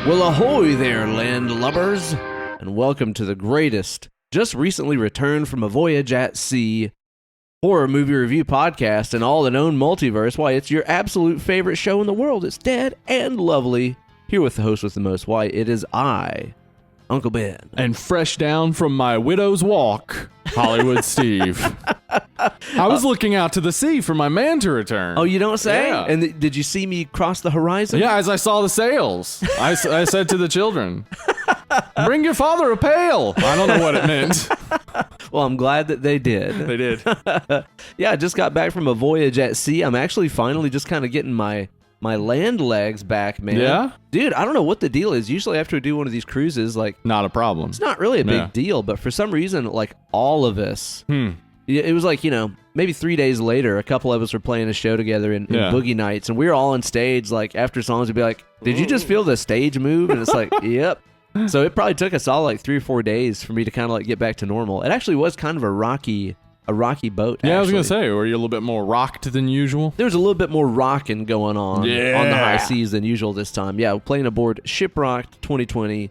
Well, ahoy there, landlubbers, and welcome to the greatest, just recently returned from a voyage at sea, horror movie review podcast in all the known multiverse. Why, it's your absolute favorite show in the world. It's Dead and Lovely. Here with the host with the most. Why, it is I, Uncle Ben. And fresh down from my widow's walk, Hollywood Steve. I was looking out to the sea for my man to return. Oh, you don't say? Yeah. And did you see me cross the horizon? Yeah, as I saw the sails, I said to the children, bring your father a pail. I don't know what it meant. Well, I'm glad that they did. They did. Yeah, I just got back from a voyage at sea. I'm actually finally just kind of getting my land legs back, man. Yeah? Dude, I don't know what the deal is. Usually after we do one of these cruises, like, Not a problem. it's not really a big deal, but for some reason, like, all of us, it was like, maybe 3 days later, a couple of us were playing a show together in Boogie Nights, and we were all on stage, like, after songs, we'd be like, did you just feel the stage move? And it's like, yep. So it probably took us all like 3 or 4 days for me to kind of like get back to normal. It actually was kind of a rocky boat. Yeah, actually. I was going to say, were you a little bit more rocked than usual? There was a little bit more rocking going on the high seas than usual this time. Yeah, playing aboard Shipwrecked 2020,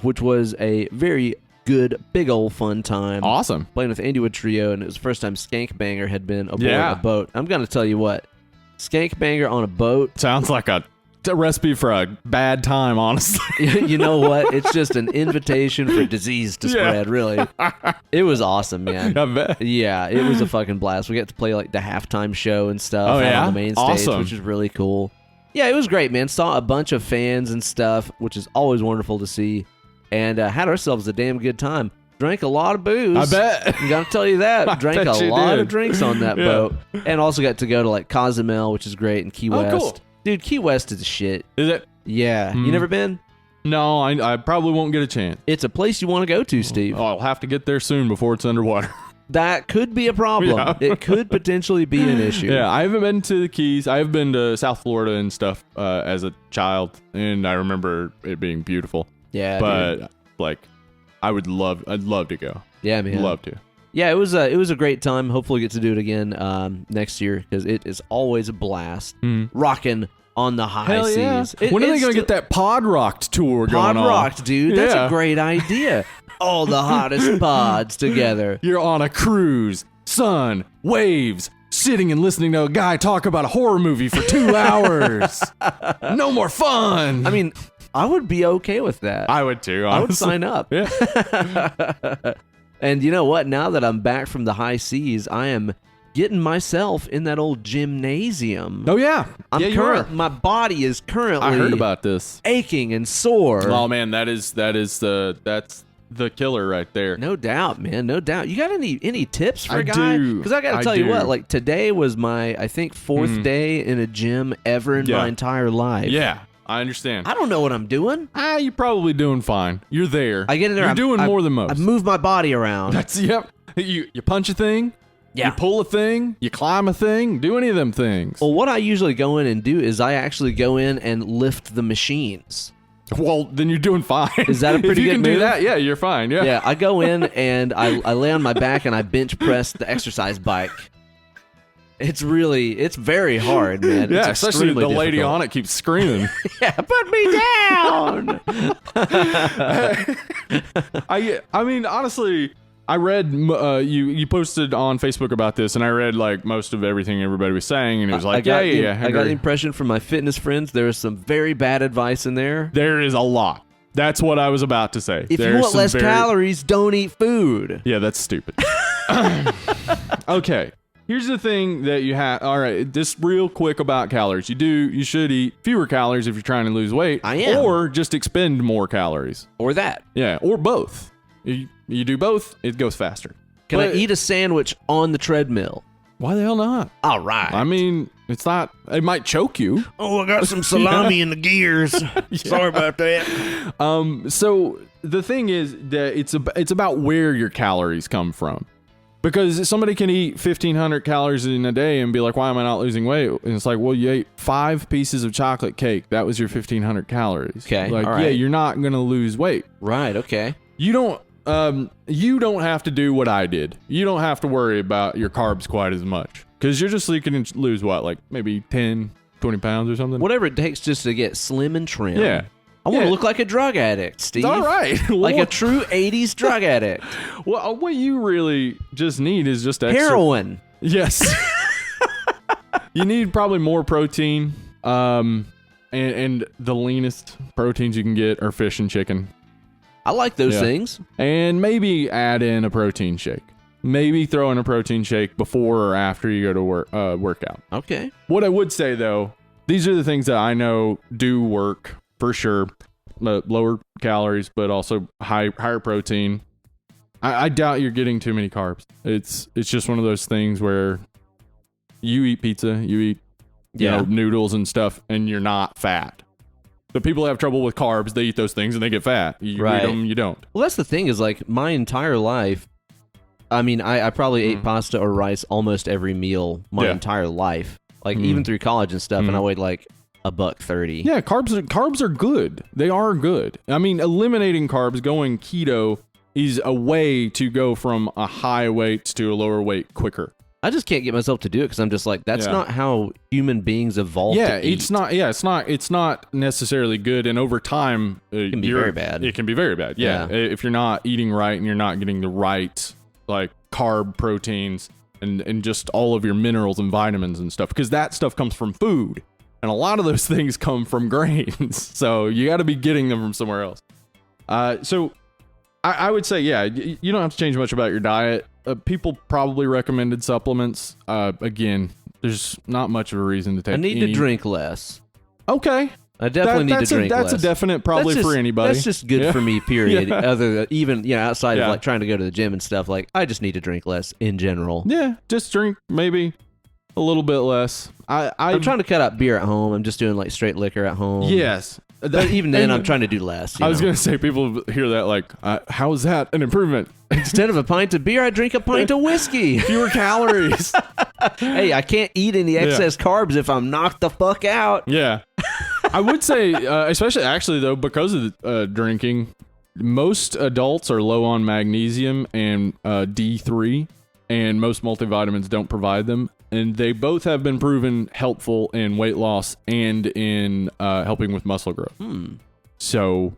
which was a very good, big old fun time. Awesome. Playing with Andy Wood Trio, and it was the first time Skank Banger had been aboard Yeah. a boat. I'm going to tell you what, Skank Banger on a boat. Sounds like a recipe for a bad time, honestly. You know what? It's just an invitation for disease to spread, really. It was awesome, man. I bet. Yeah, it was a fucking blast. We got to play like the halftime show and stuff Oh, yeah? on the main stage, Awesome. which is really cool. Yeah, it was great, man. Saw a bunch of fans and stuff, which is always wonderful to see, and had ourselves a damn good time. Drank a lot of booze. I bet. I'm gonna tell you that. Drank a bet you lot did. of drinks on that boat, and also got to go to like Cozumel, which is great, and Key West. Cool. Dude, Key West is a shit. Is it? Yeah, you never been? No, I probably won't get a chance. It's a place you want to go to, Steve. Oh, I'll have to get there soon before it's underwater. That could be a problem. Yeah. It could potentially be an issue. Yeah, I haven't been to the Keys. I've been to South Florida and stuff as a child, and I remember it being beautiful. Yeah, But dude. like, I'd love to go. Yeah, man. Love to. Yeah, it was a great time. Hopefully, get to do it again next year because it is always a blast. Rocking on the high Hell yeah. seas. When are they gonna get that Pod Rocked tour going on? Pod Rocked, dude? That's Yeah. a great idea. All the hottest pods together. You're on a cruise, sun, waves, sitting and listening to a guy talk about a horror movie for 2 hours. No more fun. I mean, I would be okay with that. I would too. I would Honestly. sign up. Yeah. And you know what? Now that I'm back from the high seas, I am getting myself in that old gymnasium. Oh yeah. You are. My body is currently I heard about this. aching and sore. Oh man, that's the killer right there. No doubt, man. No doubt. You got any tips for I a guy? do. Because I got to I tell you do. what, like today was my, I think, fourth day in a gym ever in my entire life. Yeah, I understand. I don't know what I'm doing. You're probably doing fine. You're there. I get in there. You're doing more than most. I move my body around. That's yep. You punch a thing. Yeah. You pull a thing. You climb a thing. Do any of them things. Well, what I usually go in and do is I actually go in and lift the machines. Well, then you're doing fine. Is that a pretty if you good can move? do that, yeah, you're fine. Yeah. Yeah, I go in and I lay on my back and I bench press the exercise bike. It's very hard, man. Yeah, It's especially the extremely lady difficult. on it keeps screaming. Yeah, put me down. I mean, honestly, I read you posted on Facebook about this, and I read like most of everything everybody was saying, and it was like, I got agree. the impression from my fitness friends there is some very bad advice in there. There is a lot. That's what I was about to say. If you want less calories, don't eat food. Yeah, that's stupid. Okay. Here's the thing that you have. All right, just real quick about calories. You should eat fewer calories if you're trying to lose weight. I am. Or just expend more calories. Or that. Yeah, or both. You do both, it goes faster. Can I eat a sandwich on the treadmill? Why the hell not? All right. I mean, it's not. It might choke you. Oh, I got some salami in the gears. Sorry about that. So the thing is that it's about where your calories come from. Because somebody can eat 1,500 calories in a day and be like, why am I not losing weight? And it's like, well, you ate 5 pieces of chocolate cake. That was your 1,500 calories. Okay, Like, all right. yeah, you're not going to lose weight. Right, okay. You don't have to do what I did. You don't have to worry about your carbs quite as much. Because you're just looking to lose what? Like maybe 10, 20 pounds or something? Whatever it takes just to get slim and trim. Yeah. I want to look like a drug addict, Steve. All right. Like a true 80s drug addict. Well, what you really just need is just extra. Heroin. Yes. You need probably more protein. And the leanest proteins you can get are fish and chicken. I like those things. And maybe add in a protein shake. Maybe throw in a protein shake before or after you go to workout. Okay. What I would say, though, these are the things that I know do work for sure. Lower calories, but also higher protein. I doubt you're getting too many carbs. It's just one of those things where you eat pizza, you eat you know, noodles and stuff, and you're not fat. The people that have trouble with carbs, they eat those things and they get fat. You eat them, you don't. Well, that's the thing is, like, my entire life, I mean, I probably ate pasta or rice almost every meal my entire life. Like, even through college and stuff, and I weighed, like, $130. Yeah, carbs are good. They are good. I mean, eliminating carbs, going keto, is a way to go from a high weight to a lower weight quicker. I just can't get myself to do it because I'm just like, that's not how human beings evolved to eat. It's not necessarily good, and over time it can be very bad. It can be very bad. Yeah. If you're not eating right and you're not getting the right like carb, proteins, and just all of your minerals and vitamins and stuff, because that stuff comes from food, and a lot of those things come from grains. So you got to be getting them from somewhere else. So I would say, you don't have to change much about your diet. People probably recommended supplements. Again, there's not much of a reason to take. I need to drink less. Okay. I definitely need to drink less. That's a definite probably for anybody. That's just good for me, period. Other than, even outside of like trying to go to the gym and stuff, like I just need to drink less in general. Yeah, just drink maybe a little bit less. I'm trying to cut out beer at home. I'm just doing like straight liquor at home. Yes. But even then, I'm trying to do less. I was going to say, people hear that like, how is that an improvement? Instead of a pint of beer, I drink a pint of whiskey. Fewer calories. Hey, I can't eat any excess carbs if I'm knocked the fuck out. Yeah. I would say, especially actually though, because of drinking, most adults are low on magnesium and D3, and most multivitamins don't provide them. And they both have been proven helpful in weight loss and in helping with muscle growth. So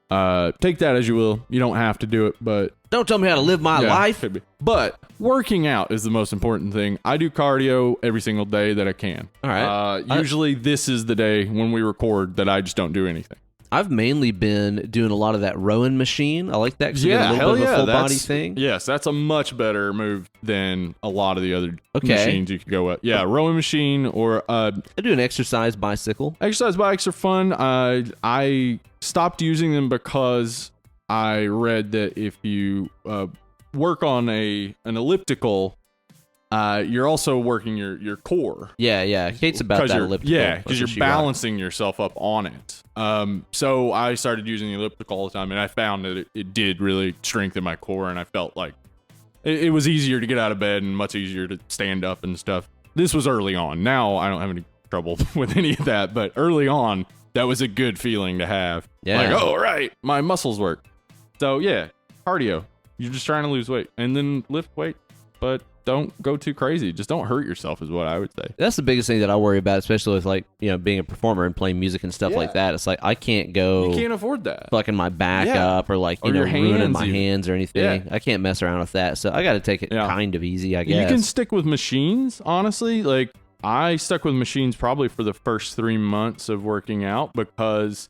take that as you will. You don't have to do it, but... Don't tell me how to live my life. But working out is the most important thing. I do cardio every single day that I can. All right. Usually this is the day when we record that I just don't do anything. I've mainly been doing a lot of that rowing machine. I like that because you get a little bit of a full body thing. Yes, that's a much better move than a lot of the other machines you could go with. Yeah, rowing machine or... I do an exercise bicycle. Exercise bikes are fun. I stopped using them because I read that if you work on an elliptical... you're also working your core. Yeah. Kate's about that elliptical. Yeah, because you're balancing yourself up on it. So I started using the elliptical all the time, and I found that it did really strengthen my core, and I felt like it was easier to get out of bed and much easier to stand up and stuff. This was early on. Now I don't have any trouble with any of that, but early on, that was a good feeling to have. Yeah. Like, oh, right, my muscles work. So yeah, cardio. You're just trying to lose weight, and then lift weight, but don't go too crazy. Just don't hurt yourself is what I would say. That's the biggest thing that I worry about, especially with like, being a performer and playing music and stuff like that. It's like, I can't go... You can't afford that. Fucking my back up or like, ruining my hands or anything. I can't mess around with that. So I got to take it kind of easy, I guess. You can stick with machines, honestly. Like, I stuck with machines probably for the first 3 months of working out because...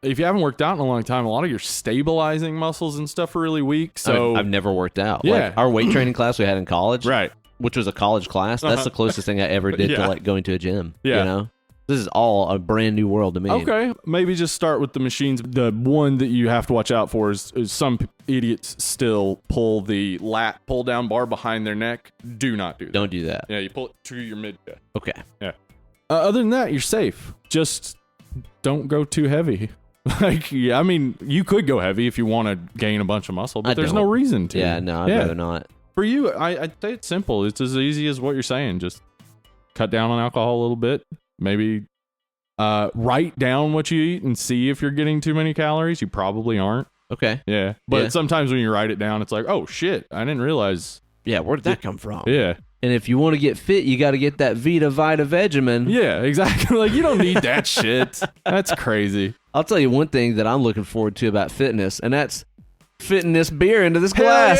if you haven't worked out in a long time, a lot of your stabilizing muscles and stuff are really weak. So I've never worked out. Yeah. Like our weight training class we had in college, right, which was a college class. That's the closest thing I ever did to like going to a gym. Yeah. This is all a brand new world to me. Okay, maybe just start with the machines. The one that you have to watch out for is some idiots still pull the lat pull down bar behind their neck. Do not do that. Don't do that. Yeah, you pull it to your mid chest. Okay. Yeah. Other than that, you're safe. Just don't go too heavy. Like, yeah, I mean, you could go heavy if you want to gain a bunch of muscle, but there's no reason to. Yeah, no, I'd rather not. For you, I'd say it's simple. It's as easy as what you're saying. Just cut down on alcohol a little bit. Maybe write down what you eat and see if you're getting too many calories. You probably aren't. Okay. Yeah. But sometimes when you write it down, it's like, oh, shit, I didn't realize. Yeah, where did that come from? Yeah. And if you want to get fit, you got to get that Vita Vegemin. Yeah, exactly. Like, you don't need that shit. That's crazy. I'll tell you one thing that I'm looking forward to about fitness, and that's fitting this beer into this glass.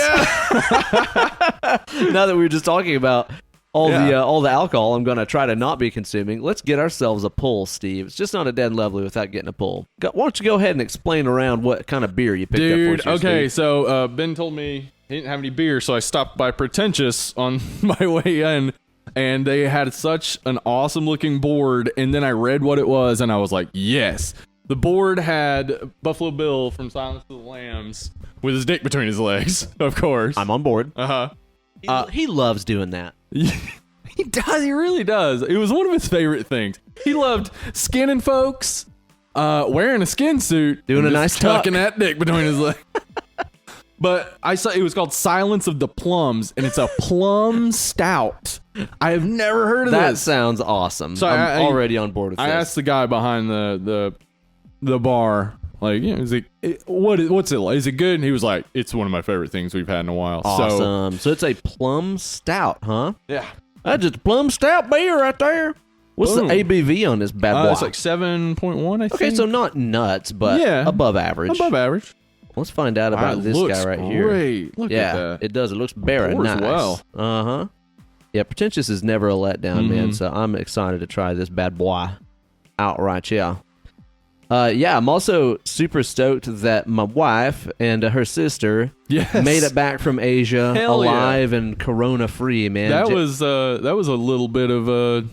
Yeah. Now that we were just talking about all the alcohol I'm going to try to not be consuming, let's get ourselves a pull, Steve. It's just not a dead lovely without getting a pull. Why don't you go ahead and explain around what kind of beer you picked up for us, okay, Steve? so Ben told me he didn't have any beer, so I stopped by Pretentious on my way in, and they had such an awesome looking board, and then I read what it was, and I was like, yes. The board had Buffalo Bill from Silence of the Lambs with his dick between his legs, of course. I'm on board. Uh-huh. He loves doing that. He does. He really does. It was one of his favorite things. He loved skinning folks, wearing a skin suit, doing a nice tucking that dick between his legs. But I saw it was called Silence of the Plums, and it's a plum stout. I have never heard of that. this. That sounds awesome. So I'm already on board with this. I asked the guy behind the bar, like, is it what's it like? Is it good? And he was like, it's one of my favorite things we've had in a while. Awesome. So it's a plum stout, huh? Yeah. That's just a plum stout beer right there. What's Boom. the ABV on this bad boy? It's like 7.1, I think. Okay, so not nuts, but above average. Above average. Let's find out about this guy right here. Great. Look at that. It does. It looks very Pours nice. well. Uh-huh. Yeah, Pretentious is never a letdown, man, so I'm excited to try this bad boy outright, yeah. I'm also super stoked that my wife and her sister made it back from Asia alive and corona-free, man. That was a little bit of a,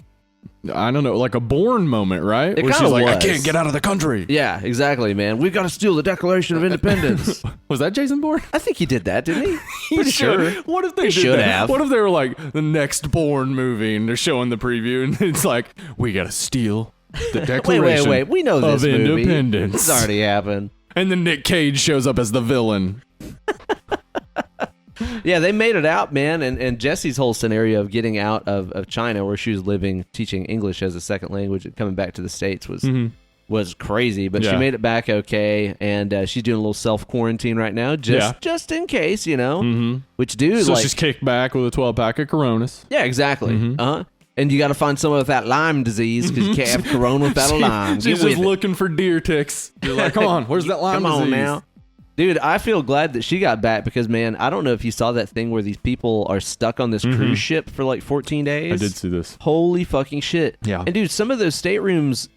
I don't know, like a Bourne moment, right? It where she's kinda like, was. I can't get out of the country. Yeah, exactly, man. We've got to steal the Declaration of Independence. Was that Jason Bourne? I think he did that, didn't he? He Pretty should. sure. What if they should that? have. What if they were like the next Bourne movie and they're showing the preview and it's like, we got to steal the Declaration wait. We know this of movie. Independence. This already happened. And then Nick Cage shows up as the villain. Yeah, they made it out, man. And Jessie's whole scenario of getting out of China, where she was living, teaching English as a second language, and coming back to the States was crazy. But she made it back okay, and she's doing a little self-quarantine right now, just in case, you know. Which, dude, so she's kicked back with a 12-pack of Coronas. Yeah, exactly. And you got to find someone with that Lyme disease, because you can't have Corona without a Lyme. She's just looking for deer ticks. You're like, come on, where's that Lyme disease? Come on now. Dude, I feel glad that she got back because, man, I don't know if you saw that thing where these people are stuck on this cruise ship for like 14 days. I did see this. Holy fucking shit. Yeah. And, dude, some of those staterooms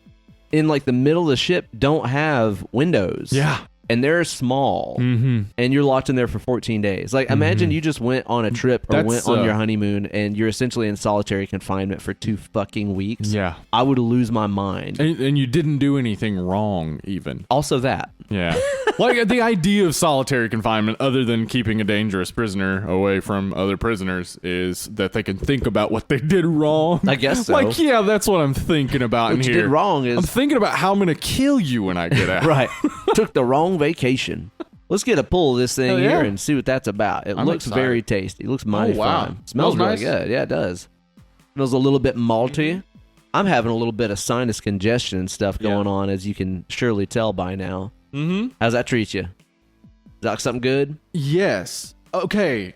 in like the middle of the ship don't have windows. Yeah. And they're small. And you're locked in there for 14 days. Like, imagine you just went on a trip or went on your honeymoon and you're essentially in solitary confinement for 2 fucking weeks. Yeah. I would lose my mind. And you didn't do anything wrong, even. Also that. Yeah. Like, the idea of solitary confinement, other than keeping a dangerous prisoner away from other prisoners, is that they can think about what they did wrong. I guess so. Like, yeah, that's what I'm thinking about What in you here. did wrong is... I'm thinking about how I'm going to kill you when I get out. Right. Took the wrong vacation. Let's get a pull of this thing here and see what that's about. I'm looks excited. Very tasty. It looks mighty fine. Smells really nice. good. Yeah, it does. Smells a little bit malty. I'm having a little bit of sinus congestion and stuff going on, as you can surely tell by now. How's that treat you? Is that something good? Yes. Okay.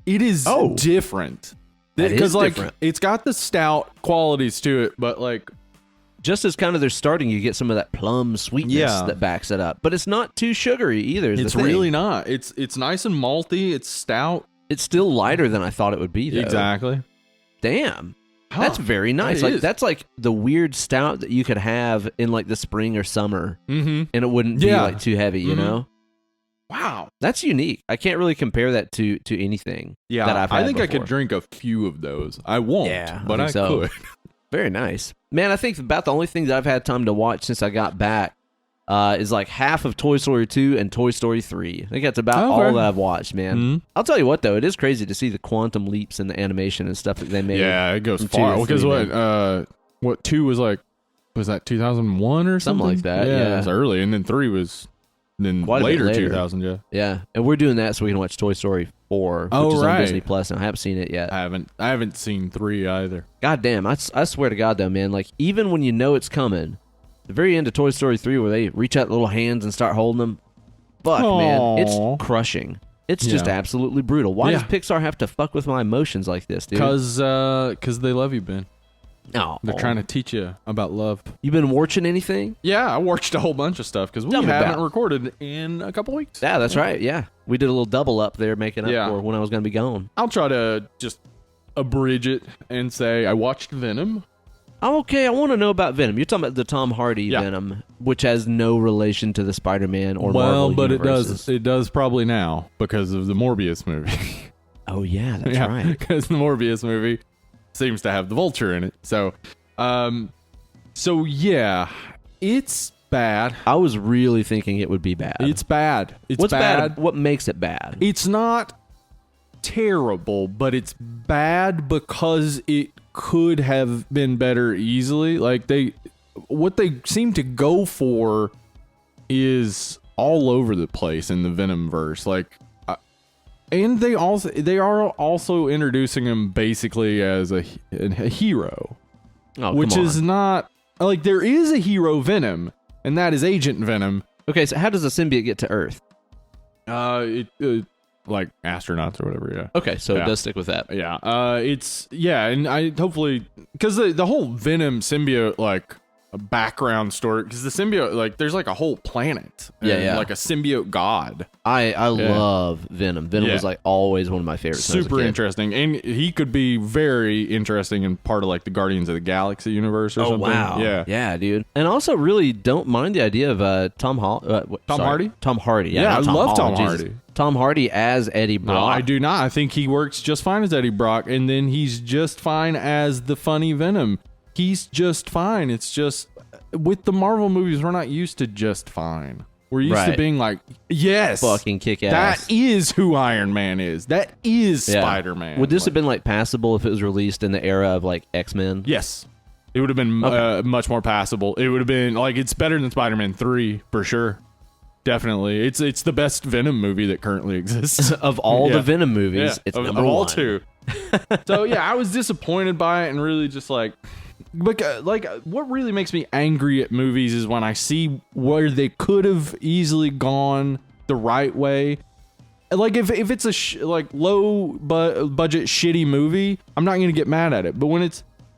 It is different. That is Because, like, different. it's got the stout qualities to it, but, like, just as kind of they're starting, you get some of that plum sweetness that backs it up. But it's not too sugary either. It's really not. It's nice and malty. It's stout. It's still lighter than I thought it would be, though. Exactly. Damn. That's very nice. That's like the weird stout that you could have in like the spring or summer, and it wouldn't be like too heavy, you know? Wow, that's unique. I can't really compare that to anything. Yeah, that I've had I think before. I could drink a few of those. I won't, but I could. Very nice, man. I think about the only thing that I've had time to watch since I got back is like half of Toy Story 2 and Toy Story 3. I think that's about all that I've watched, man. I'll tell you what, though, it is crazy to see the quantum leaps in the animation and stuff that they made. Yeah, it goes far. Because what 2 was like, was that 2001 or something? Like that, yeah. It was early, and then 3 was then quite later 2000, Yeah, and we're doing that so we can watch Toy Story 4, which is on Disney Plus, and I haven't seen it yet. I haven't seen 3 either. God damn, I swear to God, though, man, like, even when you know it's coming, the very end of Toy Story 3 where they reach out little hands and start holding them, fuck, man, it's crushing. It's just absolutely brutal. Why does Pixar have to fuck with my emotions like this, dude? Because they love you, Ben. No. They're trying to teach you about love. You been watching anything? Yeah, I watched a whole bunch of stuff because we haven't recorded in a couple weeks. Yeah, that's right. Yeah. We did a little double up there making up for when I was going to be gone. I'll try to just abridge it and say I watched Venom. Oh, okay, I want to know about Venom. You're talking about the Tom Hardy Venom, which has no relation to the Spider-Man or Marvel but universes. it does probably now because of the Morbius movie. Oh, yeah, that's right. Because the Morbius movie seems to have the Vulture in it. So yeah, it's bad. I was really thinking it would be bad. It's bad. What's bad? What makes it bad? It's not terrible, but it's bad because it could have been better easily. Like what they seem to go for is all over the place in the Venom verse. Like, and they are also introducing him basically as a hero, which is not like there is a hero Venom, and that is Agent Venom. Okay, so how does a symbiote get to Earth? Like astronauts or whatever. Yeah. Okay, so it does stick with that. Yeah. And I hopefully because the whole Venom symbiote like a background story because the symbiote like there's like a whole planet like a symbiote god. I love Venom. Venom was like always one of my favorites. Super interesting, and he could be very interesting in part of like the Guardians of the Galaxy universe or something. Wow, yeah, dude. And also really don't mind the idea of Tom Hardy. Tom Hardy, I love Tom Hardy. Tom Hardy as Eddie Brock. No, I do not. I think he works just fine as Eddie Brock, and then he's just fine as the funny Venom. He's just fine. It's just with the Marvel movies, we're not used to just fine. We're used to being like, yes, fucking kick ass. That is who Iron Man is. That is Spider-Man. Would this have been like passable if it was released in the era of like X-Men? Yes. It would have been much more passable. It would have been like it's better than Spider-Man 3 for sure. Definitely. It's the best Venom movie that currently exists. Of all the Venom movies, it's number one. All two. So yeah, I was disappointed by it and really just like what really makes me angry at movies is when I see where they could have easily gone the right way. Like if it's a low budget shitty movie, I'm not going to get mad at it. But when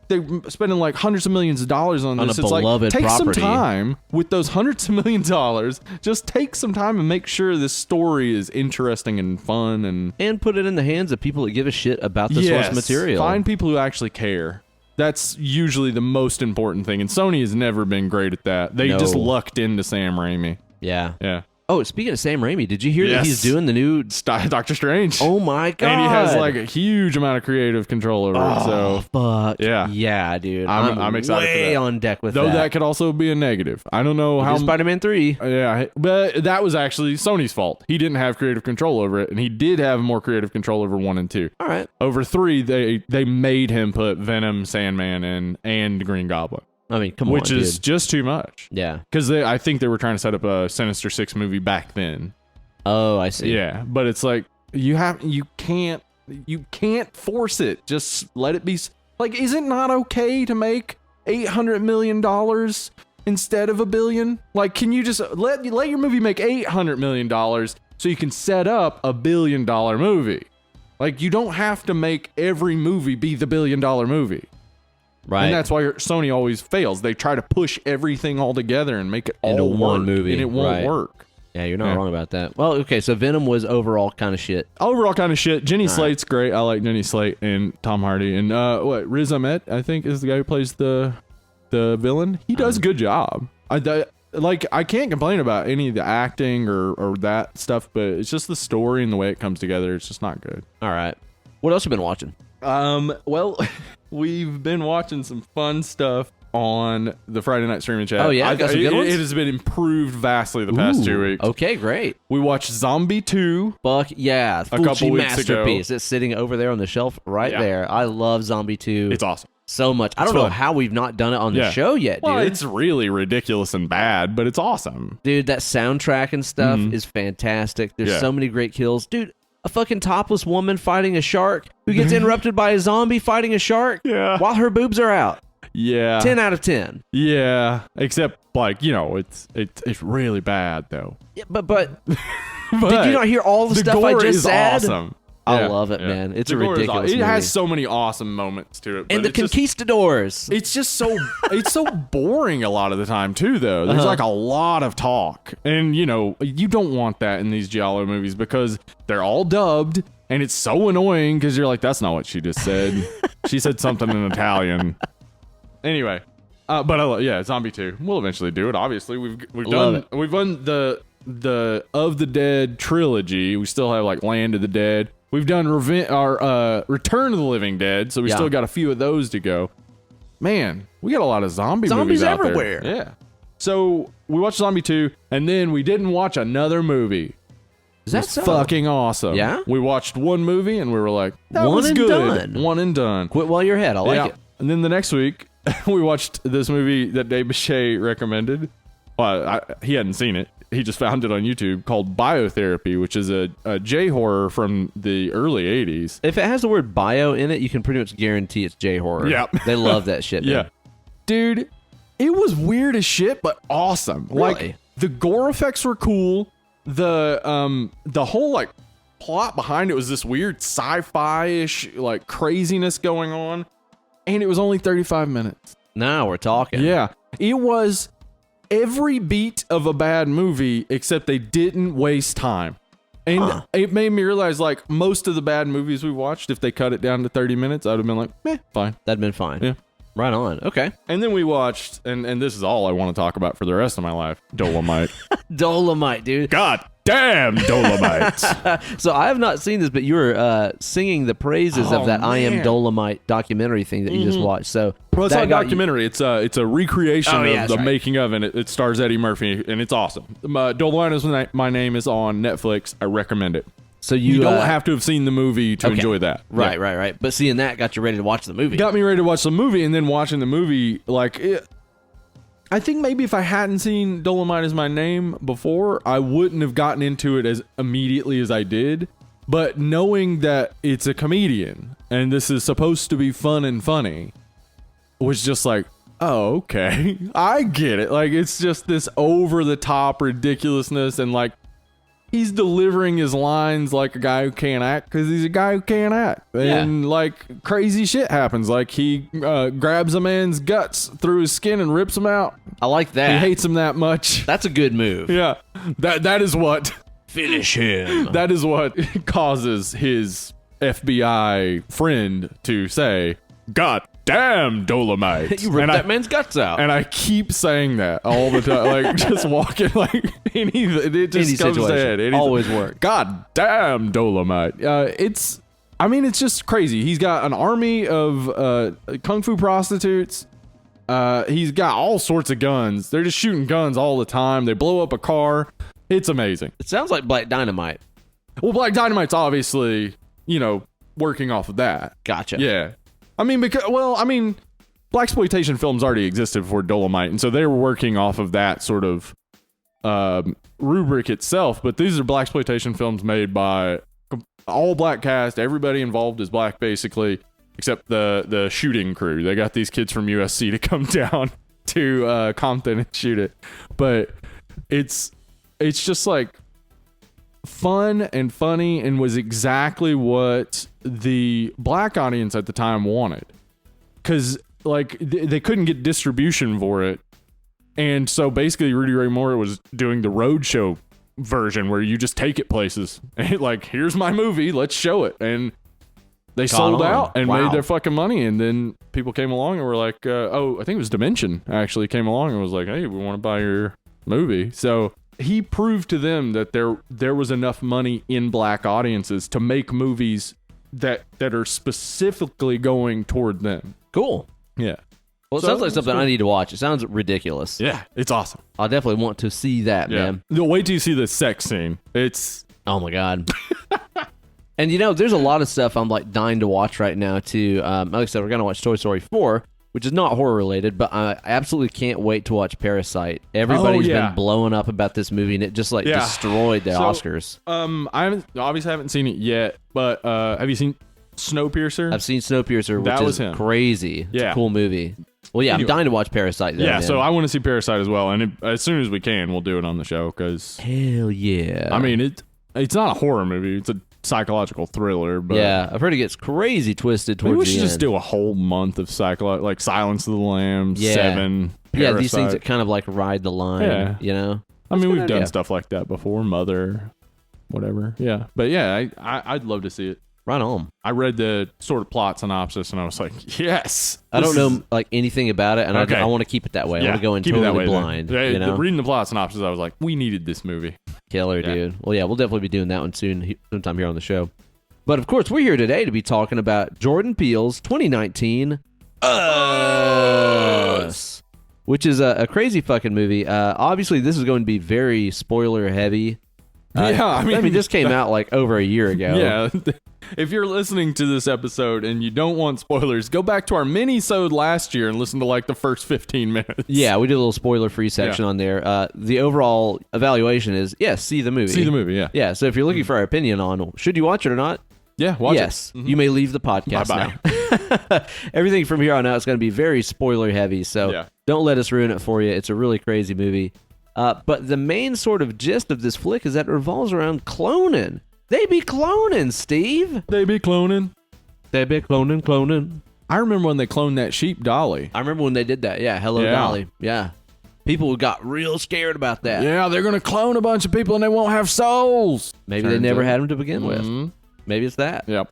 they're spending like hundreds of millions of dollars on this, it's like take some time with those hundreds of millions of dollars. Just take some time and make sure this story is interesting and fun and put it in the hands of people that give a shit about the source material. Find people who actually care. That's usually the most important thing, and Sony has never been great at that. They just lucked into Sam Raimi. Yeah. Yeah. Oh, speaking of Sam Raimi, did you hear that he's doing the new Doctor Strange? Oh my god! And he has like a huge amount of creative control over it. So fuck yeah, dude. I'm excited for that. On deck with that. Though that could also be a negative. I don't know how Spider-Man 3. Yeah, but that was actually Sony's fault. He didn't have creative control over it, and he did have more creative control over 1 and 2. All right, over 3, they made him put Venom, Sandman, and Green Goblin. I mean, come on, which is just too much. Yeah, because I think they were trying to set up a Sinister Six movie back then. Oh, I see. Yeah, but it's like you can't force it. Just let it be. Like, is it not okay to make $800 million instead of $1 billion? Like, can you just let your movie make $800 million so you can set up a $1 billion movie? Like, you don't have to make every movie be the $1 billion movie. Right. And that's why Sony always fails. They try to push everything all together and make it into all one movie, and it won't work. Yeah, you're not wrong about that. Well, okay, so Venom was overall kind of shit. Overall kind of shit. Jenny Slate's great. I like Jenny Slate and Tom Hardy. And Riz Ahmed, I think, is the guy who plays the villain. He does a good job. I can't complain about any of the acting or that stuff, but it's just the story and the way it comes together. It's just not good. All right. What else have you been watching? Well, we've been watching some fun stuff on the Friday Night Streaming Chat. Oh, yeah? Got some good ones? It has been improved vastly the past 2 weeks. Okay, great. We watched Zombie 2. Fuck yeah. A couple weeks masterpiece. ago. It's sitting over there on the shelf right there. I love Zombie 2. It's awesome. So much. I don't know how we've not done it on the show yet, dude. Well, it's really ridiculous and bad, but it's awesome. Dude, that soundtrack and stuff is fantastic. There's so many great kills. Dude, a fucking topless woman fighting a shark who gets interrupted by a zombie fighting a shark while her boobs are out. Yeah. 10 out of 10. Yeah. Except, like, you know, it's really bad, though. Yeah, but did you not hear all the stuff I just said? Awesome. I love it, man. It's a ridiculous movie. It has so many awesome moments to it. And the conquistadors. It's just so it's so boring a lot of the time too, though. There's like a lot of talk, and you know you don't want that in these giallo movies because they're all dubbed, and it's so annoying because you're like, that's not what she just said. She said something in Italian. Anyway, but Zombie 2. We'll eventually do it. Obviously, we've done the Of the Dead trilogy. We still have like Land of the Dead. We've done Return of the Living Dead, so we still got a few of those to go. Man, we got a lot of zombies movies out everywhere. There. Yeah. So we watched Zombie 2, and then we didn't watch another movie. Is that so? Fucking awesome. Yeah? We watched one movie, and we were like, that one was and good. Done. One and done. Quit while you're ahead. I like it. And then the next week, we watched this movie that Dave Bechet recommended. Well, he hadn't seen it. He just found it on YouTube, called Biotherapy, which is a J-horror from the early 80s. If it has the word bio in it, you can pretty much guarantee it's J-horror. Yeah. They love that shit, man. Yeah. Dude, it was weird as shit, but awesome. Really? Like, the gore effects were cool. The whole, like, plot behind it was this weird sci-fi-ish, like, craziness going on. And it was only 35 minutes. Now we're talking. Yeah. It was every beat of a bad movie, except they didn't waste time. And it made me realize, like, most of the bad movies we watched, if they cut it down to 30 minutes, I'd have been like, fine. That'd been fine. Yeah. Right on. Okay. And then we watched, and this is all I want to talk about for the rest of my life, Dolomite. Dolomite, dude. God damn Dolomite. So I have not seen this, but you were singing the praises of that I Am Dolomite documentary thing that you just watched. So well, it's not a documentary. It's a recreation of the making of, and it stars Eddie Murphy, and it's awesome. Dolomite is My Name is on Netflix. I recommend it. So you don't have to have seen the movie to enjoy that. Right. But seeing that got you ready to watch the movie. Got me ready to watch the movie, and then watching the movie, like, I think maybe if I hadn't seen Dolomite is My Name before, I wouldn't have gotten into it as immediately as I did. But knowing that it's a comedian, and this is supposed to be fun and funny, was just like, oh, okay. I get it. Like, it's just this over-the-top ridiculousness, and, like, he's delivering his lines like a guy who can't act because he's a guy who can't act. And, like, crazy shit happens. Like, he grabs a man's guts through his skin and rips them out. I like that. He hates him that much. That's a good move. Yeah. That is what... Finish him. That is what causes his FBI friend to say, God damn Dolomite. You ripped that man's guts out. And I keep saying that all the time. Like, just walking, like, it just comes to head. Always work. God damn Dolomite. It's just crazy. He's got an army of kung fu prostitutes. He's got all sorts of guns. They're just shooting guns all the time. They blow up a car. It's amazing. It sounds like Black Dynamite. Well, Black Dynamite's obviously, working off of that. Gotcha. Yeah. Blaxploitation films already existed before Dolomite, and so they were working off of that sort of rubric itself, but these are blaxploitation films made by all black cast. Everybody involved is black, basically, except the shooting crew. They got these kids from USC to come down to Compton and shoot it. But it's just like fun and funny, and was exactly what the black audience at the time wanted, because like they couldn't get distribution for it, and so basically Rudy Ray Moore was doing the roadshow version where you just take it places and like, here's my movie, let's show it, and they sold out and made their fucking money. And then people came along and were like, I think it was Dimension actually came along and was like, hey, we want to buy your movie. So he proved to them that there was enough money in black audiences to make movies that are specifically going toward them. Cool. Yeah. Well, it sounds like something I need to watch. It sounds ridiculous. Yeah, it's awesome. I definitely want to see that, man. Wait till you see the sex scene. It's... Oh, my God. And, there's a lot of stuff I'm, like, dying to watch right now, too. Like I said, we're going to watch Toy Story 4, which is not horror-related, but I absolutely can't wait to watch Parasite. Everybody's been blowing up about this movie, and it just, destroyed the Oscars. I obviously haven't seen it yet, but have you seen Snowpiercer? I've seen Snowpiercer, which is crazy. It's a cool movie. Well, yeah, Anyway. I'm dying to watch Parasite. Though, Yeah, man. so I want to see Parasite as well, and as soon as we can, we'll do it on the show. Because hell yeah. I mean, it's not a horror movie; it's a psychological thriller. But yeah, I've heard it gets crazy twisted towards maybe we the should end. just do a whole month of like Silence of the Lambs, Yeah. 7. Yeah, these things Parasite. that kind of like ride the line. Yeah. You know. I mean, a good we've done idea. stuff like that before. Mother, whatever. Yeah, but yeah, I'd love to see it. Right on. I read the sort of plot synopsis and I was like, yes. I don't know like anything about it, and Okay. I want to keep it that way. I Yeah, want to go in keep it that totally way then. blind. Yeah, You know, reading the plot synopsis, I was like, we needed this movie. killer, Yeah. dude. Well, yeah, we'll definitely be doing that one soon, sometime here on the show. But of course, we're here today to be talking about Jordan Peele's 2019 Us, which is a crazy fucking movie. Obviously, this is going to be very spoiler heavy. Yeah, I mean, this came out like over a year ago. Yeah. If you're listening to this episode and you don't want spoilers, go back to our mini-sode last year and listen to like the first 15 minutes. Yeah, we did a little spoiler-free section on there. The overall evaluation is, yes, see the movie. See the movie, yeah. Yeah, so if you're looking for our opinion on should you watch it or not, Yeah, watch yes, it. Mhm. you may leave the podcast Bye-bye. now. Everything from here on out is going to be very spoiler-heavy, so Yeah. don't let us ruin it for you. It's a really crazy movie. But the main sort of gist of this flick is that it revolves around cloning. They be cloning, Steve. They be cloning. They be cloning. I remember when they cloned that sheep Dolly. I remember when they did that. Yeah, Hello Yeah. Dolly. Yeah. People got real scared about that. Yeah, they're going to clone a bunch of people and they won't have souls. Maybe they Turns never out. had them to begin with. Mhm. Maybe it's that. Yep.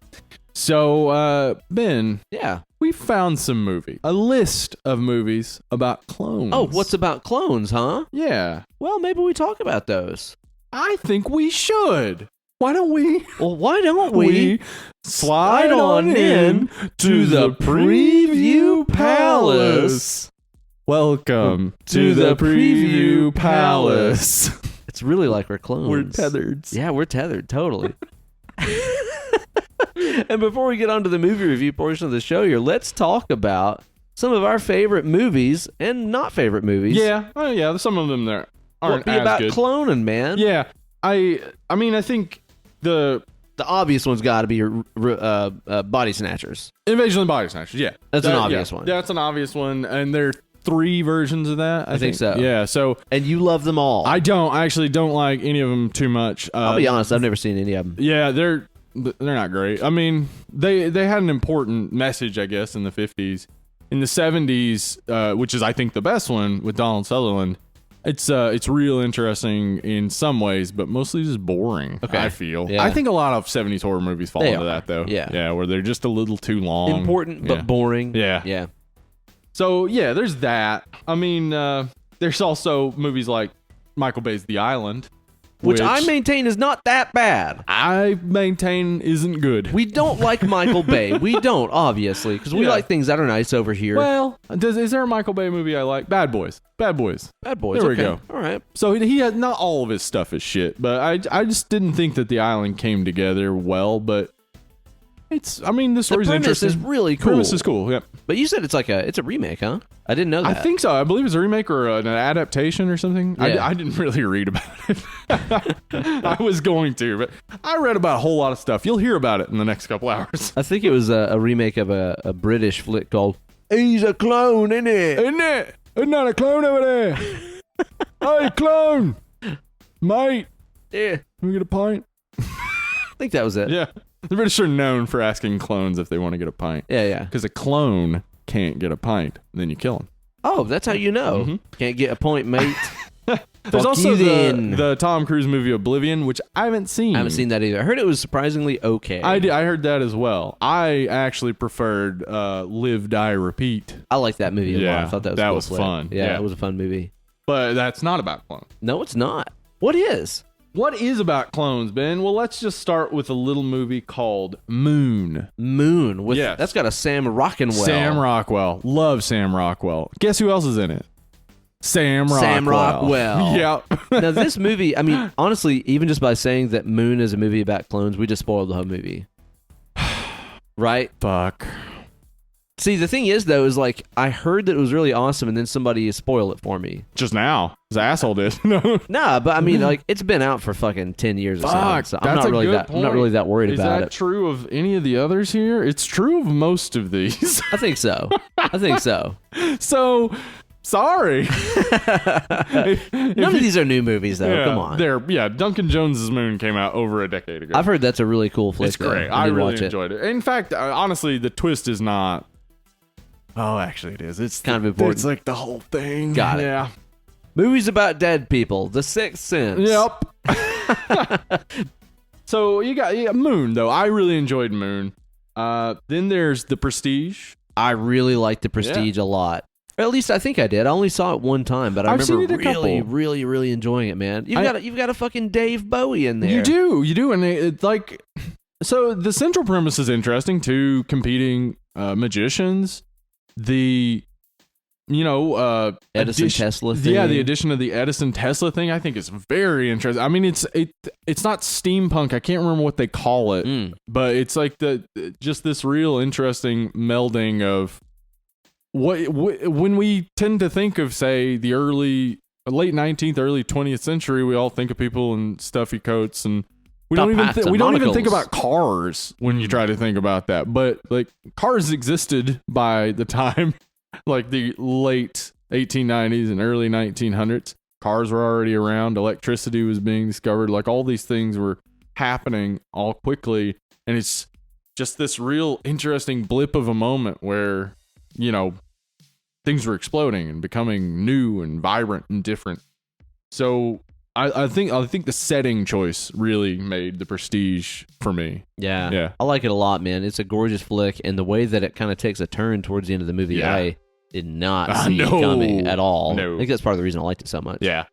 So, Ben, Yeah. we found a list of movies about clones. Oh, what's about clones, huh? Yeah, Well, maybe we talk about those. I think we should. Why don't we? Well, why don't we slide on in to the preview palace? Welcome to the preview palace. It's really like we're clones. We're tethered. Yeah, we're tethered, totally. And before we get on to the movie review portion of the show here, let's talk about some of our favorite movies and not favorite movies. Yeah, oh yeah. Some of them there aren't What be as about good. cloning, man? Yeah, I mean, I think the The obvious one's got to be Body Snatchers. Invasion of the Body Snatchers. Yeah, That's an obvious one. That's an obvious one, and there are 3 versions of that. I think so. Yeah, so And you love them all. I actually don't like any of them too much. I'll be honest, I've never seen any of them. Yeah, they're not great. I mean, they had an important message, I guess, in the 50s. In the 70s, which is I think the best one with Donald Sutherland, it's real interesting in some ways, but mostly just boring. Okay. I feel. Yeah. I think a lot of 70s horror movies fall They into are. that though. Yeah. where they're just a little too long. Important Yeah. but boring. Yeah. Yeah. So yeah, there's that. I mean, there's also movies like Michael Bay's The Island, Which I maintain is not that bad. I maintain isn't good. We don't like Michael Bay. We don't, obviously, because we Yeah. like things that are nice over here. Well, is there a Michael Bay movie I like? Bad Boys. Bad Boys. There we okay. go. All right. So he had not all of his stuff is shit, but I just didn't think that The Island came together well. But the story's the premise interesting. is really cool. Premise is cool. Yep. But you said it's a remake, huh? I didn't know that. I think so. I believe it's a remake or an adaptation or something. Yeah. I didn't really read about it. I was going to, but I read about a whole lot of stuff. You'll hear about it in the next couple hours. I think it was a remake of a British flick called He's a Clone, isn't it? Isn't it? Isn't that a clone over there? Hey, clone! Mate, Yeah. can we get a pint? I think that was it. Yeah. The British are known for asking clones if they want to get a pint. Yeah. Because a clone can't get a pint, then you kill him. Oh, that's how you know. Mhm. Can't get a point, mate. There's Fuck also you then. the Tom Cruise movie Oblivion, which I haven't seen. I haven't seen that either. I heard it was surprisingly okay. I heard that as well. I actually preferred Live, Die, Repeat. I like that movie a lot. Yeah, I thought that was that cool was flick. fun. Yeah, Yeah. it was a fun movie. But that's not about clones. No, it's not. What is? What is about clones, Ben? Well, let's just start with a little movie called Moon. Moon. With Yes. That's got a Sam Rockwell. Sam Rockwell. Love Sam Rockwell. Guess who else is in it? Sam Rockwell. Sam Rockwell. Yep. Now, this movie, I mean, honestly, even just by saying that Moon is a movie about clones, we just spoiled the whole movie. Right? Fuck. See, the thing is, though, is like I heard that it was really awesome, and then somebody spoiled it for me. Just now. His asshole did. No. Nah, but I mean, like, it's been out for fucking 10 years or something. So I'm not really that worried about it. Is that true of any of the others here? It's true of most of these. I think so. So, sorry. None of these are new movies, though. Yeah, Come on. Duncan Jones's Moon came out over a decade ago. I've heard that's a really cool flick. It's great. I really enjoyed it. In fact, honestly, the twist is not... Oh, actually, it is. It's kind of important. It's like the whole thing. Got it. Yeah. Movies about dead people. The Sixth Sense. Yep. So you got Moon, though. I really enjoyed Moon. Then there's The Prestige. I really liked The Prestige a lot. Or at least I think I did. I only saw it one time, but I remember really enjoying it, man. You've got a fucking Dave Bowie in there. You do, and it's like, so the central premise is interesting. Two competing magicians. The Edison Tesla thing. Yeah, the addition of the Edison Tesla thing I think is very interesting. I mean, it's not steampunk. I can't remember what they call it, but it's like just this real interesting melding of when we tend to think of, say, the late 19th, early 20th century, we all think of people in stuffy coats, and we don't even think about cars when you try to think about that. But like, cars existed by the time like the late 1890s and early 1900s. Cars were already around. Electricity was being discovered. Like, all these things were happening all quickly, and it's just this real interesting blip of a moment where, things were exploding and becoming new and vibrant and different. So I think the setting choice really made The Prestige for me. Yeah. I like it a lot, man. It's a gorgeous flick, and the way that it kind of takes a turn towards the end of the movie, I did not see coming at all. No. I think that's part of the reason I liked it so much. Yeah.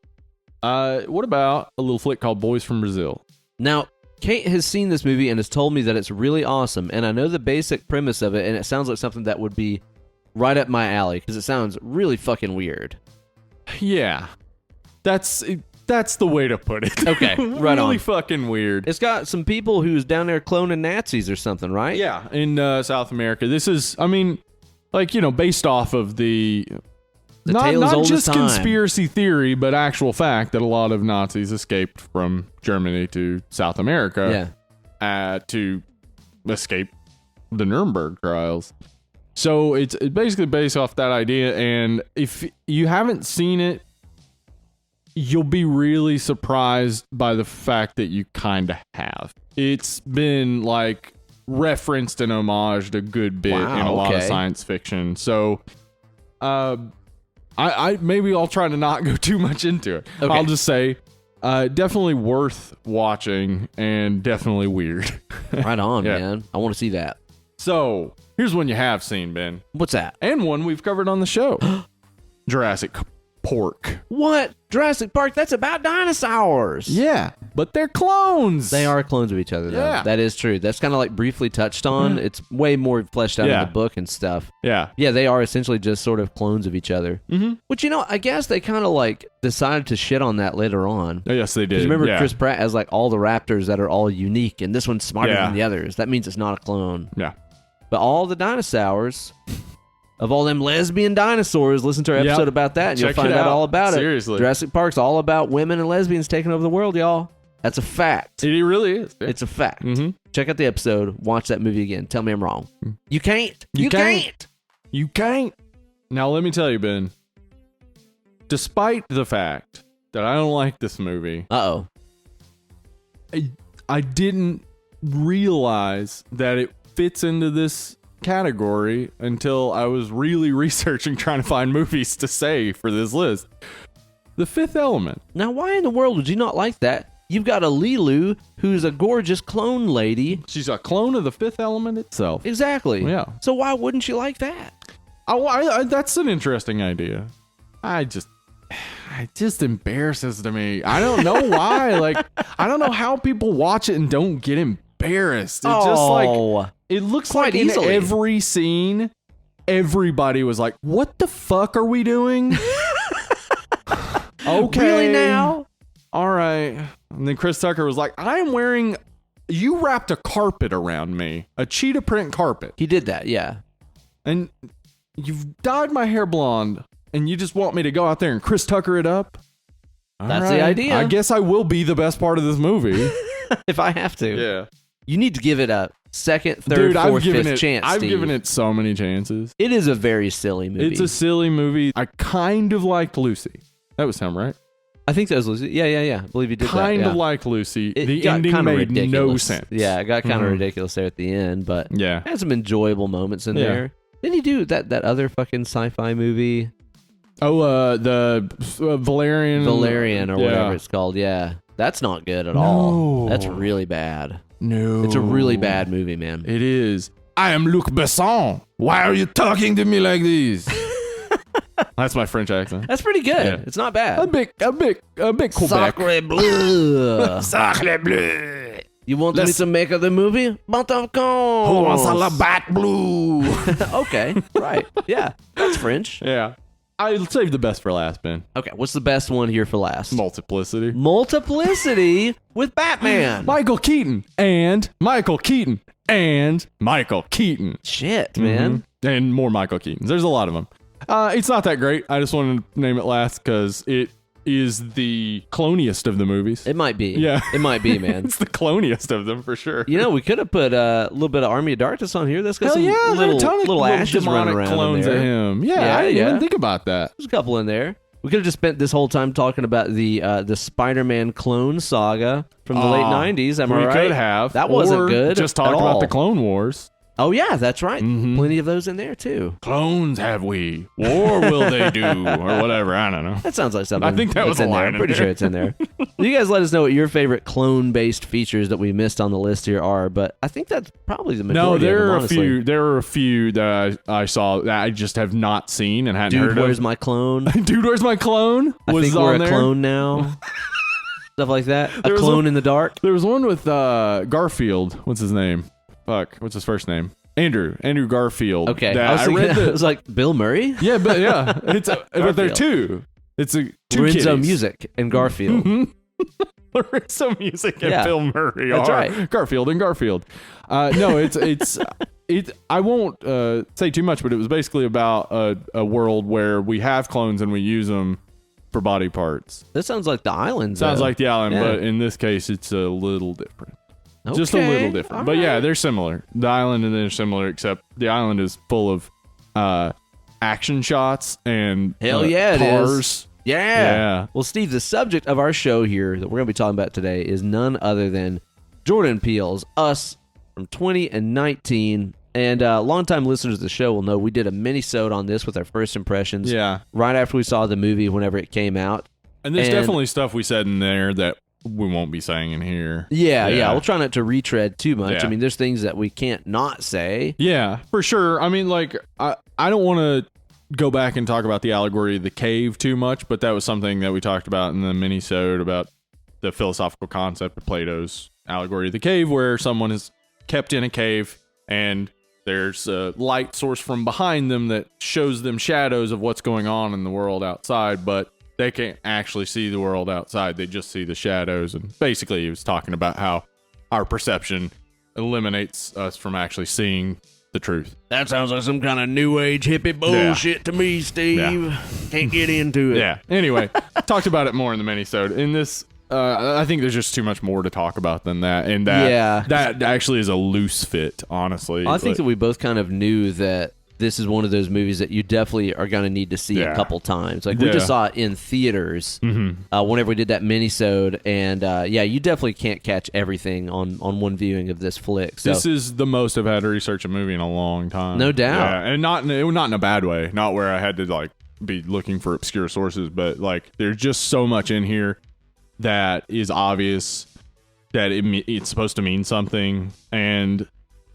What about a little flick called Boys from Brazil? Now, Kate has seen this movie and has told me that it's really awesome, and I know the basic premise of it, and it sounds like something that would be right up my alley, because it sounds really fucking weird. Yeah. That's the way to put it. Okay, right on. Really fucking weird. It's got some people who's down there cloning Nazis or something, right? Yeah, in South America. This is, I mean, like, based off of the not just conspiracy theory, but actual fact that a lot of Nazis escaped from Germany to South America to escape the Nuremberg trials. So it's basically based off that idea, and if you haven't seen it, you'll be really surprised by the fact that you kind of have. It's been like referenced and homaged a good bit in a lot of science fiction. So I maybe I'll try to not go too much into it. Okay. I'll just say definitely worth watching and definitely weird. Right on, man. I want to see that. So here's one you have seen, Ben. What's that? And one we've covered on the show. Jurassic Park. What? Jurassic Park? That's about dinosaurs. Yeah, but they're clones. They are clones of each other, though. Yeah. That is true. That's kind of like briefly touched on. It's way more fleshed out in the book and stuff. Yeah. Yeah, they are essentially just sort of clones of each other. Mm-hmm. Which, I guess they kind of like decided to shit on that later on. Oh, yes, they did. Remember Chris Pratt has like all the raptors that are all unique, and this one's smarter than the others. That means it's not a clone. Yeah. But all the dinosaurs... Of all them lesbian dinosaurs, listen to our episode about that, and you'll find out all about it. Seriously. Jurassic Park's all about women and lesbians taking over the world, y'all. That's a fact. It really is. Yeah. It's a fact. Mm-hmm. Check out the episode. Watch that movie again. Tell me I'm wrong. You can't. You can't. Now, let me tell you, Ben. Despite the fact that I don't like this movie, I didn't realize that it fits into this category until I was really researching, trying to find movies to say for this list. The Fifth Element. Now, why in the world would you not like that? You've got a Lilu who's a gorgeous clone lady. She's a clone of the Fifth Element itself. Exactly. Yeah. So why wouldn't you like that? That's an interesting idea. It just embarrasses to me. I don't know why. Like, I don't know how people watch it and don't get embarrassed. It's just like, it looks quite like easily. In every scene, everybody was like, what the fuck are we doing? Okay. Really now? All right. And then Chris Tucker was like, you wrapped a carpet around me. A cheetah print carpet. He did that, yeah. and you've dyed my hair blonde, and you just want me to go out there and Chris Tucker it up? That's the idea. I guess I will be the best part of this movie. If I have to. Yeah. You need to give it a second, third, fourth, fifth chance, I've Steve. given it so many chances. It is a very silly movie. It's a silly movie. I kind of liked Lucy. That was him, right? I think that was Lucy. Yeah. I believe you did kind that. of like Lucy. It the got ending kinda made ridiculous. no sense. Yeah, it got kind of ridiculous there at the end, but yeah, had some enjoyable moments in there. Didn't he do that other fucking sci-fi movie? Oh, the Valerian or whatever it's called. Yeah, that's not good at all. That's really bad. No, it's a really bad movie, man. It is. I am Luc Besson. Why are you talking to me like this? That's my French accent. That's pretty good. Yeah. It's not bad. A bit Quebec. Sacre bleu. Sacre bleu. You want me to make the movie? But of course. Who wants a la back blue? Okay, right. Yeah, that's French. Yeah. I'll save the best for last, Ben. Okay, what's the best one here for last? Multiplicity. Multiplicity with Batman. Michael Keaton and Michael Keaton and Michael Keaton. Shit, man. And more Michael Keatons. There's a lot of them. It's not that great. I just wanted to name it last because it is the cloniest of the movies. It might be. Yeah. It might be, man. It's the cloniest of them for sure. You know, we could have put a little bit of Army of Darkness on here. That's got some little ashes running around clones in there. of him. Yeah, I didn't even think about that. There's a couple in there. We could have just spent this whole time talking about the Spider-Man clone saga from the late 90s. Am I right? We could have. That wasn't good. Just talk about the Clone Wars. Oh, yeah, that's right. Plenty of those in there, too. Clones have we? War will they do? Or whatever. I don't know. That sounds like something. I think that was a line. I'm pretty sure it's in there. You guys let us know what your favorite clone-based features that we missed on the list here are, but I think that's probably the majority of them, there are a few. There are a few that I saw that I just have not seen and hadn't heard of. Dude, Where's My Clone? Dude, Where's My Clone? I think we're a clone now. Stuff like that. A clone in the dark. There was one with Garfield. What's his name? Fuck. What's his first name? Andrew Garfield. Okay, I was like Bill Murray. Yeah, but but they're two. It's two Lorenzo kitties. Music and Garfield. Lorenzo Music and Bill Murray. That's right. Garfield and Garfield. No, it's I won't say too much, but it was basically about a world where we have clones and we use them for body parts. That sounds like The Island. Sounds like The Island, but in this case, it's a little different. Okay. Just a little different. All but right. yeah, they're similar. The Island and they're similar, except The Island is full of action shots and Hell yeah, it cars. is. Yeah. Well, Steve, the subject of our show here that we're going to be talking about today is none other than Jordan Peele's Us from 2019. And longtime listeners of the show will know we did a mini-sode on this with our first impressions. Yeah. Right after we saw the movie, whenever it came out. And there's definitely stuff we said in there that we won't be saying in here. Yeah. We'll try not to retread too much. Yeah. I mean, there's things that we can't not say. Yeah, for sure. I mean, like, I don't want to go back and talk about the allegory of the cave too much, but that was something that we talked about in the mini-sode about the philosophical concept of Plato's allegory of the cave, where someone is kept in a cave and there's a light source from behind them that shows them shadows of what's going on in the world outside, but they can't actually see the world outside. They just see the shadows. And basically, he was talking about how our perception eliminates us from actually seeing the truth. That sounds like some kind of new age hippie bullshit to me, Steve. Yeah. Can't get into it. Yeah. Anyway, talked about it more in the mini-sode. In this, I think there's just too much more to talk about than that. And that actually is a loose fit, honestly. I think that we both kind of knew that this is one of those movies that you definitely are going to need to see a couple times. Like, we just saw it in theaters whenever we did that mini-sode, and you definitely can't catch everything on one viewing of this flick. So. This is the most I've had to research a movie in a long time. No doubt. Yeah, and not in a bad way. Not where I had to, like, be looking for obscure sources, but, like, there's just so much in here that is obvious that it's supposed to mean something, and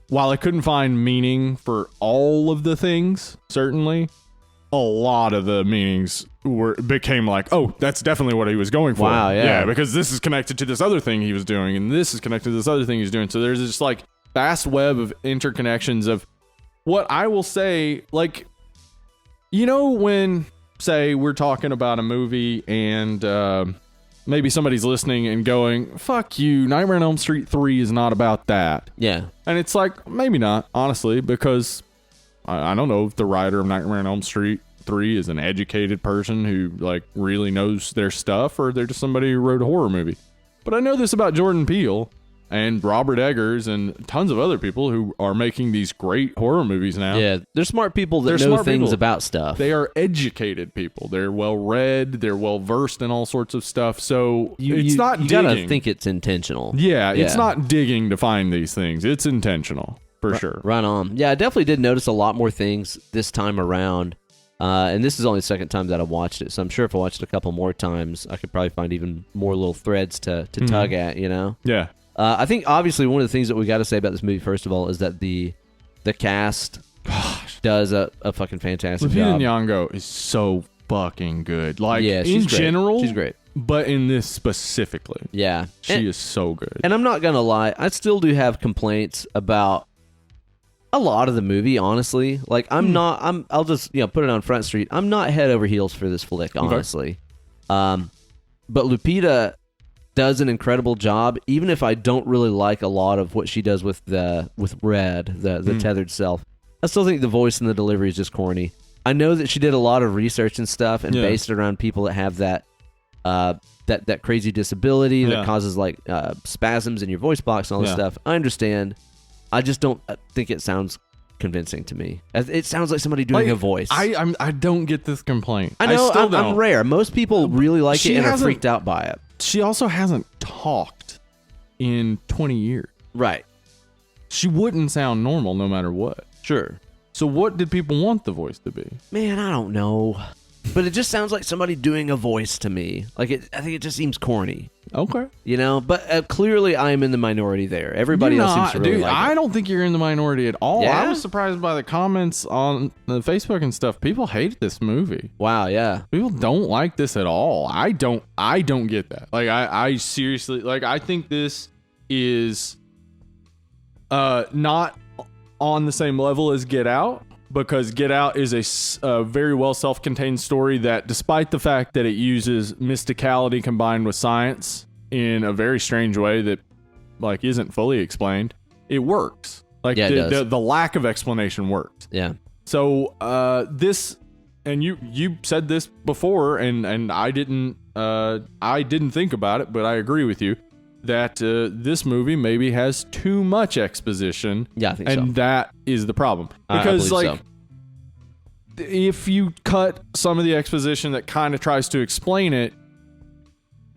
while I couldn't find meaning for all of the things, certainly, a lot of the meanings became like, oh, that's definitely what he was going for. Wow, yeah. Because this is connected to this other thing he was doing, and this is connected to this other thing he's doing. So there's this, like, vast web of interconnections of what I will say, like, you know, when, say, we're talking about a movie and maybe somebody's listening and going, fuck you, Nightmare on Elm Street 3 is not about that. Yeah. And it's like, maybe not, honestly, because I don't know if the writer of Nightmare on Elm Street 3 is an educated person who like really knows their stuff, or they're just somebody who wrote a horror movie. But I know this about Jordan Peele and Robert Eggers and tons of other people who are making these great horror movies now. Yeah, they're smart people that know things about stuff. They are educated people. They're well-read. They're well-versed in all sorts of stuff. So it's not digging. You gotta think it's intentional. Yeah, it's not digging to find these things. It's intentional, for sure. Right on. Yeah, I definitely did notice a lot more things this time around. And this is only the second time that I watched it, so I'm sure if I watched it a couple more times, I could probably find even more little threads to tug at, you know? Yeah. I think obviously one of the things that we got to say about this movie, first of all, is that the cast does a fucking fantastic job. Lupita Nyong'o is so fucking good. Like, yeah, in general, she's great. But in this specifically, yeah, she is so good. And I'm not gonna lie, I still do have complaints about a lot of the movie. Honestly, like I'll just put it on Front Street. I'm not head over heels for this flick, honestly. Okay. But Lupita does an incredible job, even if I don't really like a lot of what she does with Red, the tethered self. I still think the voice and the delivery is just corny. I know that she did a lot of research and stuff and based it around people that have that crazy disability that causes like spasms in your voice box and all this stuff. I understand. I just don't think it sounds convincing to me. It sounds like somebody doing a voice. I don't get this complaint. I know I'm rare. Most people really like it and are freaked out by it. She also hasn't talked in 20 years. Right. She wouldn't sound normal no matter what. Sure. So what did people want the voice to be? Man, I don't know. But it just sounds like somebody doing a voice to me. I think it just seems corny. Okay. But clearly I am in the minority there. Everybody else seems to really like it. I don't think you're in the minority at all. Yeah? I was surprised by the comments on the Facebook and stuff. People hate this movie. Wow, yeah. People don't like this at all. I don't get that. Like I seriously, like, I think this is not on the same level as Get Out. Because Get Out is a very well self-contained story that, despite the fact that it uses mysticality combined with science in a very strange way that, like, isn't fully explained, it works. Like, the lack of explanation works. Yeah. So this, and you said this before, and I didn't think about it, but I agree with you that this movie maybe has too much exposition. Yeah, I think and that is the problem. Because, if you cut some of the exposition that kind of tries to explain it,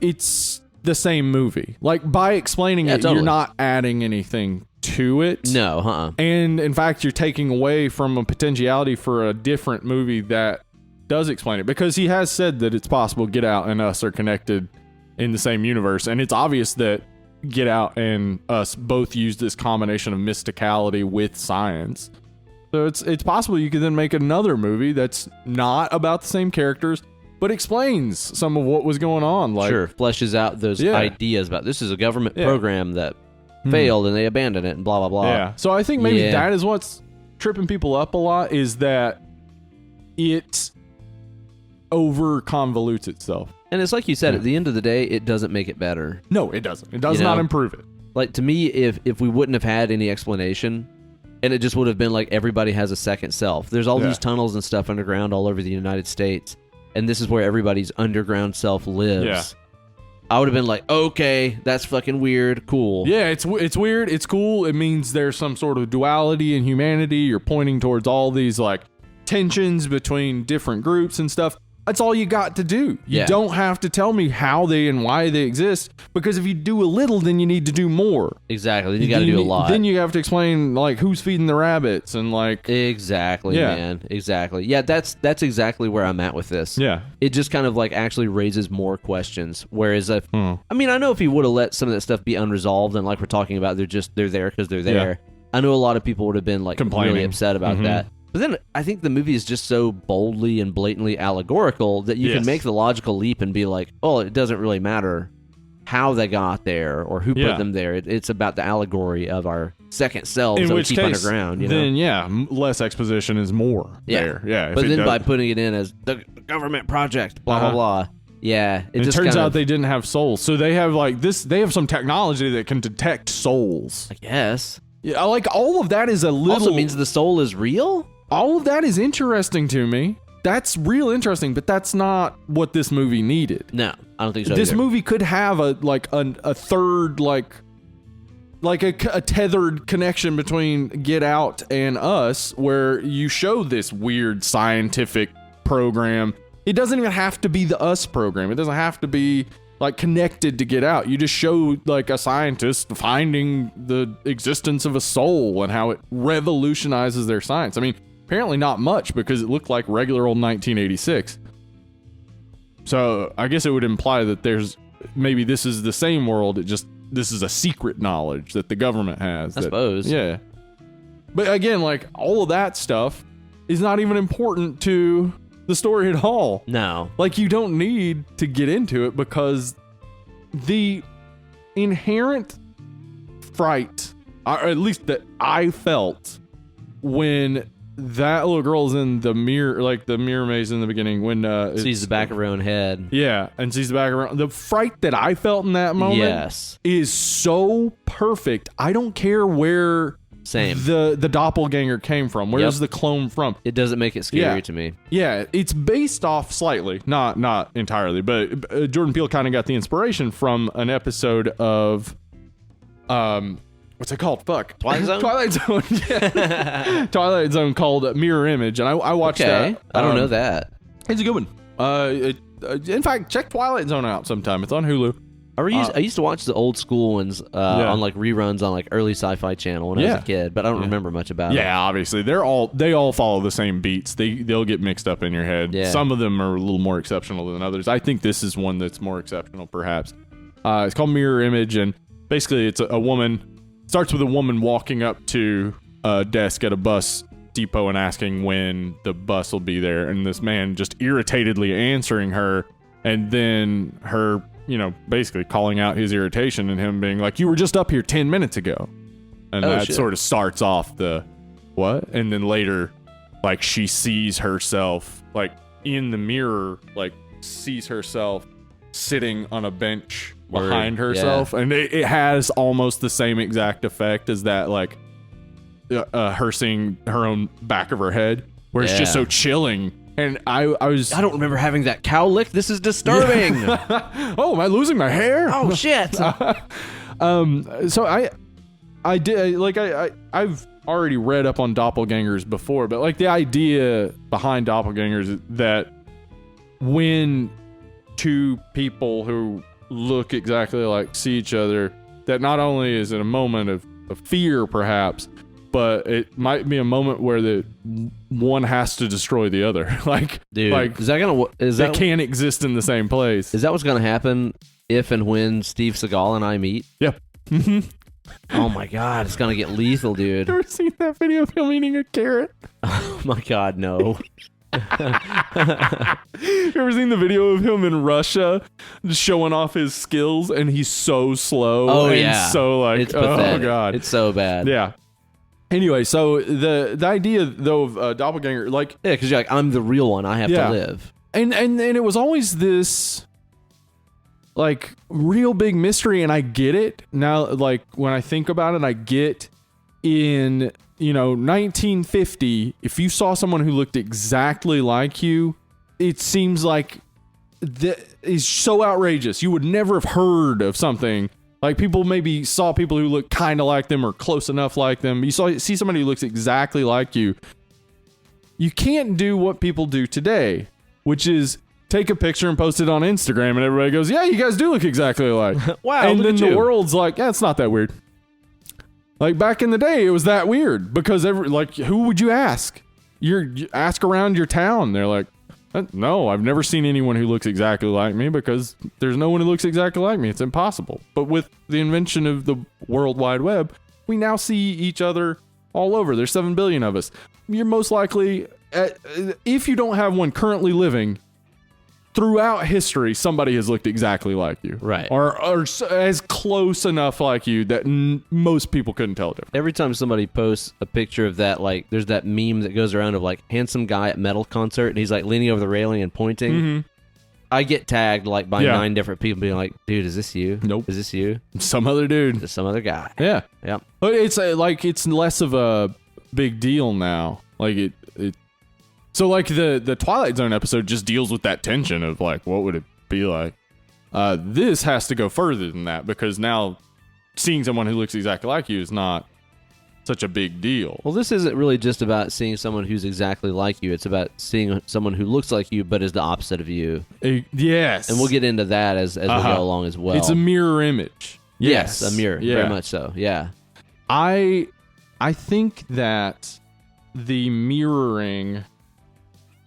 it's the same movie. Like, by explaining it, totally. You're not adding anything to it. No, And, in fact, you're taking away from a potentiality for a different movie that does explain it. Because he has said that it's possible Get Out and Us are connected in the same universe, and it's obvious that Get Out and Us both use this combination of mysticality with science. So it's possible you could then make another movie that's not about the same characters, but explains some of what was going on. Like, sure, fleshes out those ideas about this is a government program that failed and they abandoned it and blah, blah, blah. Yeah. So I think maybe that is what's tripping people up a lot, is that it over convolutes itself. And it's like you said, at the end of the day, it doesn't make it better. No, it doesn't. It does not improve it. Like, to me, if we wouldn't have had any explanation, and it just would have been like everybody has a second self. There's all these tunnels and stuff underground all over the United States, and this is where everybody's underground self lives. Yeah. I would have been like, okay, that's fucking weird, cool. Yeah, it's weird, it's cool. It means there's some sort of duality in humanity. You're pointing towards all these, like, tensions between different groups and stuff. That's all you got to do. You don't have to tell me how they and why they exist, because if you do a little, then you need to do more. Exactly. Then you got to do a lot. Then you have to explain, like, who's feeding the rabbits and, like... Exactly, man. Exactly. Yeah, that's exactly where I'm at with this. Yeah. It just kind of, like, actually raises more questions. Whereas, I mean, I know if he would have let some of that stuff be unresolved, and like we're talking about, they're there because they're there. Yeah. I know a lot of people would have been, like, really upset about that. But then I think the movie is just so boldly and blatantly allegorical that you can make the logical leap and be like, oh, it doesn't really matter how they got there or who put them there. It's about the allegory of our second selves that we keep underground. You know? Then, less exposition is more there. Yeah. But then by putting it in as the government project, blah, blah, blah. Yeah. It turns out they didn't have souls. So they have like this, they have some technology that can detect souls. I guess. Yeah, like all of that is a little... Also means the soul is real? all of that is interesting to me. That's real interesting, but that's not what this movie needed. No, I don't think so. This either. movie could have a third a tethered connection between Get Out and Us, where you show this weird scientific program. It doesn't even have to be the Us program. It doesn't have to be like connected to Get Out. You just show like a scientist finding the existence of a soul and how it revolutionizes their science. I mean, apparently not much, because it looked like regular old 1986. So I guess it would imply that there's maybe this is the same world. This is a secret knowledge that the government has. I suppose. Yeah. But again, like all of that stuff is not even important to the story at all. No. Like you don't need to get into it, because the inherent fright, or at least that I felt when that little girl's in the mirror, like the mirror maze in the beginning, when sees the back of her own head. Yeah, and sees the back of her own. The fright that I felt in that moment is so perfect. I don't care where the doppelganger came from. Where's the clone from? It doesn't make it scary to me. Yeah, it's based off slightly, not entirely, but Jordan Peele kind of got the inspiration from an episode of what's it called? Fuck. Twilight Zone? Twilight Zone. Yeah. Twilight Zone called Mirror Image, and I watched that. I don't know that. It's a good one. In fact, check Twilight Zone out sometime. It's on Hulu. I used to watch the old school ones on like reruns on like early Sci-Fi Channel when I was a kid, but I don't remember much about it. Yeah, obviously they all follow the same beats. They'll get mixed up in your head. Yeah. Some of them are a little more exceptional than others. I think this is one that's more exceptional, perhaps. It's called Mirror Image, and basically it's a woman. Starts with a woman walking up to a desk at a bus depot and asking when the bus will be there, and this man just irritatedly answering her, and then her, basically calling out his irritation and him being like, "You were just up here 10 minutes ago." And that sort of starts off the what? And then later, like, she sees herself, like, in the mirror, like, sees herself sitting on a bench behind herself, and it has almost the same exact effect as that, like her seeing her own back of her head, where it's just so chilling. And I don't remember having that cow lick. This is disturbing. Oh, am I losing my hair? Oh shit. So I did, like, I've already read up on doppelgangers before, but like the idea behind doppelgangers is that when two people who look exactly like see each other, that not only is it a moment of fear perhaps, but it might be a moment where the one has to destroy the other. Like, dude, like, they can't exist in the same place. Is that what's gonna happen if and when Steve Seagal and I meet? Yep. Oh my god, it's gonna get lethal, dude. You ever seen that video of him eating a carrot? Oh my god, no. You ever seen the video of him in Russia just showing off his skills, and he's so slow? Oh and yeah, so like, it's pathetic. Oh god, it's so bad. Yeah. Anyway, so the idea though of doppelganger, like, yeah, because you're like, I'm the real one. I have to live. And it was always this like real big mystery, and I get it now. Like, when I think about it, I get in 1950, if you saw someone who looked exactly like you, it seems like that is so outrageous. You would never have heard of something like, people maybe saw people who look kind of like them or close enough like them. You see somebody who looks exactly like you. You can't do what people do today, which is take a picture and post it on Instagram, and everybody goes, "Yeah, you guys do look exactly alike." Wow. And then the world's like, "Yeah, it's not that weird." Like, back in the day, it was that weird, because who would you ask? You ask around your town. They're like, "No, I've never seen anyone who looks exactly like me, because there's no one who looks exactly like me. It's impossible." But with the invention of the World Wide Web, we now see each other all over. There's 7 billion of us. You're most likely, if you don't have one currently living, throughout history, somebody has looked exactly like you. Right. Or as close enough like you that most people couldn't tell different. Every time somebody posts a picture of that, like, there's that meme that goes around of, like, handsome guy at metal concert, and he's, like, leaning over the railing and pointing. Mm-hmm. I get tagged, like, by 9 different people being like, "Dude, is this you? Nope. Is this you? Some other dude. Just some other guy." Yeah. Yep. But it's like, it's less of a big deal now. Like, So like the Twilight Zone episode just deals with that tension of like, what would it be like? This has to go further than that, because now seeing someone who looks exactly like you is not such a big deal. Well, this isn't really just about seeing someone who's exactly like you. It's about seeing someone who looks like you but is the opposite of you. Yes. And we'll get into that as we go along as well. It's a mirror image. Yes, a mirror. Yeah. Very much so. Yeah. I think that the mirroring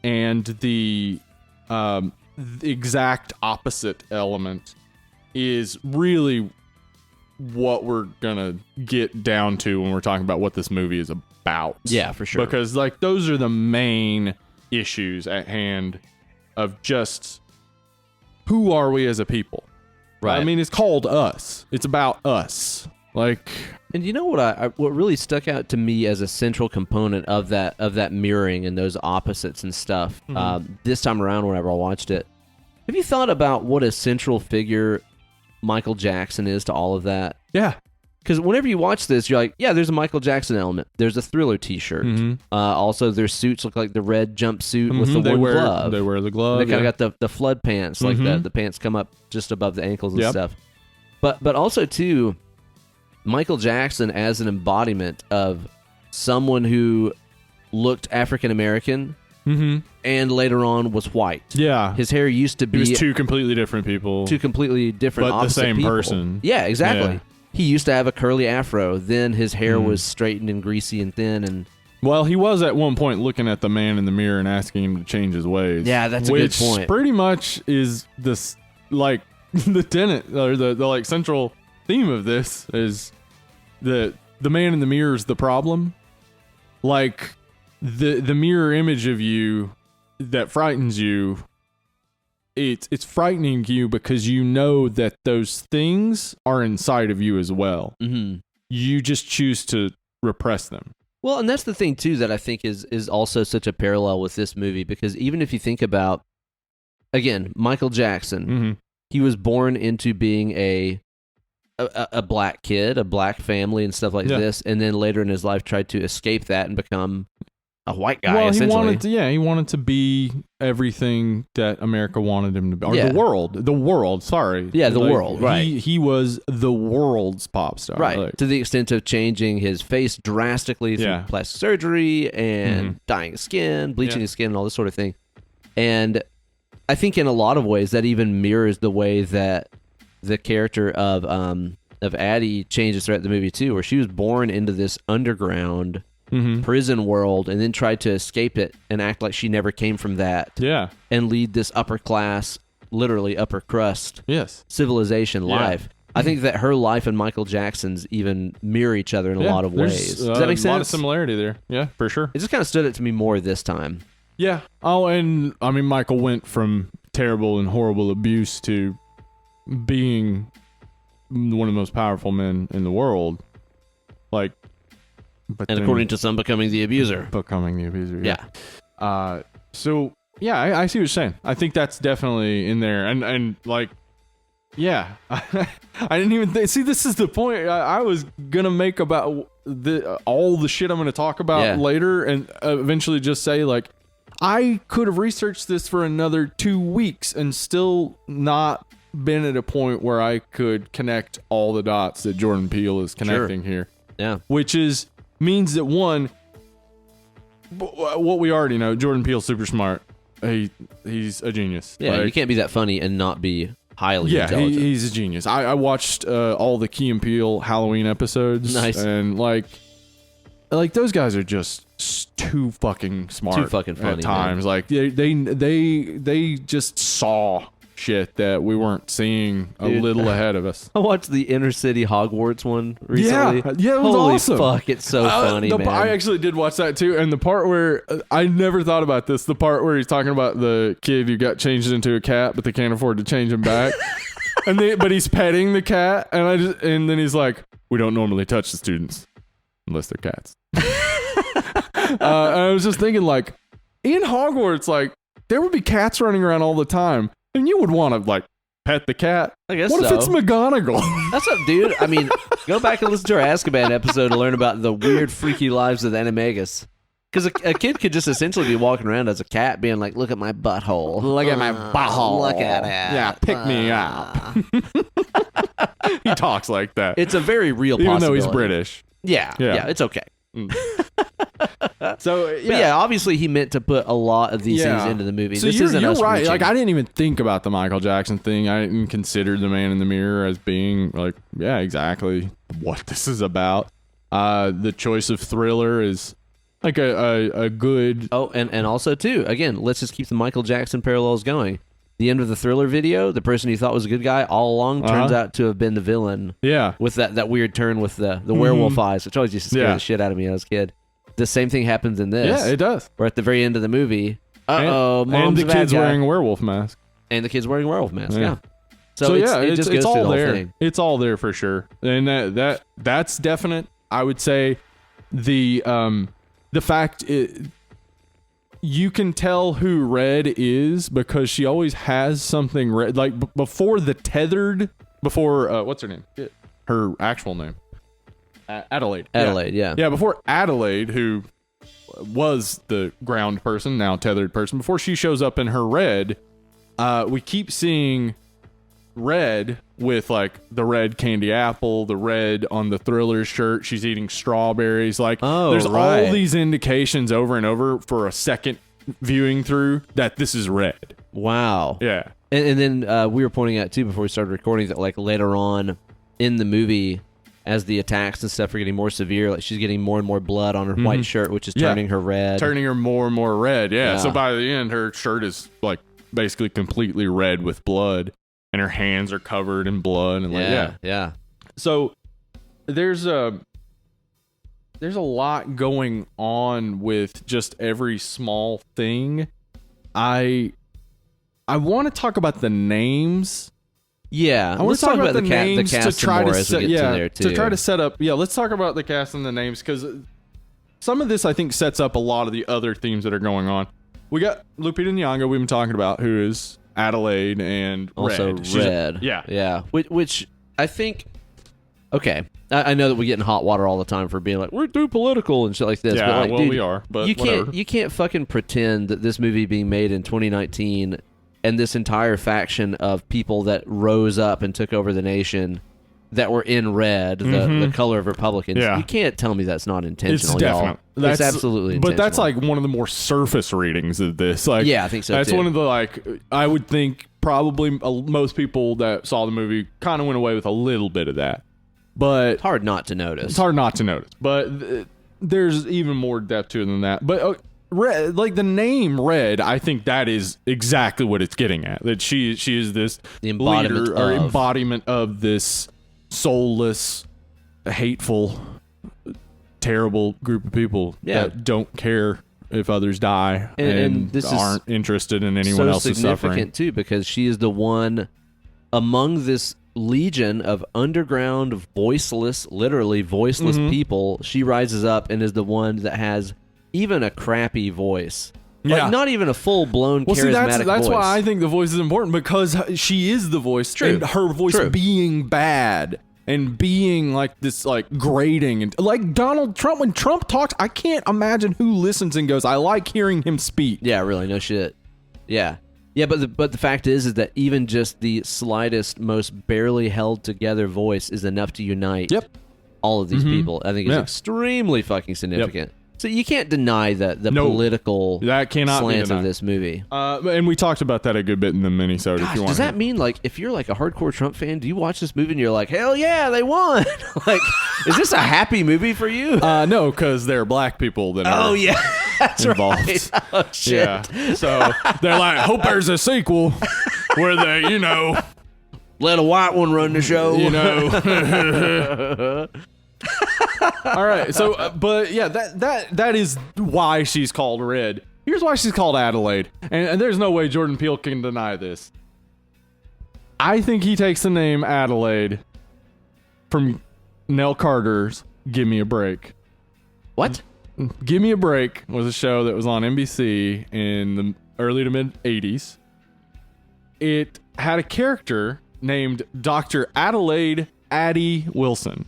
and the exact opposite element is really what we're gonna get down to when we're talking about what this movie is about. Yeah, for sure. Because like those are the main issues at hand of just who are we as a people. Right. I mean, it's called Us. It's about us. Like, and you know what what really stuck out to me as a central component of that mirroring and those opposites and stuff, this time around whenever I watched it, have you thought about what a central figure Michael Jackson is to all of that? Yeah. Because whenever you watch this, you're like, yeah, there's a Michael Jackson element. There's a Thriller t-shirt. Also, their suits look like the red jumpsuit with the one glove. They wear the glove. And they kind of got the flood pants, like the pants come up just above the ankles and stuff. But also, too, Michael Jackson as an embodiment of someone who looked African American and later on was white. Yeah. His hair used to be... He was two completely different people. Two completely different, but the same people. person. Yeah, exactly. Yeah. He used to have a curly afro. Then his hair was straightened and greasy and thin. And well, he was at one point looking at the man in the mirror and asking him to change his ways. Yeah, that's a good point. Which pretty much is this, like, the tenet, or the like central theme of this is the man in the mirror is the problem. Like, the mirror image of you that frightens you, it's frightening you because you know that those things are inside of you as well. You just choose to repress them. Well, and that's the thing too that I think is also such a parallel with this movie, because even if you think about, again, Michael Jackson, he was born into being a black kid, a black family and stuff like this, and then later in his life tried to escape that and become a white guy. Well, essentially. he wanted to be everything that America wanted him to be, or the world. Sorry, the world. Right, he was the world's pop star, right? Like, to the extent of changing his face drastically through plastic surgery and dyeing his skin, bleaching his skin, and all this sort of thing. And I think in a lot of ways that even mirrors the way that the character of Addie changes throughout the movie too, where she was born into this underground prison world and then tried to escape it and act like she never came from that. Yeah. And lead this upper class, literally upper crust civilization life. I think that her life and Michael Jackson's even mirror each other in a lot of ways. Does that make sense? A lot of similarity there. Yeah, for sure. It just kind of stood out to me more this time. Yeah. Oh, and I mean, Michael went from terrible and horrible abuse to being one of the most powerful men in the world. Like, and according to some, becoming the abuser. Yeah. So yeah, I see what you're saying. I think that's definitely in there, and like, yeah, I didn't even see. This is the point I was gonna make about all the shit I'm gonna talk about later, and eventually just say like, I could have researched this for another 2 weeks and still not been at a point where I could connect all the dots that Jordan Peele is connecting here. Yeah, which means that one, what we already know, Jordan Peele's super smart. He's a genius. Yeah, like, you can't be that funny and not be highly intelligent. Yeah, he's a genius. I watched all the Key and Peele Halloween episodes. Nice. And like those guys are just too fucking smart. Too fucking funny at times. Man. Like they just saw shit that we weren't seeing a little ahead of us. I watched the Inner City Hogwarts one recently. Yeah, it was Holy awesome. Fuck, it's so funny, man. I actually did watch that too, and the part where I never thought about this, the part where he's talking about the kid who got changed into a cat, but they can't afford to change him back, but he's petting the cat, and then he's like, "We don't normally touch the students unless they're cats." And I was just thinking, like, in Hogwarts, like, there would be cats running around all the time. And you would want to, like, pet the cat. I guess What if it's McGonagall? That's up, dude. I mean, go back and listen to our Azkaban episode to learn about the weird, freaky lives of the Animagus. Because a kid could just essentially be walking around as a cat being like, look at my butthole. Look at my butthole. Look at it. Yeah, pick me up. He talks like that. It's a very real possibility. Even though he's British. Yeah, it's okay. So, But yeah, obviously he meant to put a lot of these things into the movie. So this you're us right. reaching. Like, I didn't even think about the Michael Jackson thing. I didn't consider The Man in the Mirror as being like, yeah, exactly what this is about. The choice of Thriller is like a good... Oh, and also, too, again, let's just keep the Michael Jackson parallels going. The end of the Thriller video, the person you thought was a good guy all along turns out to have been the villain. Yeah. With that weird turn with the werewolf eyes, which always used to scare the shit out of me when I was a kid. The same thing happens in this. Yeah, it does. Where at the very end of the movie, mom's and the a bad kid's guy. wearing a werewolf mask. And the kid's wearing a werewolf mask, yeah. So it it's just goes all through the there. whole thing. It's all there for sure. And that's definite. I would say the fact you can tell who Red is because she always has something red. Like before what's her name? Her actual name. Adelaide. Adelaide, yeah. Yeah, before Adelaide, who was the ground person, now tethered person, before she shows up in her red, we keep seeing Red with like the red candy apple, the red on the Thriller shirt. She's eating strawberries. Like, there's all these indications over and over for a second viewing through that this is Red. Wow. Yeah. And then we were pointing out, too, before we started recording, that like later on in the movie, as the attacks and stuff are getting more severe, like she's getting more and more blood on her white shirt, which is turning her red. Turning her more and more red, yeah. So by the end, her shirt is like basically completely red with blood, and her hands are covered in blood. And yeah. So there's a lot going on with just every small thing. I want to talk about the names. Yeah, I want to talk about the names the cast to try more to as we set, get to there too. to try to set up. Yeah, let's talk about the cast and the names because some of this I think sets up a lot of the other themes that are going on. We got Lupita Nyong'o we've been talking about, who is Adelaide and also Red. Yeah. Which I think. Okay, I know that we get in hot water all the time for being like we're too political and shit like this. Yeah, but like, well, dude, we are. But you can't fucking pretend that this movie being made in 2019. And this entire faction of people that rose up and took over the nation that were in red, the color of Republicans. Yeah. You can't tell me that's not intentional, it's definite. Y'all. It's absolutely intentional. But that's like one of the more surface readings of this. Like, yeah, I think so, that's too. one of the, like, I would think probably most people that saw the movie kind of went away with a little bit of that. But it's hard not to notice. It's hard not to notice. But there's even more depth to it than that. But Red, like the name Red, I think that is exactly what it's getting at. That she is this embodiment of this soulless, hateful, terrible group of people that don't care if others die and this aren't interested in anyone else's suffering. So significant too, because she is the one among this legion of underground, literally voiceless people. She rises up and is the one that has even a crappy voice. Like, not even a full-blown charismatic that's voice. why I think the voice is important, because she is the voice. True. And her voice being bad and being like this, like grating, and like Donald Trump. When Trump talks, I can't imagine who listens and goes, I like hearing him speak. Yeah, really, no shit. Yeah, but the fact is that even just the slightest, most barely held together voice is enough to unite all of these people. I think it's extremely fucking significant. So you can't deny the political slant of this movie. And we talked about that a good bit in the mini-sode. If you want. Does that mean, like, if you're like a hardcore Trump fan, do you watch this movie and you're like, hell yeah, they won? Like, is this a happy movie for you? No, because there are black people that are that's involved. Right. Oh, shit. Yeah. So they're like, hope there's a sequel where they, let a white one run the show. All right, so but yeah, that is why she's called Red. Here's why she's called Adelaide, and there's no way Jordan Peele can deny this. I think he takes the name Adelaide from Nell Carter's "Give Me a Break." What? "Give Me a Break" was a show that was on NBC in the early to mid '80s. It had a character named Dr. Adelaide Addie Wilson.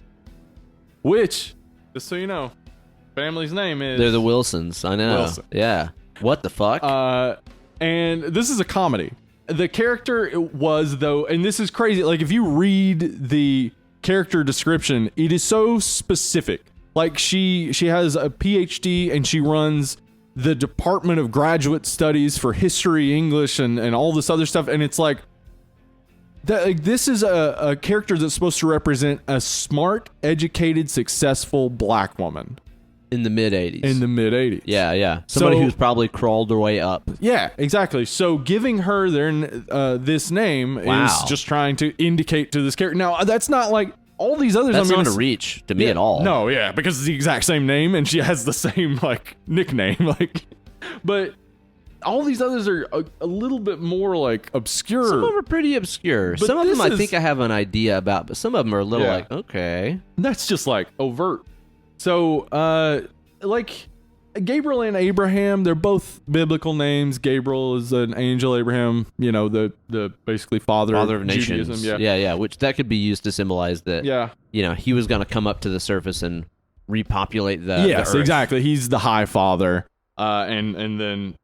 Which, just so you know, family's name is. They're the Wilsons. I know. Wilson. Yeah. What the fuck? And this is a comedy. The character was, though, and this is crazy. Like, if you read the character description, it is so specific. Like, she has a PhD and she runs the Department of Graduate Studies for History, English, and all this other stuff. And it's like, this is a character that's supposed to represent a smart, educated, successful black woman. In the mid-'80s. Yeah. Somebody who's probably crawled their way up. Yeah, exactly. So giving her this name is just trying to indicate to this character. Now, that's not like all these others. That's not a reach to me at all. No, yeah, because it's the exact same name and she has the same like nickname. But all these others are a little bit more like obscure. Some of them are pretty obscure. Some of them I think I have an idea about, but some of them are a little like, okay. That's just like overt. So, like, Gabriel and Abraham, they're both biblical names. Gabriel is an angel. Abraham, the basically father of nations. Judaism. Yeah, which that could be used to symbolize that, he was going to come up to the surface and repopulate the Yes, the earth. Exactly. He's the high father. And then,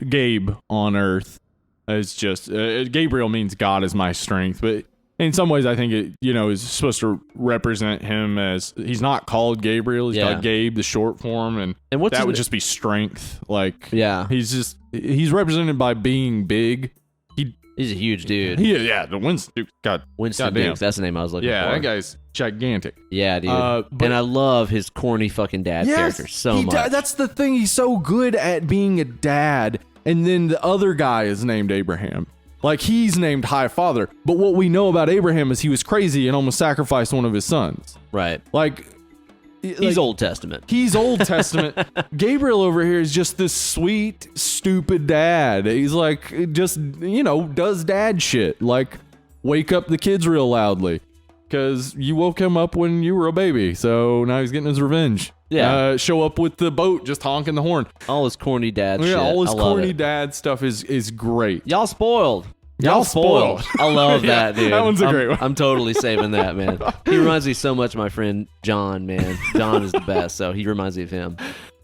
Gabe on earth is just, Gabriel means God is my strength, but in some ways, I think it, is supposed to represent him as he's not called Gabriel. He's called Gabe, the short form, and that would just be strength. Like, he's represented by being big. He's a huge dude. The Winston Duke. Winston Duke. That's the name I was looking for. Yeah, that guy's gigantic. Yeah, dude. And I love his corny fucking dad character so much. That's the thing. He's so good at being a dad. And then the other guy is named Abraham. Like, he's named High Father. But what we know about Abraham is he was crazy and almost sacrificed one of his sons. Right. He's Old Testament. He's Old Testament. Gabriel over here is just this sweet, stupid dad. He's like, just, does dad shit. Like, wake up the kids real loudly. Because you woke him up when you were a baby. So now he's getting his revenge. Yeah. Show up with the boat, just honking the horn. All his corny dad shit. Yeah, all his corny dad stuff is great. Y'all spoiled. Y'all spoiled. I love that, dude. That one's a great one. I'm totally saving that, man. He reminds me so much of my friend John, man. John is the best, so he reminds me of him.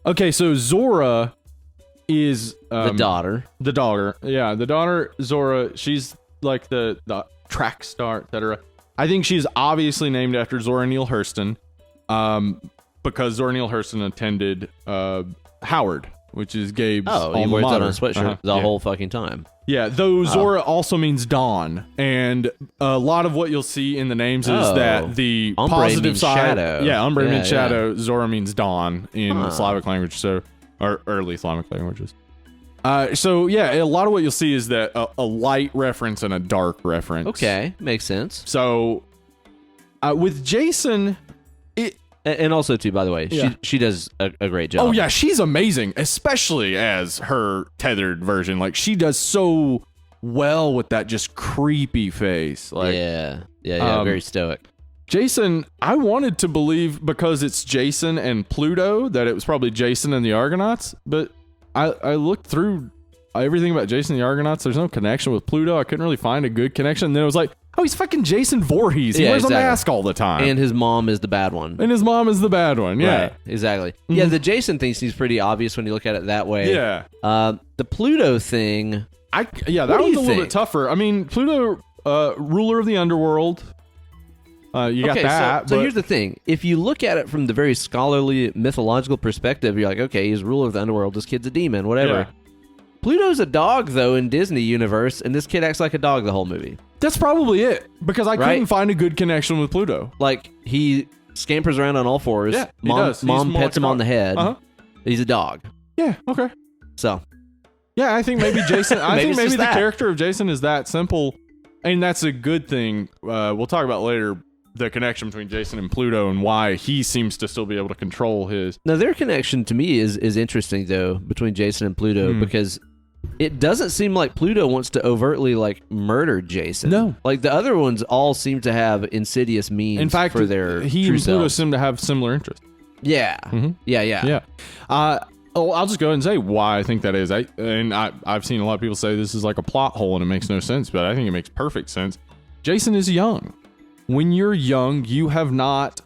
Okay, so Zora is... the daughter. The daughter. Yeah, the daughter, Zora, she's like the track star, etc. I think she's obviously named after Zora Neale Hurston, because Zora Neale Hurston attended Howard, which is Gabe's alma he wears mater. that on a sweatshirt the whole fucking time. Yeah, though Zora also means dawn, and a lot of what you'll see in the names is that the Umbre positive means side. shadow. Yeah, Umbre means shadow. Zora means dawn in Slavic language, or early Islamic languages. So yeah, a lot of what you'll see is that a light reference and a dark reference. Okay, makes sense. So with Jason, and also too, by the way, she does a great job. Oh yeah, she's amazing, especially as her tethered version. Like, she does so well with that just creepy face. Like, yeah, very stoic. Jason, I wanted to believe, because it's Jason and Pluto, that it was probably Jason and the Argonauts, but I looked through everything about Jason and the Argonauts. There's no connection with Pluto. I couldn't really find a good connection. And then it was like, oh, he's fucking Jason Voorhees. He wears a mask all the time. And his mom is the bad one. Yeah. Right, exactly. Mm-hmm. Yeah, the Jason thing seems pretty obvious when you look at it that way. Yeah. The Pluto thing... that one's a little bit tougher. I mean, Pluto, ruler of the underworld... you got that. So here's the thing. If you look at it from the very scholarly, mythological perspective, you're like, okay, he's ruler of the underworld. This kid's a demon, whatever. Yeah. Pluto's a dog, though, in Disney universe, and this kid acts like a dog the whole movie. That's probably it, because I couldn't find a good connection with Pluto. Like, he scampers around on all fours. Yeah, he does. Mom pets him on the head. Uh-huh. He's a dog. Yeah, okay. So. Yeah, I think maybe Jason... I think maybe the that. character of Jason is that simple, and that's a good thing. We'll talk about later the connection between Jason and Pluto and why he seems to still be able to control his... Now, their connection to me is interesting, though, between Jason and Pluto, because it doesn't seem like Pluto wants to overtly, like, murder Jason. No. Like, the other ones all seem to have insidious means in fact, for their he true and Pluto selves. seem to have similar interests. Yeah. Mm-hmm. Yeah. I'll just go ahead and say why I think that is. I've seen a lot of people say this is like a plot hole and it makes no sense, but I think it makes perfect sense. Jason is young. When you're young, you have not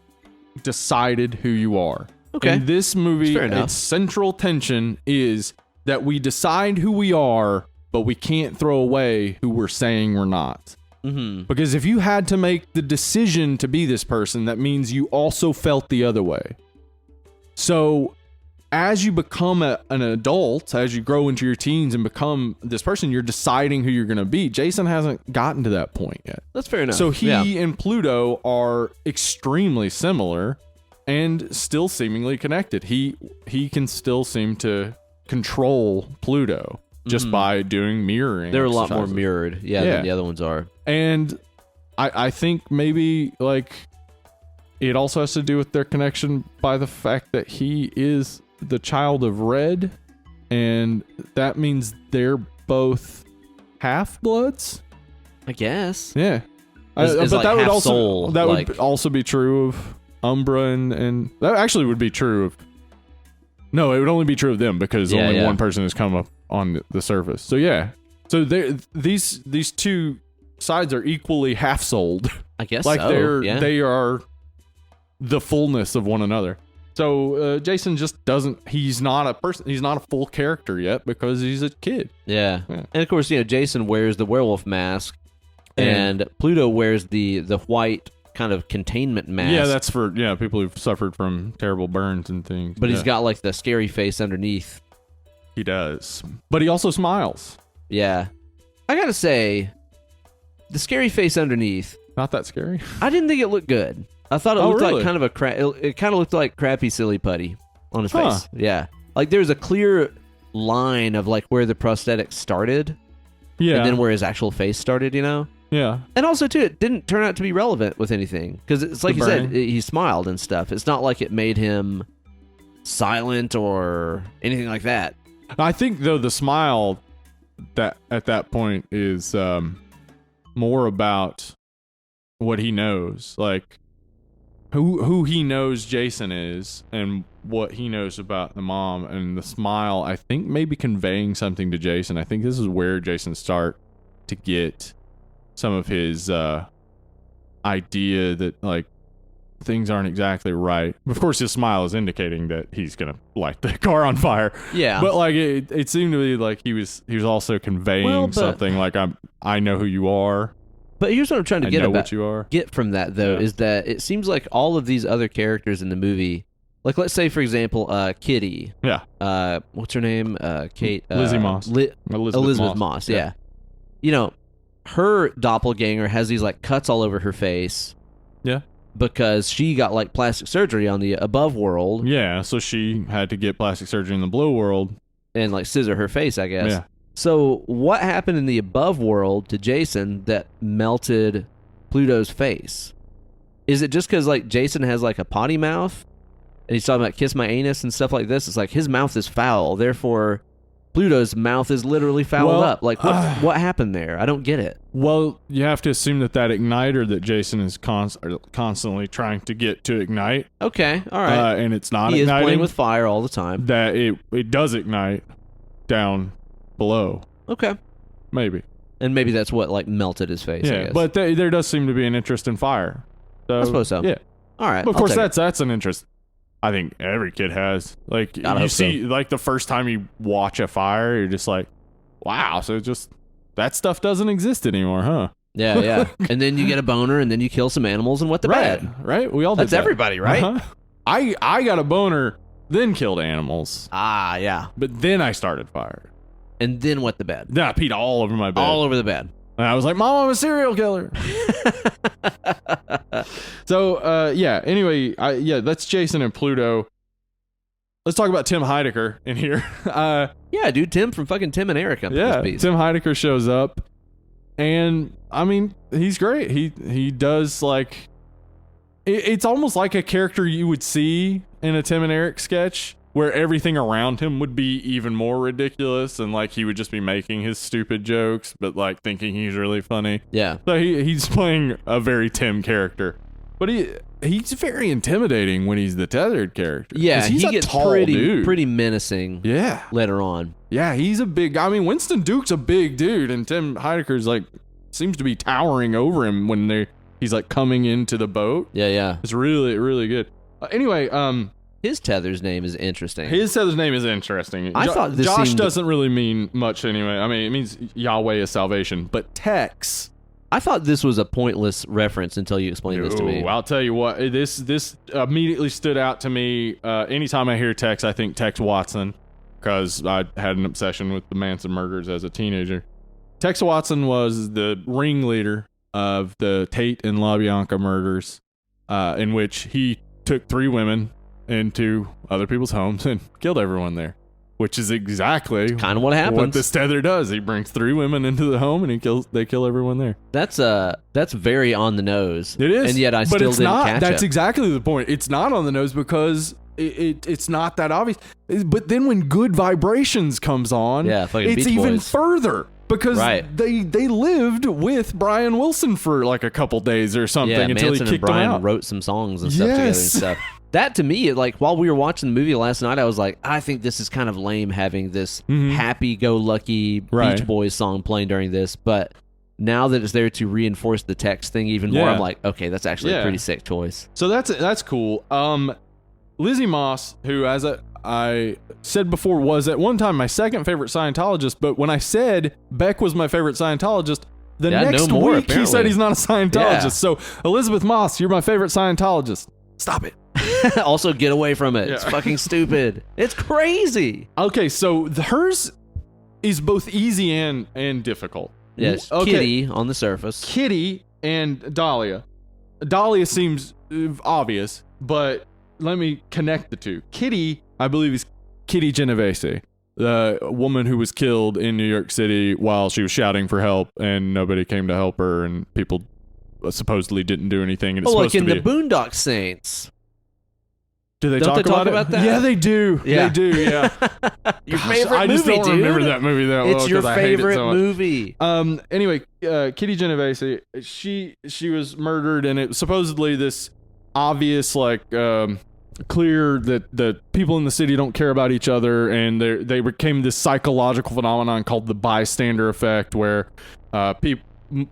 decided who you are. Okay. In this movie, Fair enough. its central tension is that we decide who we are, but we can't throw away who we're saying we're not. Mm-hmm. Because if you had to make the decision to be this person, that means you also felt the other way. So as you become an adult, as you grow into your teens and become this person, you're deciding who you're going to be. Jason hasn't gotten to that point yet. That's fair enough. So he and Pluto are extremely similar and still seemingly connected. He can still seem to control Pluto just by doing mirroring. They're a lot more mirrored, than the other ones are. And I think maybe like it also has to do with their connection by the fact that he is the child of Red, and that means they're both half-bloods, I guess. Yeah. But like that would soul, would also be true of Umbra and that actually would be true of no, it would only be true of them because only one person has come up on the surface. So yeah. So these two sides are equally half-souled. I guess like so. They are the fullness of one another. So Jason just doesn't. He's not a person. He's not a full character yet because he's a kid. Yeah. And of course, Jason wears the werewolf mask, and Pluto wears the white kind of containment mask. Yeah, that's for people who've suffered from terrible burns and things. But he's got like the scary face underneath. He does, but he also smiles. Yeah, I gotta say, the scary face underneath. Not that scary. I didn't think it looked good. I thought it looked really? like kind of it kind of looked like crappy silly putty on his face. Yeah. Like there's a clear line of like where the prosthetic started. Yeah. And then where his actual face started, Yeah. And also too, it didn't turn out to be relevant with anything. Because it's like you said, he smiled and stuff. It's not like it made him silent or anything like that. I think though the smile that at that point is more about what he knows. Like who he knows Jason is and what he knows about the mom, and the smile I think maybe conveying something to Jason. I think this is where Jason start to get some of his idea that like things aren't exactly right. Of course his smile is indicating that he's gonna light the car on fire. Yeah. But like it seemed to be like he was also conveying something like I know who you are. But here's what I'm trying to get from that, though, is that it seems like all of these other characters in the movie, like let's say, for example, Kitty. Yeah. What's her name? Kate. Lizzie Moss. Elizabeth Moss, yeah. Her doppelganger has these like cuts all over her face. Yeah. Because she got like plastic surgery on the above world. Yeah, so she had to get plastic surgery in the below world. And like scissor her face, I guess. Yeah. So what happened in the above world to Jason that melted Pluto's face? Is it just because like Jason has like a potty mouth and he's talking about kiss my anus and stuff like this? It's like his mouth is foul, therefore Pluto's mouth is literally fouled up. Like what happened there? I don't get it. Well, you have to assume that igniter that Jason is constantly trying to get to ignite. Okay, all right. And it's not igniting. He is playing with fire all the time. That it does ignite down below. Okay. Maybe. And maybe that's what like melted his face, I guess. But there does seem to be an interest in fire. So, I suppose so. Yeah. All right. But of course that's an interest I think every kid has. Like you see like the first time you watch a fire, you're just like, wow, so just that stuff doesn't exist anymore, huh? Yeah, yeah. And then you get a boner and then you kill some animals and wet the bed. Right? We all did That's that. everybody, right? Uh-huh. I got a boner, then killed animals. Ah, yeah. But then I started fire. And then wet the bed. Then I peed all over my bed. All over the bed. And I was like, Mom, I'm a serial killer. So, anyway, that's Jason and Pluto. Let's talk about Tim Heidecker in here. Yeah, dude, Tim from fucking Tim and Eric. Tim Heidecker shows up. And, I mean, he's great. He does, like... It's almost like a character you would see in a Tim and Eric sketch, where everything around him would be even more ridiculous, and like he would just be making his stupid jokes, but like thinking he's really funny. Yeah. So he's playing a very Tim character, but he's very intimidating when he's the tethered character. Yeah, he's he a gets tall dude. pretty menacing. Yeah. Later on. Yeah, he's a big. I mean, Winston Duke's a big dude, and Tim Heidecker's like seems to be towering over him when he's like coming into the boat. Yeah, yeah. It's really, really good. Anyway, His tether's name is interesting. His tether's name is interesting. I thought this Josh seemed... doesn't really mean much anyway. I mean, it means Yahweh is salvation. But Tex... I thought this was a pointless reference until you explained this to me. I'll tell you what. This immediately stood out to me. Anytime I hear Tex, I think Tex Watson, because I had an obsession with the Manson murders as a teenager. Tex Watson was the ringleader of the Tate and LaBianca murders, in which he took 3 women into other people's homes and killed everyone there. Which is exactly kind of what happens. What this tether does. He brings 3 women into the home and they kill everyone there. That's very on the nose. It is. And yet I still didn't catch it. That's exactly the point. It's not on the nose because it's not that obvious. But then when Good Vibrations comes on, it's even further. Because they lived with Brian Wilson for like a couple days or something until Manson he kicked and Brian them out. wrote some songs and stuff together and stuff. That to me, like while we were watching the movie last night, I was like, I think this is kind of lame having this happy-go-lucky Beach Boys song playing during this. But now that it's there to reinforce the text thing even more, I'm like, okay, that's actually a pretty sick choice. So that's cool. Lizzie Moss, who as I said before, was at one time my second favorite Scientologist, but when I said Beck was my favorite Scientologist, the next week apparently. He said he's not a Scientologist. Yeah. So Elizabeth Moss, you're my favorite Scientologist. Stop it. Also, get away from it. Yeah. It's fucking stupid. It's crazy. Okay, so hers is both easy and difficult. Yes, okay. Kitty on the surface. Kitty and Dahlia. Dahlia seems obvious, but let me connect the two. Kitty, I believe, is Kitty Genovese, the woman who was killed in New York City while she was shouting for help, and nobody came to help her, and people supposedly didn't do anything. And it's like in the Boondock Saints. Do they talk about that? Yeah, they do. Yeah. They do, yeah. Your favorite movie, I just don't remember that movie that well. It's your favorite movie. Anyway, Kitty Genovese, she was murdered, and it was supposedly this obvious, like, clear that the people in the city don't care about each other, and they became this psychological phenomenon called the bystander effect, where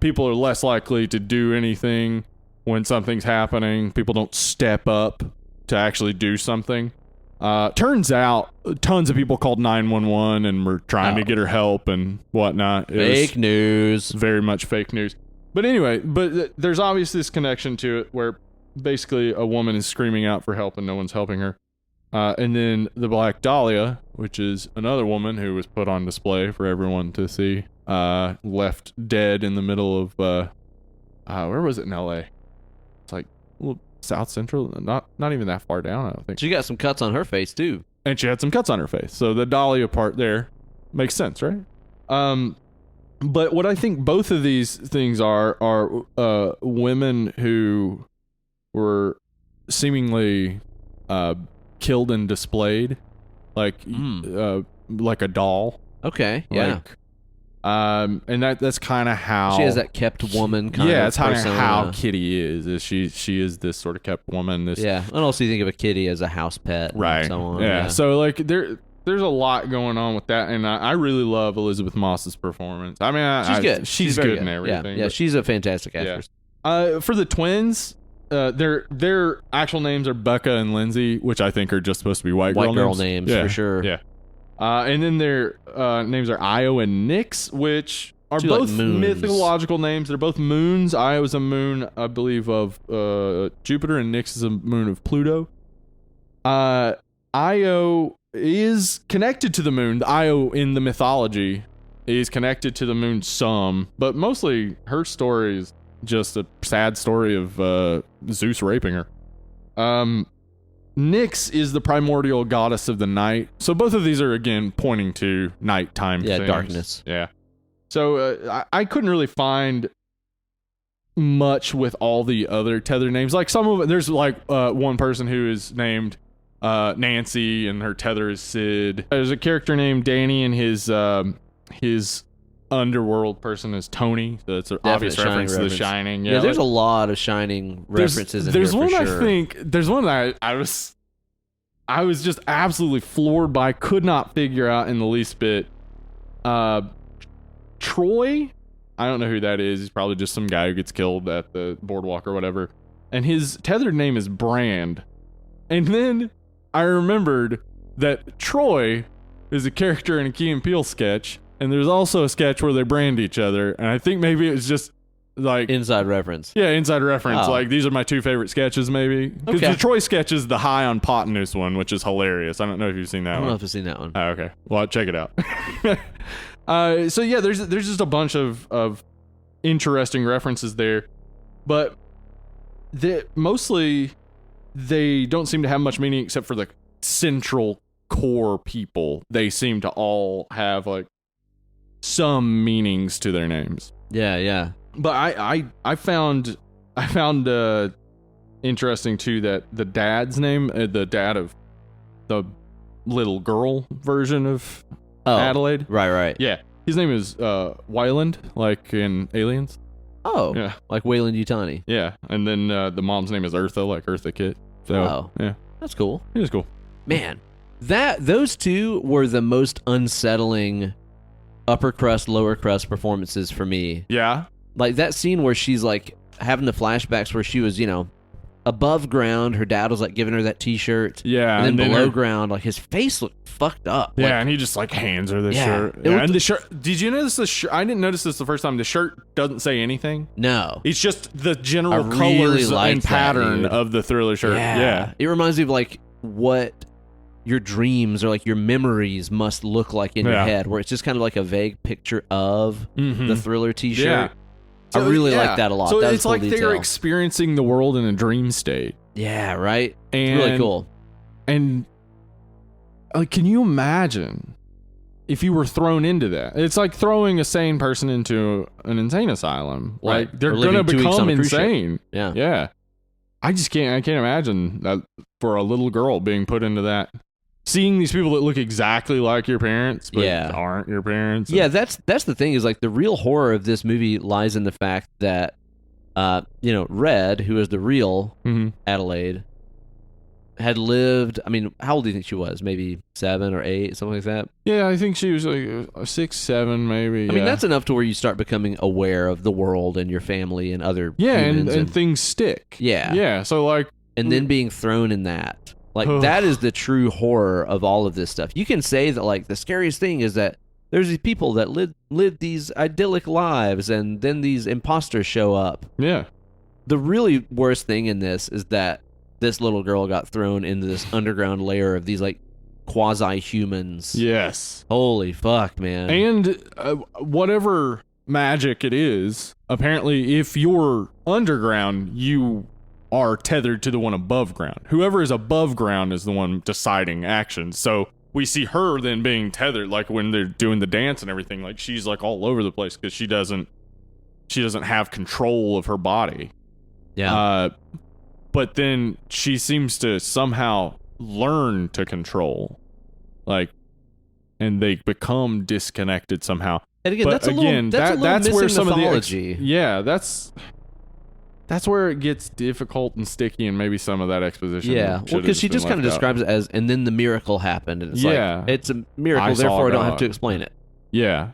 people are less likely to do anything when something's happening. People don't step up to actually do something. Turns out tons of people called 911 and were trying to get her help and whatnot. Fake news. Very much fake news. But anyway, there's obviously this connection to it where basically a woman is screaming out for help and no one's helping her. And then the Black Dahlia, which is another woman who was put on display for everyone to see, left dead in the middle of, where was it in LA? It's like, well, South Central, not even that far down, I don't think. She got some cuts on her face too. And she had some cuts on her face. So the Dahlia part there makes sense, right? But what I think both of these things are women who were seemingly killed and displayed like a doll. Okay, yeah. And that's kind of how she has that kept woman kind of that's kind of how Kitty is she is this sort of kept woman. And also you think of a kitty as a house pet, right? And so on. Yeah. So like there's a lot going on with that, and I really love Elizabeth Moss's performance. I mean, she's good. She's good in everything. Yeah, she's a fantastic actress. For the twins, their actual names are Becca and Lindsay, which I think are just supposed to be white girl names for sure. Yeah. And then their names are Io and Nyx, which are both mythological names. They're both moons. Io is a moon, I believe, of Jupiter, and Nyx is a moon of Pluto. Io is connected to the moon. The Io in the mythology is connected to the moon some, but mostly her story is just a sad story of Zeus raping her. Nyx is the primordial goddess of the night. So both of these are, again, pointing to nighttime things. Darkness. Yeah. So I couldn't really find much with all the other tether names. Like some of it, there's like one person who is named Nancy, and her tether is Sid. There's a character named Danny, and his underworld person is Tony. So it's an obvious reference to The Shining. Yeah, there's a lot of Shining references in here for sure. There's one that I was just absolutely floored by, could not figure out in the least bit. Troy, I don't know who that is. He's probably just some guy who gets killed at the boardwalk or whatever. And his tethered name is Brand. And then I remembered that Troy is a character in a Key and Peele sketch, and there's also a sketch where they brand each other, and I think maybe it's just like inside reference. Yeah, inside reference. Oh. Like, these are my two favorite sketches, maybe. Because the Troy sketch is the high on Hypotenuse one, which is hilarious. I don't know if you've seen that one. I don't know if I've seen that one. Oh, okay. Well, check it out. So yeah, there's just a bunch of interesting references there, but mostly they don't seem to have much meaning except for the central core people. They seem to all have like some meanings to their names. Yeah. But I found interesting too that the dad's name, the dad of the little girl version of Adelaide. Right. Yeah, his name is Wyland, like in Aliens. Oh, yeah, like Wayland Yutani. Yeah, and then the mom's name is Eartha, like Eartha Kitt. So yeah, that's cool. It was cool. Man, those two were the most unsettling upper crust, lower crust performances for me. Yeah. Like that scene where she's like having the flashbacks where she was, above ground. Her dad was like giving her that T-shirt. Yeah. And then below ground, like his face looked fucked up. Yeah, like, and he just like hands her the shirt. Yeah, and the shirt. Did you notice the shirt? I didn't notice this the first time. The shirt doesn't say anything. No. It's just the general really colors and pattern that, of the Thriller shirt. Yeah. It reminds me of like what your dreams or like your memories must look like in your head, where it's just kind of like a vague picture of the Thriller T-shirt. Yeah. I really like that a lot. So that it's cool like detail. they're experiencing the world in a dream state. Yeah, right? And, it's really cool. And like, can you imagine if you were thrown into that? It's like throwing a sane person into an insane asylum. Right. Like, they're going to become insane. Yeah. Yeah. I can't imagine that for a little girl being put into that. Seeing these people that look exactly like your parents, but aren't your parents. Yeah, that's the thing is like the real horror of this movie lies in the fact that, Red, who is the real Adelaide, had lived. I mean, how old do you think she was? Maybe 7 or 8, something like that. Yeah, I think she was like 6, 7, maybe. I mean, that's enough to where you start becoming aware of the world and your family and other humans and things stick. Yeah. So like, and then being thrown in that. Like, that is the true horror of all of this stuff. You can say that, like, the scariest thing is that there's these people that live these idyllic lives, and then these imposters show up. Yeah. The really worst thing in this is that this little girl got thrown into this underground layer of these, like, quasi-humans. Yes. Holy fuck, man. And whatever magic it is, apparently, if you're underground, you are tethered to the one above ground. Whoever is above ground is the one deciding actions. So we see her then being tethered, like when they're doing the dance and everything, like she's like all over the place because she doesn't have control of her body. Yeah. But then she seems to somehow learn to control, like, and they become disconnected somehow. And again, but that's a little that's where some mythology. of the that's where it gets difficult and sticky, and maybe some of that exposition. Yeah, well, because she just kind of describes it as, and then the miracle happened, and it's like, it's a miracle, therefore I don't have to explain it. Yeah.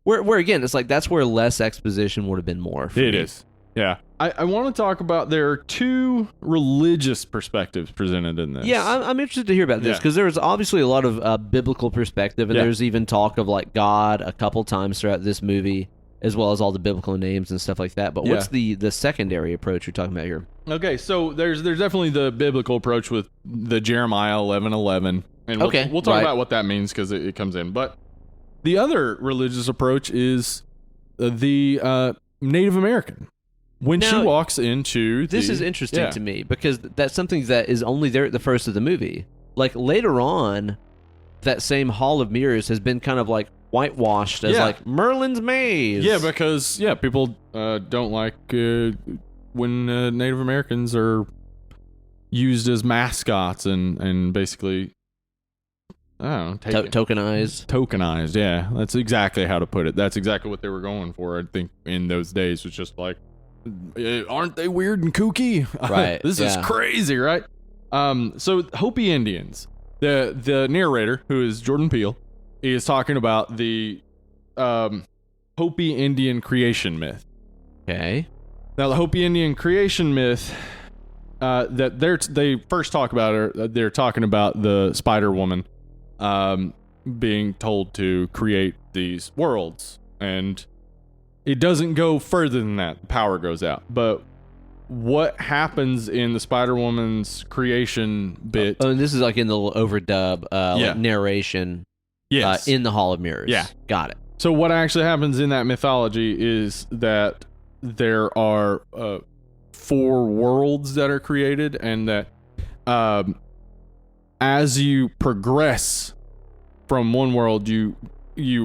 Where again, it's like, that's where less exposition would have been more. It is. Yeah. I want to talk about, there are 2 religious perspectives presented in this. Yeah, I'm interested to hear about this, because there's obviously a lot of biblical perspective, and there's even talk of, like, God a couple times throughout this movie, as well as all the biblical names and stuff like that. But what's the secondary approach you're talking about here? Okay, so there's definitely the biblical approach with the Jeremiah 11:11, and we'll talk about what that means because it comes in. But the other religious approach is the Native American. When she walks into this is interesting to me, because that's something that is only there at the first of the movie. Like, later on, that same Hall of Mirrors has been kind of like whitewashed as like Merlin's Maze. Yeah, because people don't like when Native Americans are used as mascots and basically, I don't know, tokenized. Tokenized, yeah. That's exactly how to put it. That's exactly what they were going for, I think, in those days. Was just like, aren't they weird and kooky? Right. This is crazy, right? So Hopi Indians. The narrator, who is Jordan Peele, is talking about the Hopi Indian creation myth. Okay. Now, the Hopi Indian creation myth that they first talk about her. They're talking about the Spider-Woman being told to create these worlds, and it doesn't go further than that. The power goes out. But what happens in the Spider-Woman's creation bit? And this is like in the overdub like narration. Yes. In the Hall of Mirrors. Yeah. Got it. So what actually happens in that mythology is that there are 4 worlds that are created, and that as you progress from one world, you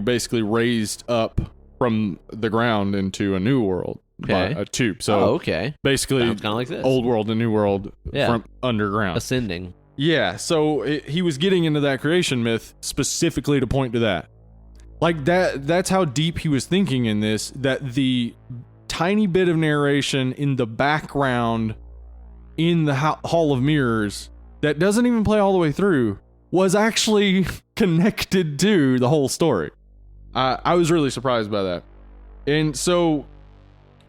basically raised up from the ground into a new world by a tube. So basically sounds kind of like this. Old world and new world from underground. Ascending. Yeah, so he was getting into that creation myth specifically to point to that. Like that's how deep he was thinking in this, that the tiny bit of narration in the background in the Hall of Mirrors that doesn't even play all the way through was actually connected to the whole story. I was really surprised by that. And so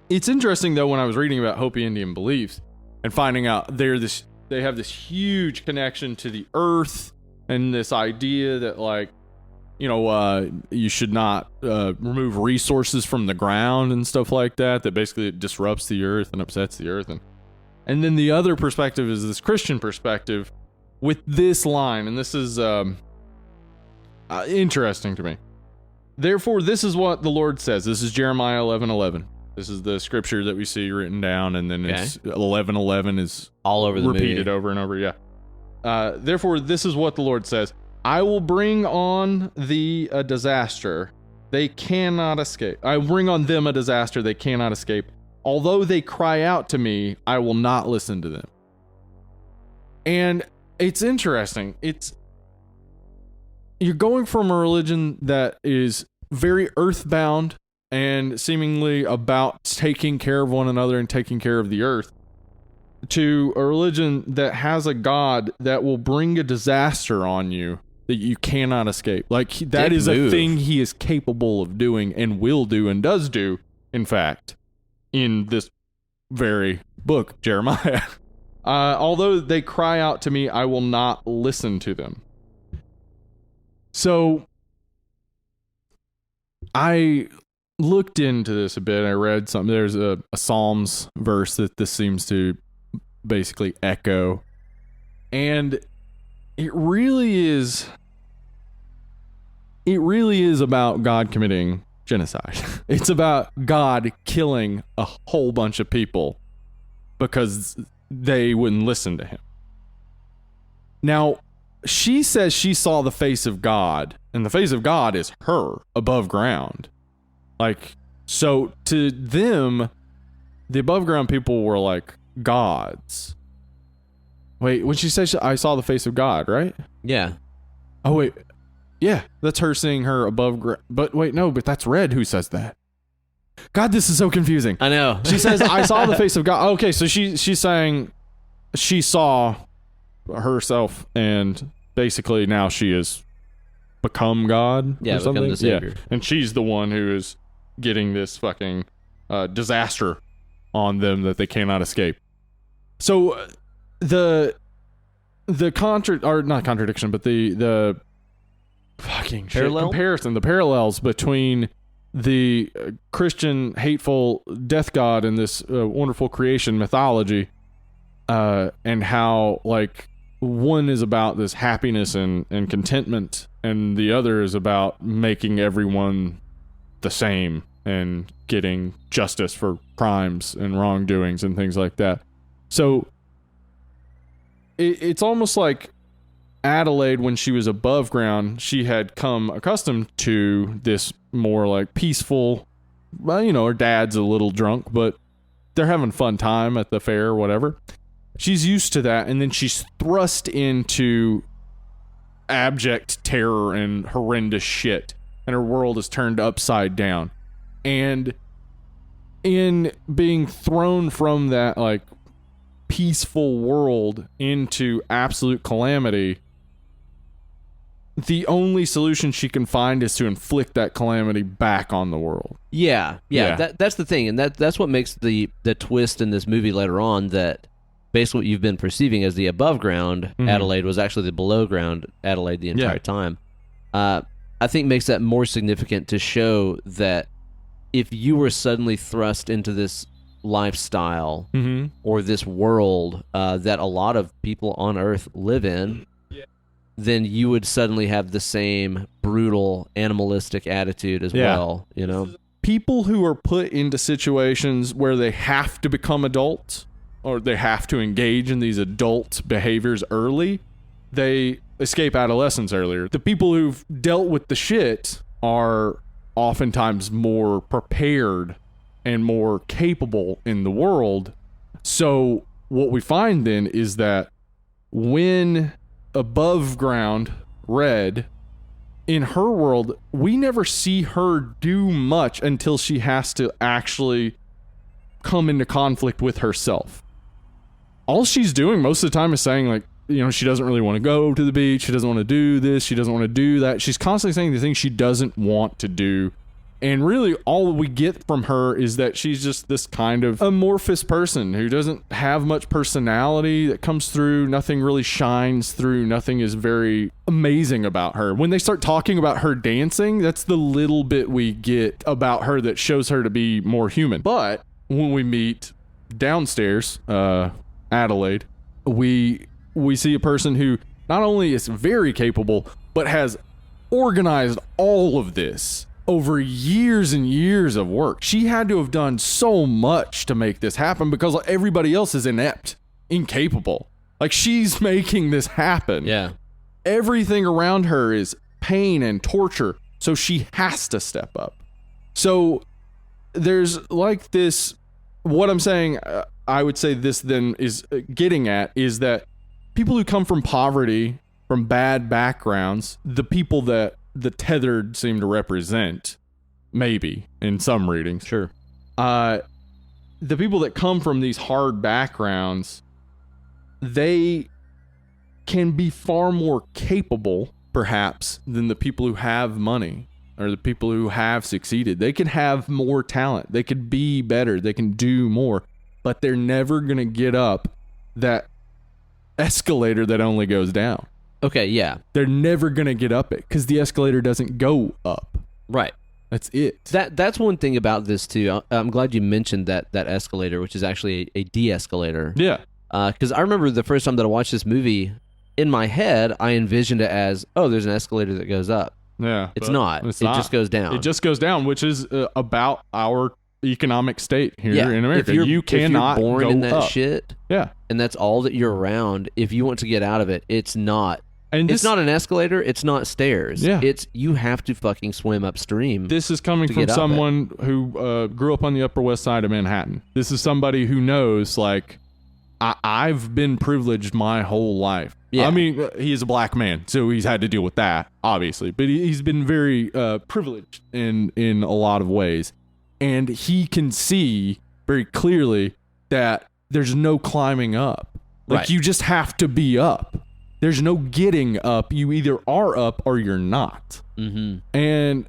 it's interesting, though, when I was reading about Hopi Indian beliefs and finding out they have this huge connection to the earth, and this idea that, like, you should not remove resources from the ground and stuff like that, that basically it disrupts the earth and upsets the earth. And then the other perspective is this Christian perspective with this line, and this is interesting to me. Therefore, this is what the Lord says. This is Jeremiah 11:11. This is the scripture that we see written down, and then it's 11:11 is all over the repeated movie. Over and over. Yeah. Therefore, this is what the Lord says. I will bring on thee a disaster they cannot escape. I will bring on them a disaster they cannot escape. Although they cry out to me, I will not listen to them. And it's interesting. You're going from a religion that is very earthbound and seemingly about taking care of one another and taking care of the earth, to a religion that has a God that will bring a disaster on you that you cannot escape. Like, that is a thing he is capable of doing and will do and does do, in fact, in this very book, Jeremiah. Although they cry out to me, I will not listen to them. So I looked into this a bit. I read something. There's a Psalms verse that this seems to basically echo. And it really is about God committing genocide. It's about God killing a whole bunch of people because they wouldn't listen to him. Now, she says she saw the face of God, and the face of God is her above ground. Like, so to them, the above ground people were like gods. Wait, when she says I saw the face of God, right? Yeah. Oh, wait. Yeah, that's her seeing her above ground. But wait, no, but that's Red who says that. God, this is so confusing. I know. She says, I saw the face of God. Okay, so she's saying she saw herself, and basically now she has become God. Yeah, or something. Become the Savior. Yeah. And she's the one who is getting this fucking disaster on them that they cannot escape. So the not contradiction, but the fucking comparison, the parallels between the Christian hateful death god and this wonderful creation mythology, and how, like, one is about this happiness and contentment, and the other is about making everyone the same and getting justice for crimes and wrongdoings and things like that. So it's almost like Adelaide, when she was above ground, she had come accustomed to this more like peaceful, well, her dad's a little drunk, but they're having fun time at the fair or whatever. She's used to that, and then she's thrust into abject terror and horrendous shit, and her world is turned upside down. And in being thrown from that, like, peaceful world into absolute calamity, the only solution she can find is to inflict that calamity back on the world. Yeah. That's the thing, and that's what makes the twist in this movie later on, that basically what you've been perceiving as the above ground Adelaide was actually the below ground Adelaide the entire time. I think makes that more significant to show that if you were suddenly thrust into this lifestyle or this world that a lot of people on Earth live in, then you would suddenly have the same brutal animalistic attitude as well, you know? People who are put into situations where they have to become adults or they have to engage in these adult behaviors early, they escape adolescence earlier. The people who've dealt with the shit are oftentimes more prepared and more capable in the world. So what we find then is that when above ground Red, in her world, we never see her do much until she has to actually come into conflict with herself. All she's doing most of the time is saying, like, you know, she doesn't really want to go to the beach. She doesn't want to do this. She doesn't want to do that. She's constantly saying the things she doesn't want to do. And really, all we get from her is that she's just this kind of amorphous person who doesn't have much personality that comes through. Nothing really shines through. Nothing is very amazing about her. When they start talking about her dancing, that's the little bit we get about her that shows her to be more human. But when we meet downstairs, Adelaide, we see a person who not only is very capable, but has organized all of this over years and years of work. She had to have done so much to make this happen because everybody else is inept, incapable. Like, she's making this happen. Yeah. Everything around her is pain and torture, so she has to step up. So there's like this, what I'm saying, I would say this then is getting at is that people who come from poverty, from bad backgrounds, the people that the tethered seem to represent, maybe in some readings. Sure. The people that come from these hard backgrounds, they can be far more capable, perhaps, than the people who have money or the people who have succeeded. They can have more talent. They could be better. They can do more, but they're never going to get up that escalator that only goes down. Okay, yeah. They're never going to get up it because the escalator doesn't go up. Right. That's it. That's one thing about this, too. I'm glad you mentioned that escalator, which is actually a de-escalator. Yeah. Because I remember the first time that I watched this movie, in my head, I envisioned it as, oh, there's an escalator that goes up. Yeah. It's not. It just goes down. It just goes down, which is about our economic state here in America. You cannot if you're born go in that up. shit, yeah, and that's all that you're around, if you want to get out of it, it's not. And it's not an escalator. It's not stairs. Yeah. It's you have to fucking swim upstream. This is coming from someone who grew up on the Upper West Side of Manhattan. This is somebody who knows, like, I've been privileged my whole life. Yeah. I mean, he's a black man, so he's had to deal with that, obviously. But he's been very privileged in a lot of ways. And he can see very clearly that there's no climbing up. Like, you just have to be up. There's no getting up. You either are up or you're not. Mm-hmm. And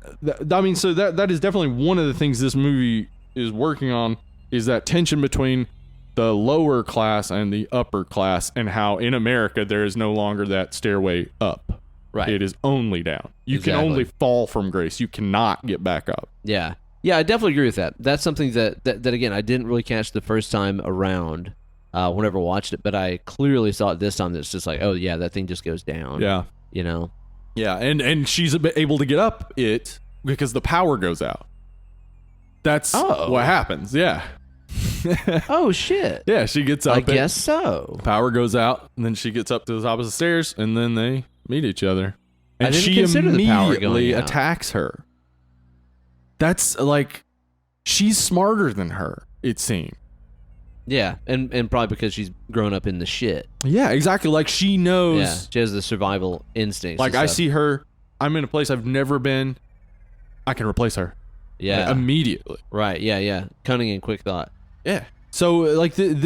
I mean, so that is definitely one of the things this movie is working on, is that tension between the lower class and the upper class, and how in America there is no longer that stairway up. Right. It is only down. You can only fall from grace. You cannot get back up. Yeah. Yeah, I definitely agree with that. That's something that again, I didn't really catch the first time around. Whenever I watched it, but I clearly saw it this time. That's just like, oh yeah, that thing just goes down. Yeah, you know. Yeah, and she's able to get up it because the power goes out. That's what happens. Yeah. Oh shit. Yeah, she gets up. I guess so. Power goes out, and then she gets up to the top of the stairs, and then they meet each other. And I didn't she consider the power immediately going out. attacks her. That's like, she's smarter than her, it seems. Yeah, and probably because she's grown up in the shit. Yeah, exactly. Like, she knows. Yeah, she has the survival instincts. Like, I see her. I'm in a place I've never been. I can replace her. Yeah. Like, immediately. Right. Yeah. Cunning and quick thought. Yeah. So, like, the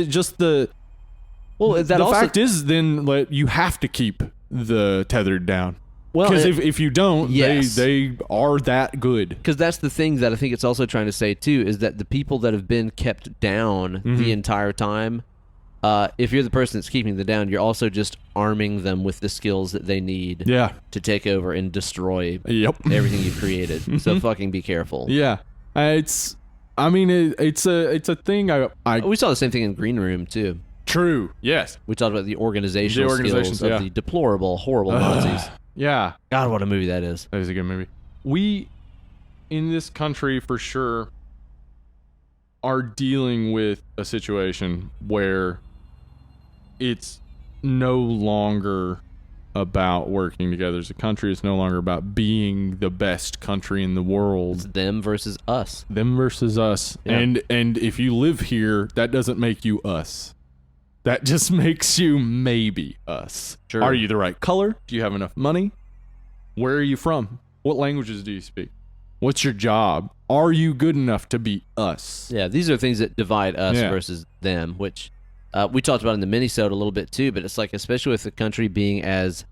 fact is then, like, you have to keep the tethered down. Well, because if you don't, they are that good. Because that's the thing that I think it's also trying to say too, is that the people that have been kept down the entire time, if you're the person that's keeping them down, you're also just arming them with the skills that they need to take over and destroy everything you've created. So fucking be careful. Yeah. It's a thing. We saw the same thing in Green Room, too. True. Yes. We talked about the organizational skills of the deplorable, horrible Nazis. Yeah. God, what a movie that is. That is a good movie. We, in this country, for sure, are dealing with a situation where it's no longer about working together as a country. It's no longer about being the best country in the world. It's them versus us. Them versus us. Yeah. And if you live here, that doesn't make you us. That just makes you maybe us. Sure. Are you the right color? Do you have enough money? Where are you from? What languages do you speak? What's your job? Are you good enough to be us? Yeah, these are things that divide us versus them, which we talked about in the minisode a little bit too, but it's like, especially with the country being as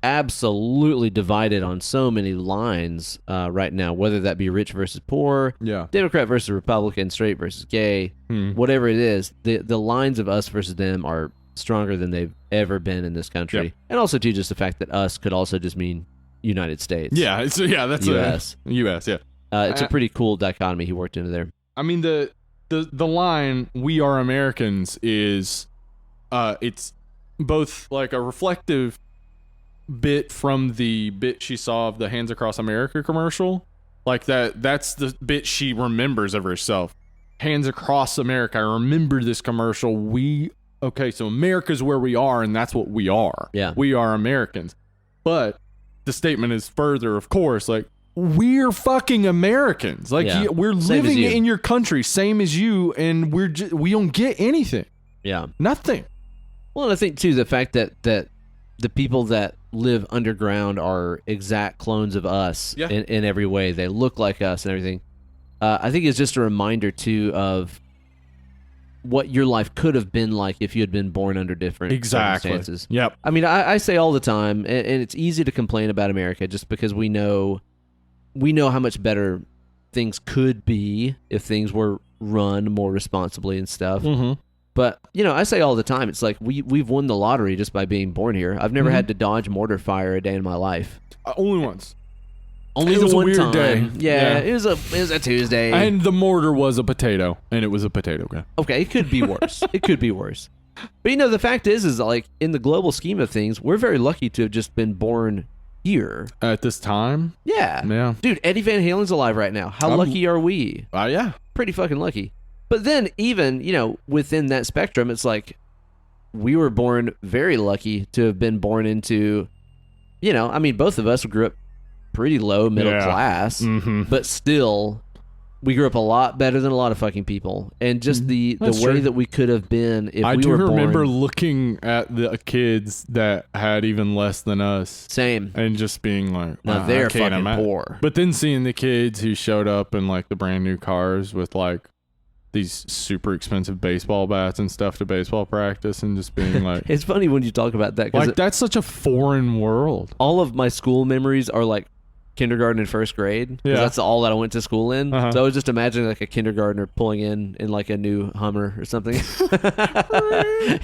absolutely divided on so many lines right now, whether that be rich versus poor, Democrat versus Republican, straight versus gay, whatever it is, the lines of us versus them are stronger than they've ever been in this country. Yep. And also too, just the fact that us could also just mean United States. Yeah, that's US. US, yeah. It's a pretty cool dichotomy he worked into there. I mean, the line "We are Americans" is it's both like a reflective bit from the bit she saw of the Hands Across America commercial. Like that's the bit she remembers of herself. Hands Across America. I remember this commercial. So America's where we are, and that's what we are. Yeah. We are Americans. But the statement is further, of course, like, we're fucking Americans. Like, we're living in your country, same as you, and we don't get anything. Yeah. Nothing. Well, and I think, too, the fact that the people that live underground are exact clones of us in every way. They look like us and everything. I think it's just a reminder, too, of what your life could have been like if you had been born under different circumstances. Yep. I mean, I say all the time, and it's easy to complain about America just because we know how much better things could be if things were run more responsibly and stuff. Mm-hmm. But, I say all the time, it's like we've won the lottery just by being born here. I've never had to dodge mortar fire a day in my life. Only once. Only it the was one a weird time. Day. Yeah, it was a Tuesday. And the mortar was a potato, and it was a potato gun. Okay, it could be worse. It could be worse. But the fact is like, in the global scheme of things, we're very lucky to have just been born here. At this time? Yeah. Dude, Eddie Van Halen's alive right now. How lucky are we? Yeah. Pretty fucking lucky. But then even, within that spectrum, it's like we were born very lucky to have been born into, both of us grew up pretty low middle class, but still we grew up a lot better than a lot of fucking people. And just the way that we could have been if we were born. I do remember looking at the kids that had even less than us. Same. And just being like, wow, they're fucking poor. But then seeing the kids who showed up in like the brand new cars with like these super expensive baseball bats and stuff to baseball practice, and just being like, it's funny when you talk about that, like that's such a foreign world. All of my school memories are like kindergarten and first grade. Yeah, that's all that I went to school in. So I was just imagining like a kindergartner pulling in like a new Hummer or something.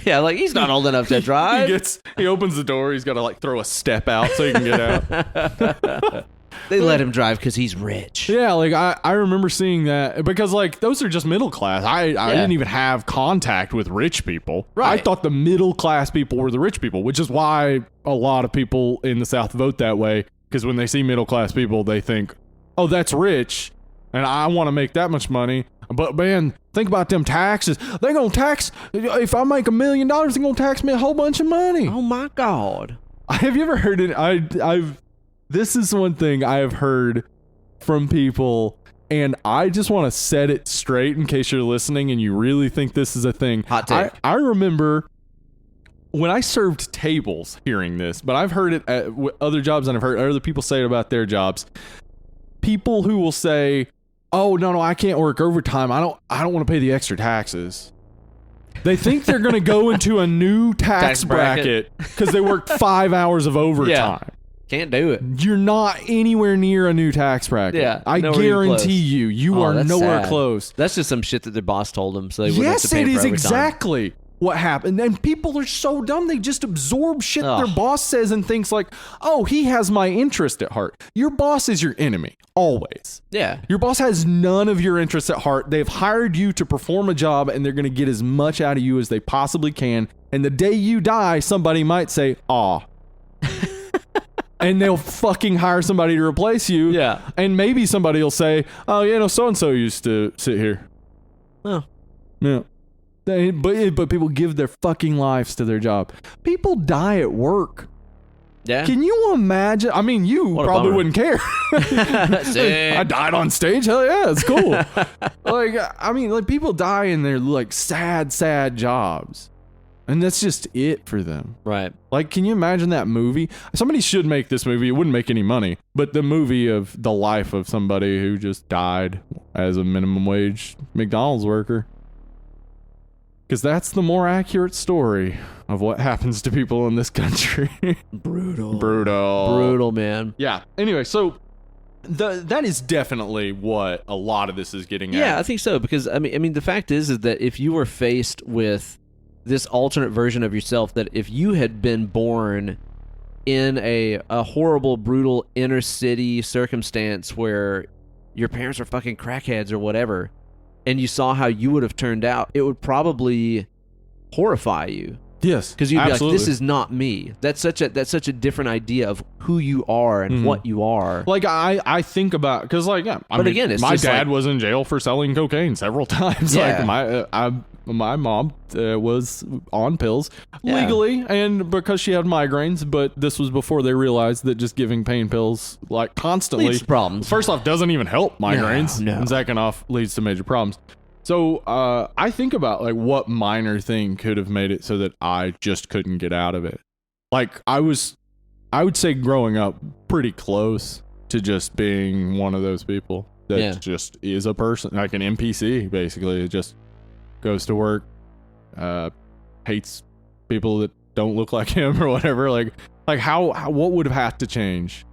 Yeah, like he's not old enough to drive. He opens the door. He's got to like throw a step out so he can get out. They let him drive because he's rich. Yeah, like I remember seeing that because like those are just middle class. I didn't even have contact with rich people. Right. I thought the middle class people were the rich people, which is why a lot of people in the South vote that way. Because when they see middle class people, they think, "Oh, that's rich, and I want to make that much money." But man, think about them taxes. They're gonna tax. If I make $1 million, they're gonna tax me a whole bunch of money. Oh my God! Have you ever heard it? This is one thing I have heard from people, and I just want to set it straight in case you're listening and you really think this is a thing. Hot take. I remember when I served tables hearing this, but I've heard it at other jobs, and I've heard other people say it about their jobs. People who will say, "Oh, no, I can't work overtime. I don't want to pay the extra taxes." They think they're going to go into a new tax bracket because they worked 5 hours of overtime. Yeah. Can't do it. You're not anywhere near a new tax bracket. Yeah, I guarantee you are nowhere close. That's just some shit that their boss told them, so they wouldn't have to pay Yes, it for is overtime. exactly. what happened. And people are so dumb. They just absorb shit their boss says and thinks like, oh, he has my interest at heart. Your boss is your enemy. Always. Yeah. Your boss has none of your interests at heart. They've hired you to perform a job and they're going to get as much out of you as they possibly can. And the day you die, somebody might say, aw. And they'll fucking hire somebody to replace you. Yeah. And maybe somebody will say, oh, so-and-so used to sit here. Oh. Yeah. But people give their fucking lives to their job. People die at work. Yeah. Can you imagine? I mean, you probably wouldn't care. I died on stage. Hell yeah, it's cool. People die in their like sad jobs. And that's just it for them. Right. Like, can you imagine that movie? Somebody should make this movie. It wouldn't make any money. But the movie of the life of somebody who just died as a minimum wage McDonald's worker. Because that's the more accurate story of what happens to people in this country. Brutal, man. Yeah. Anyway, so that is definitely what a lot of this is getting at. Yeah, I think so. Because, I mean, the fact is that if you were faced with this alternate version of yourself, that if you had been born in a horrible, brutal inner city circumstance where your parents are fucking crackheads or whatever, and you saw how you would have turned out, it would probably horrify you. Yes, because you'd be absolutely. like, "This is not me." That's such a different idea of who you are and what you are. Like I think about because like yeah, again, it's my just dad was in jail for selling cocaine several times. Yeah. Like my mom was on pills legally and because she had migraines, but this was before they realized that just giving pain pills like constantly leads to problems. First off, doesn't even help migraines. No. And second off, leads to major problems. So I think about like what minor thing could have made it so that I just couldn't get out of it. Like I would say growing up pretty close to just being one of those people that just is a person, like an NPC basically. It just goes to work, hates people that don't look like him or whatever. Like how what would have had to change?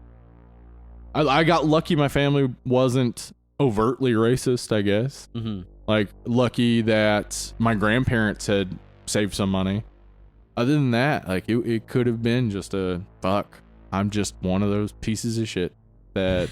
I got lucky my family wasn't overtly racist, I guess. Mm-hmm. Like, lucky that my grandparents had saved some money. Other than that, like, it could have been just I'm just one of those pieces of shit that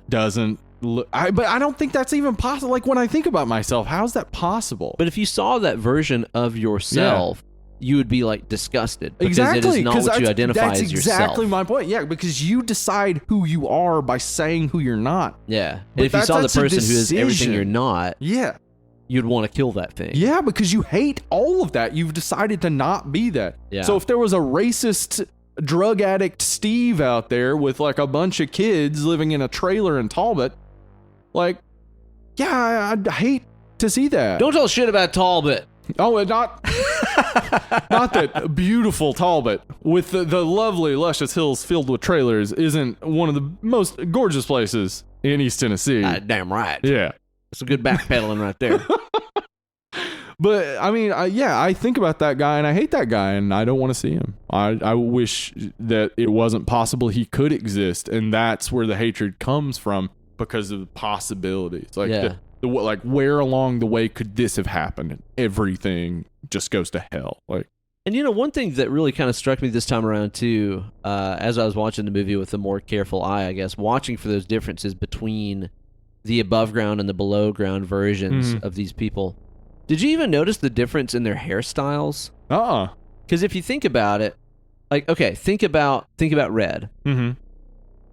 doesn't look... But I don't think that's even possible. Like, when I think about myself, how's that possible? But if you saw that version of yourself... you would be like disgusted because exactly, it is not what you identify as yourself. That's exactly my point. Yeah, because you decide who you are by saying who you're not. Yeah. And if you saw the person who is everything you're not, you'd want to kill that thing. Yeah, because you hate all of that. You've decided to not be that. Yeah. So if there was a racist drug addict Steve out there with like a bunch of kids living in a trailer in Talbot, like, yeah, I'd hate to see that. Don't tell shit about Talbot. Oh, and not that beautiful Talbot with the lovely, luscious hills filled with trailers isn't one of the most gorgeous places in East Tennessee. Damn right. Yeah. It's a good backpedaling right there. But, I mean, I think about that guy and I hate that guy and I don't want to see him. I wish that it wasn't possible he could exist, and that's where the hatred comes from because of the possibilities. Like, like where along the way could this have happened? And everything just goes to hell. Like, and you know, one thing that really kind of struck me this time around too, as I was watching the movie with a more careful eye, I guess, watching for those differences between the above ground and the below ground versions of these people. Did you even notice the difference in their hairstyles? Because if you think about it, like, okay, think about Red. Mm-hmm.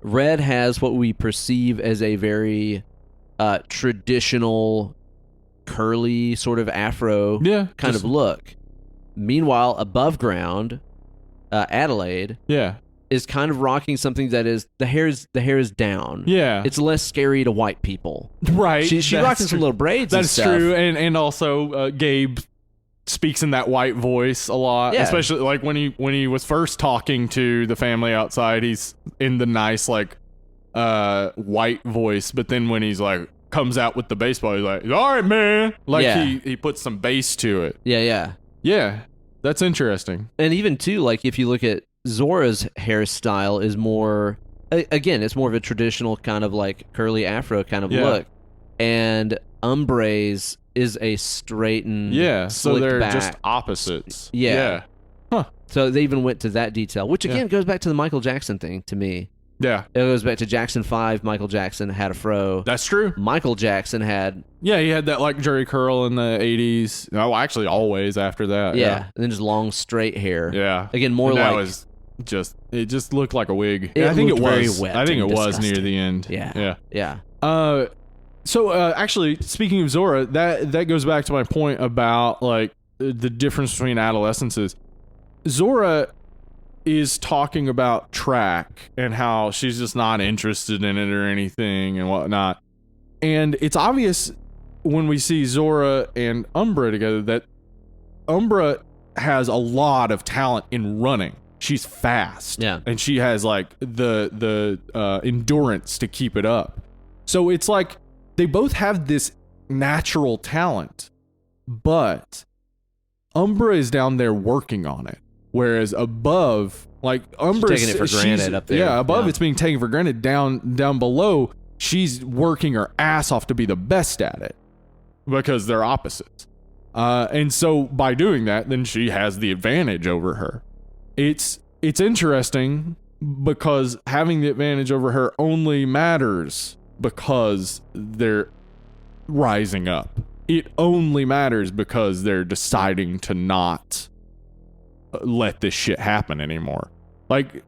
Red has what we perceive as a very traditional, curly, sort of afro kind of look. Meanwhile, above ground, Adelaide is kind of rocking something that is the hair is down. Yeah, it's less scary to white people. Right, she's rocking some little braids. That's true, and also Gabe speaks in that white voice a lot, especially like when he was first talking to the family outside. He's in the nice like white voice, but then when he's like comes out with the baseball, he's like, all right, man, like he puts some bass to it. Yeah, that's interesting. And even too, like if you look at Zora's hairstyle is more, again, it's more of a traditional kind of like curly afro kind of look, and Umbre's is a straightened, so they're back. just opposites. Yeah. Huh. So they even went to that detail, which again goes back to the Michael Jackson thing to me. Yeah. It goes back to Jackson 5. Michael Jackson had a fro. That's true. Michael Jackson had... Yeah, he had that like jerry curl in the 80s. No, actually always after that. Yeah. And then just long, straight hair. Yeah. Again, more like... It just looked like a wig. I think it was very wet. I think it was disgusting. near the end. Yeah. So actually, speaking of Zora, that goes back to my point about like the difference between adolescences. Zora is talking about track and how she's just not interested in it or anything and whatnot. And it's obvious when we see Zora and Umbra together that Umbra has a lot of talent in running. She's fast. Yeah. And she has like the endurance to keep it up. So it's like they both have this natural talent, but Umbra is down there working on it. Whereas above, like Umbra, taking it for granted up there. Yeah, above it's being taken for granted. Down below, she's working her ass off to be the best at it because they're opposites. And so by doing that, then she has the advantage over her. It's interesting because having the advantage over her only matters because they're rising up. It only matters because they're deciding to not let this shit happen anymore. Like,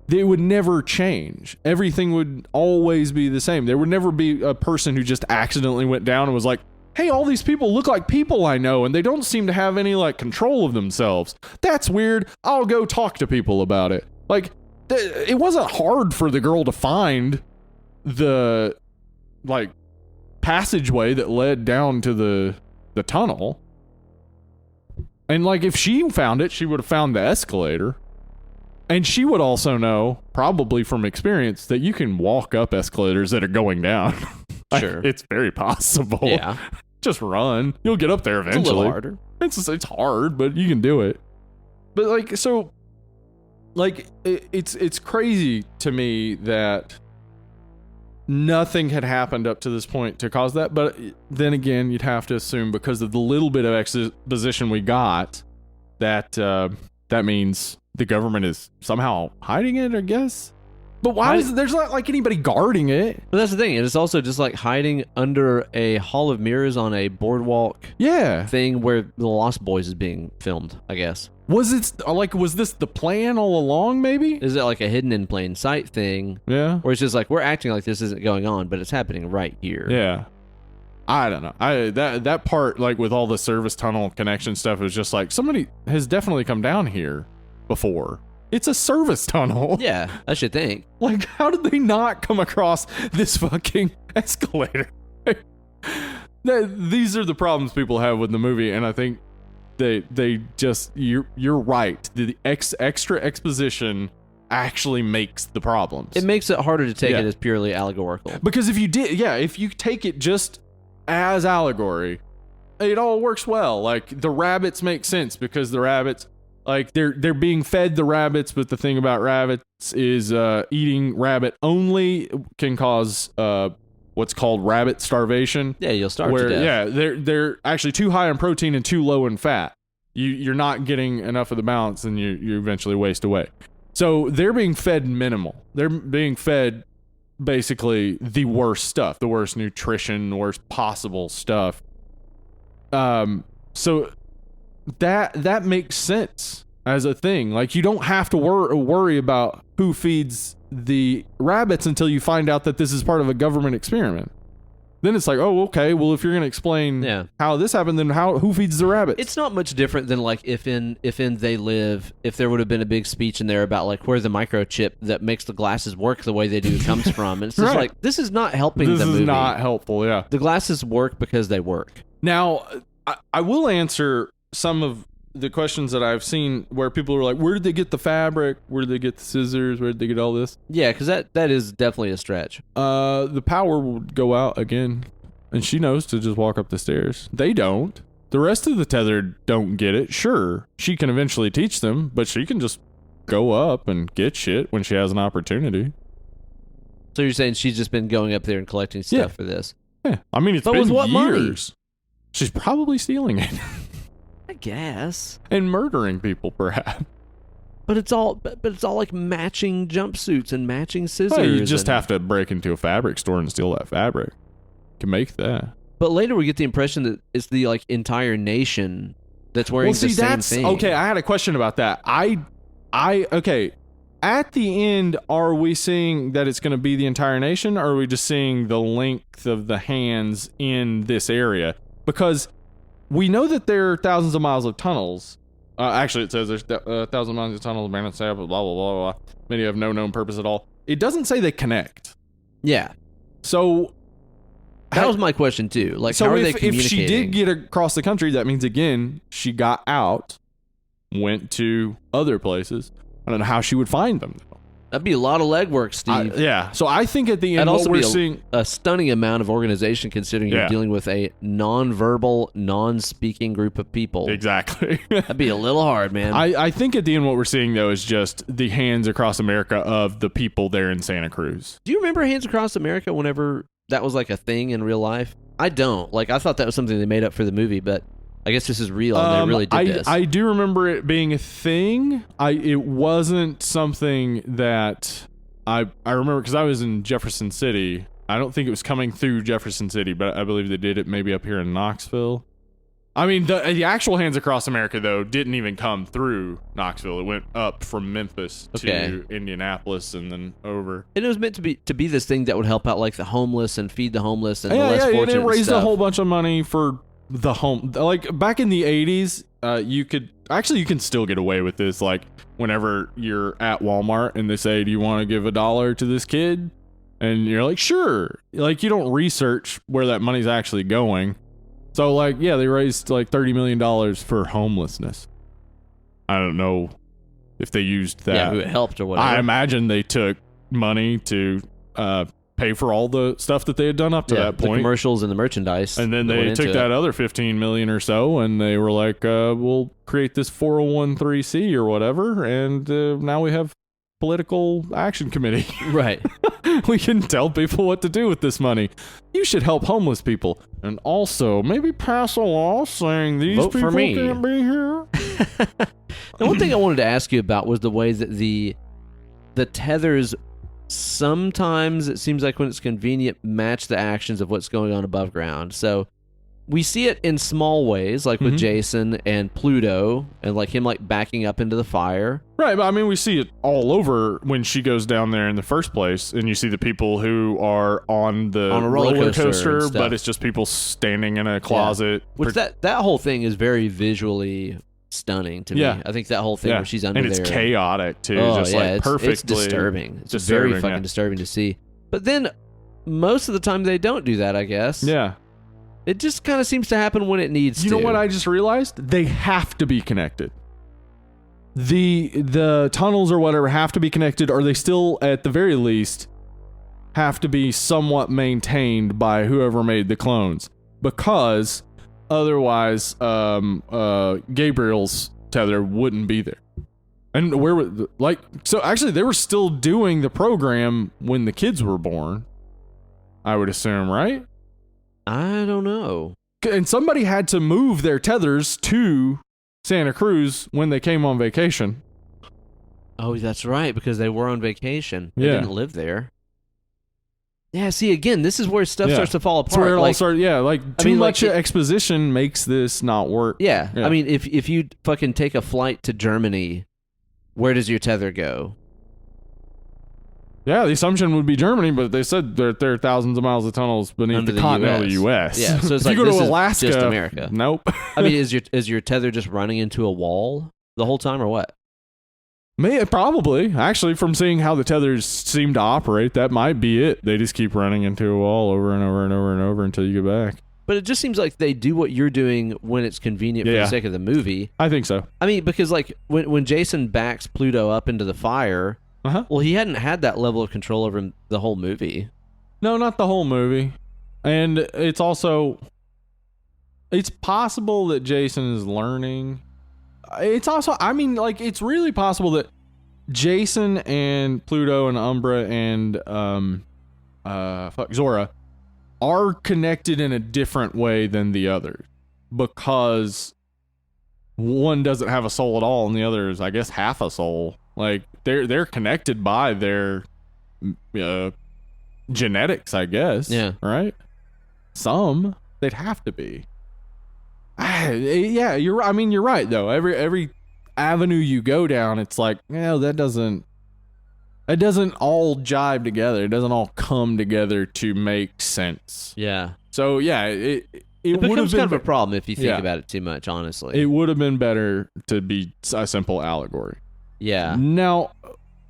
they would never change. Everything would always be the same. There would never be a person who just accidentally went down and was like, hey, all these people look like people I know and they don't seem to have any like control of themselves. That's weird. I'll go talk to people about it. Like, it wasn't hard for the girl to find the like passageway that led down to the tunnel. And like if she found it, she would have found the escalator. And she would also know, probably from experience, that you can walk up escalators that are going down. Sure. It's very possible. Yeah. Just run. You'll get up there eventually. It's a little harder. It's hard, but you can do it. But like, so like it's crazy to me that nothing had happened up to this point to cause that. But then again, you'd have to assume because of the little bit of exposition we got that that means the government is somehow hiding it, I guess. But why was there's not like anybody guarding it? But that's the thing. It's also just like hiding under a hall of mirrors on a boardwalk thing where the Lost Boys is being filmed, I guess. Was this the plan all along, maybe? Is it like a hidden in plain sight thing? Yeah. Or it's just like we're acting like this isn't going on, but it's happening right here. Yeah. I don't know. That part, like with all the service tunnel connection stuff, was just like somebody has definitely come down here before. It's a service tunnel. Yeah, I should think. Like, how did they not come across this fucking escalator? These are the problems people have with the movie, and I think they just you're right. The extra exposition actually makes the problems. It makes it harder to take it as purely allegorical. Because if you take it just as allegory, it all works well. Like the rabbits make sense because the rabbits, like they're being fed the rabbits, but the thing about rabbits is eating rabbit only can cause what's called rabbit starvation. Yeah, you'll starve to death. Yeah, they're actually too high in protein and too low in fat. You're not getting enough of the balance, and you eventually waste away. So they're being fed minimal. They're being fed basically the worst stuff, the worst nutrition, the worst possible stuff. So that makes sense as a thing. Like you don't have to worry about who feeds the rabbits until you find out that this is part of a government experiment. Then it's like, oh, okay, well, if you're going to explain how this happened, then who feeds the rabbits? It's not much different than like if in They Live, if there would have been a big speech in there about like where the microchip that makes the glasses work the way they do comes from. And it's just like, this is not helping the movie. This is not helpful, yeah. The glasses work because they work. Now, I will answer some of the questions that I've seen where people are like, where did they get the fabric? Where did they get the scissors? Where did they get all this? Yeah, because that is definitely a stretch. The power would go out again, and she knows to just walk up the stairs. They don't. The rest of the tethered don't get it. Sure, she can eventually teach them, but she can just go up and get shit when she has an opportunity. So you're saying she's just been going up there and collecting stuff for this? Yeah. I mean, it's been with what years. She's probably stealing it. I guess. And murdering people, perhaps. But it's all like matching jumpsuits and matching scissors. Well, you just have to break into a fabric store and steal that fabric. You can make that. But later we get the impression that it's the like entire nation that's wearing the same thing. Okay, I had a question about that. Okay. At the end, are we seeing that it's going to be the entire nation, or are we just seeing the length of the hands in this area? Because we know that there are thousands of miles of tunnels. Actually, it says there's thousands of miles of tunnels, abandoned staff, blah, blah, blah, blah. Many have no known purpose at all. It doesn't say they connect. Yeah. So that was my question, too. Like, so how are they communicating? If she did get across the country, that means, again, she got out, went to other places. I don't know how she would find them, though. That'd be a lot of legwork, Steve. Yeah. So I think at the end, what we're seeing a stunning amount of organization, considering you're dealing with a non-verbal, non-speaking group of people. Exactly. That'd be a little hard, man. I think at the end, what we're seeing though is just the Hands Across America of the people there in Santa Cruz. Do you remember Hands Across America? Whenever that was like a thing in real life, I don't. Like, I thought that was something they made up for the movie, but I guess this is real, and they really did this. I do remember it being a thing. It wasn't something that I remember because I was in Jefferson City. I don't think it was coming through Jefferson City, but I believe they did it maybe up here in Knoxville. I mean, the actual Hands Across America, though, didn't even come through Knoxville. It went up from Memphis to Indianapolis and then over. And it was meant to be this thing that would help out like the homeless and feed the homeless and the less fortunate. And it raised stuff. a whole bunch of money for the home. Like back in the 80s, you can still get away with this. Like whenever you're at Walmart and they say, do you want to give $1 to this kid? And you're like, sure. Like you don't research where that money's actually going. So like, yeah, they raised like $30 million for homelessness. I don't know if they used that. Yeah, who it helped or whatever. I imagine they took money to pay for all the stuff that they had done up to that point. The commercials and the merchandise. And then they took that other $15 million or so and they were like, we'll create this 401(c) or whatever. And now we have political action committee. Right. We can tell people what to do with this money. You should help homeless people. And also maybe pass a law saying these Vote people for me. can't be here. The one thing I wanted to ask you about was the way that the tethers sometimes, it seems like when it's convenient, match the actions of what's going on above ground. So we see it in small ways, like with Jason and Pluto, and like him like backing up into the fire. Right, but I mean, we see it all over when she goes down there in the first place, and you see the people who are on a roller coaster, but it's just people standing in a closet. Yeah. Which that whole thing is very visually stunning to me. I think that whole thing where she's under there. And it's chaotic, too. Perfectly. It's disturbing. It's very fucking disturbing to see. But then, most of the time, they don't do that, I guess. Yeah. It just kind of seems to happen when it needs to. You know what I just realized? They have to be connected. The tunnels or whatever have to be connected, or they still, at the very least, have to be somewhat maintained by whoever made the clones. Because otherwise, Gabriel's tether wouldn't be there. And actually, they were still doing the program when the kids were born, I would assume, right? I don't know. And somebody had to move their tethers to Santa Cruz when they came on vacation. Oh, that's right, because they were on vacation. They didn't live there. Yeah, see, again, this is where stuff starts to fall apart. That's where it all started. Too much exposition makes this not work. Yeah. I mean, if you fucking take a flight to Germany, where does your tether go? Yeah, the assumption would be Germany, but they said there are thousands of miles of tunnels beneath the continental U.S. Yeah, so it's if like you go this to Alaska, is just America. Nope. I mean, is your tether just running into a wall the whole time, or what? Probably. Actually, from seeing how the tethers seem to operate, that might be it. They just keep running into a wall over and over and over and over until you get back. But it just seems like they do what you're doing when it's convenient for the sake of the movie. I think so. I mean, because like when Jason backs Pluto up into the fire, well, he hadn't had that level of control over him the whole movie. No, not the whole movie. And it's possible that Jason is learning. It's also, I mean, like, it's really possible that Jason and Pluto and Umbra and Zora are connected in a different way than the others. because one doesn't have a soul at all and the other is, I guess, half a soul. Like they're connected by their genetics, I guess. Yeah. Right? Some they'd have to be. Yeah, you're right though. Every avenue you go down, it's like, that doesn't all jive together. It doesn't all come together to make sense. Yeah. So yeah, it becomes kind of a problem if you think about it too much, honestly. It would have been better to be a simple allegory. Yeah. Now,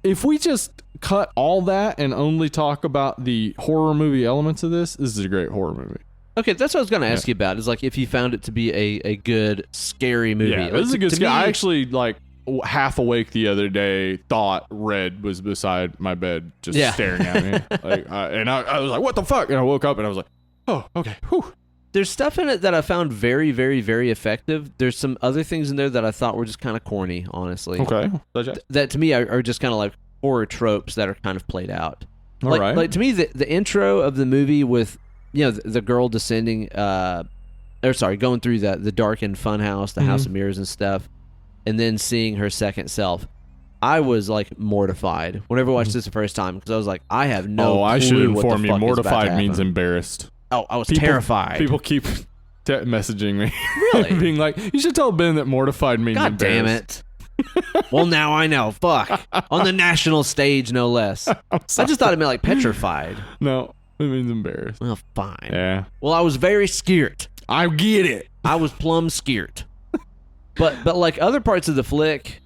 if we just cut all that and only talk about the horror movie elements of this is a great horror movie. Okay, that's what I was going to ask you about. Is like if you found it to be a good scary movie. Yeah, this is a good scary. I actually half awake the other day. Thought Red was beside my bed, just staring at me. And I was like, "What the fuck?" And I woke up and I was like, "Oh, okay." Whew. There's stuff in it that I found very, very, very effective. There's some other things in there that I thought were just kind of corny, honestly. Okay. That to me are just kind of like horror tropes that are kind of played out. All right. Like to me, the intro of the movie with the girl descending, going through the darkened funhouse, the house of mirrors and stuff, and then seeing her second self. I was like mortified whenever I watched this the first time because I was like, I have no. Oh, I should inform you. Mortified means embarrassed. Oh, I was terrified. People keep messaging me. Really? Being like, you should tell Ben that mortified means God embarrassed. damn it. Well, now I know. Fuck. On the national stage, no less. I just thought it meant like petrified. No, it means embarrassed. Well, fine. Yeah. Well, I was very scared. I get it. I was plumb scared. But like other parts of the flick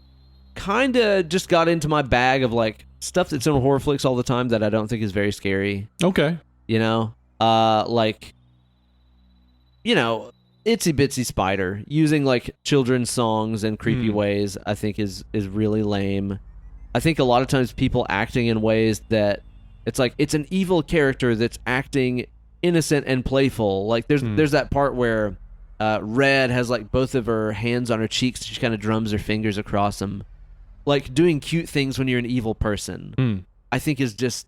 kind of just got into my bag of like stuff that's in horror flicks all the time that I don't think is very scary. Okay. Itsy Bitsy Spider using like children's songs in creepy ways, I think is really lame. I think a lot of times people acting in ways that it's like it's an evil character that's acting innocent and playful. Like there's that part where Red has like both of her hands on her cheeks. She kind of drums her fingers across them, like doing cute things when you're an evil person. I think is just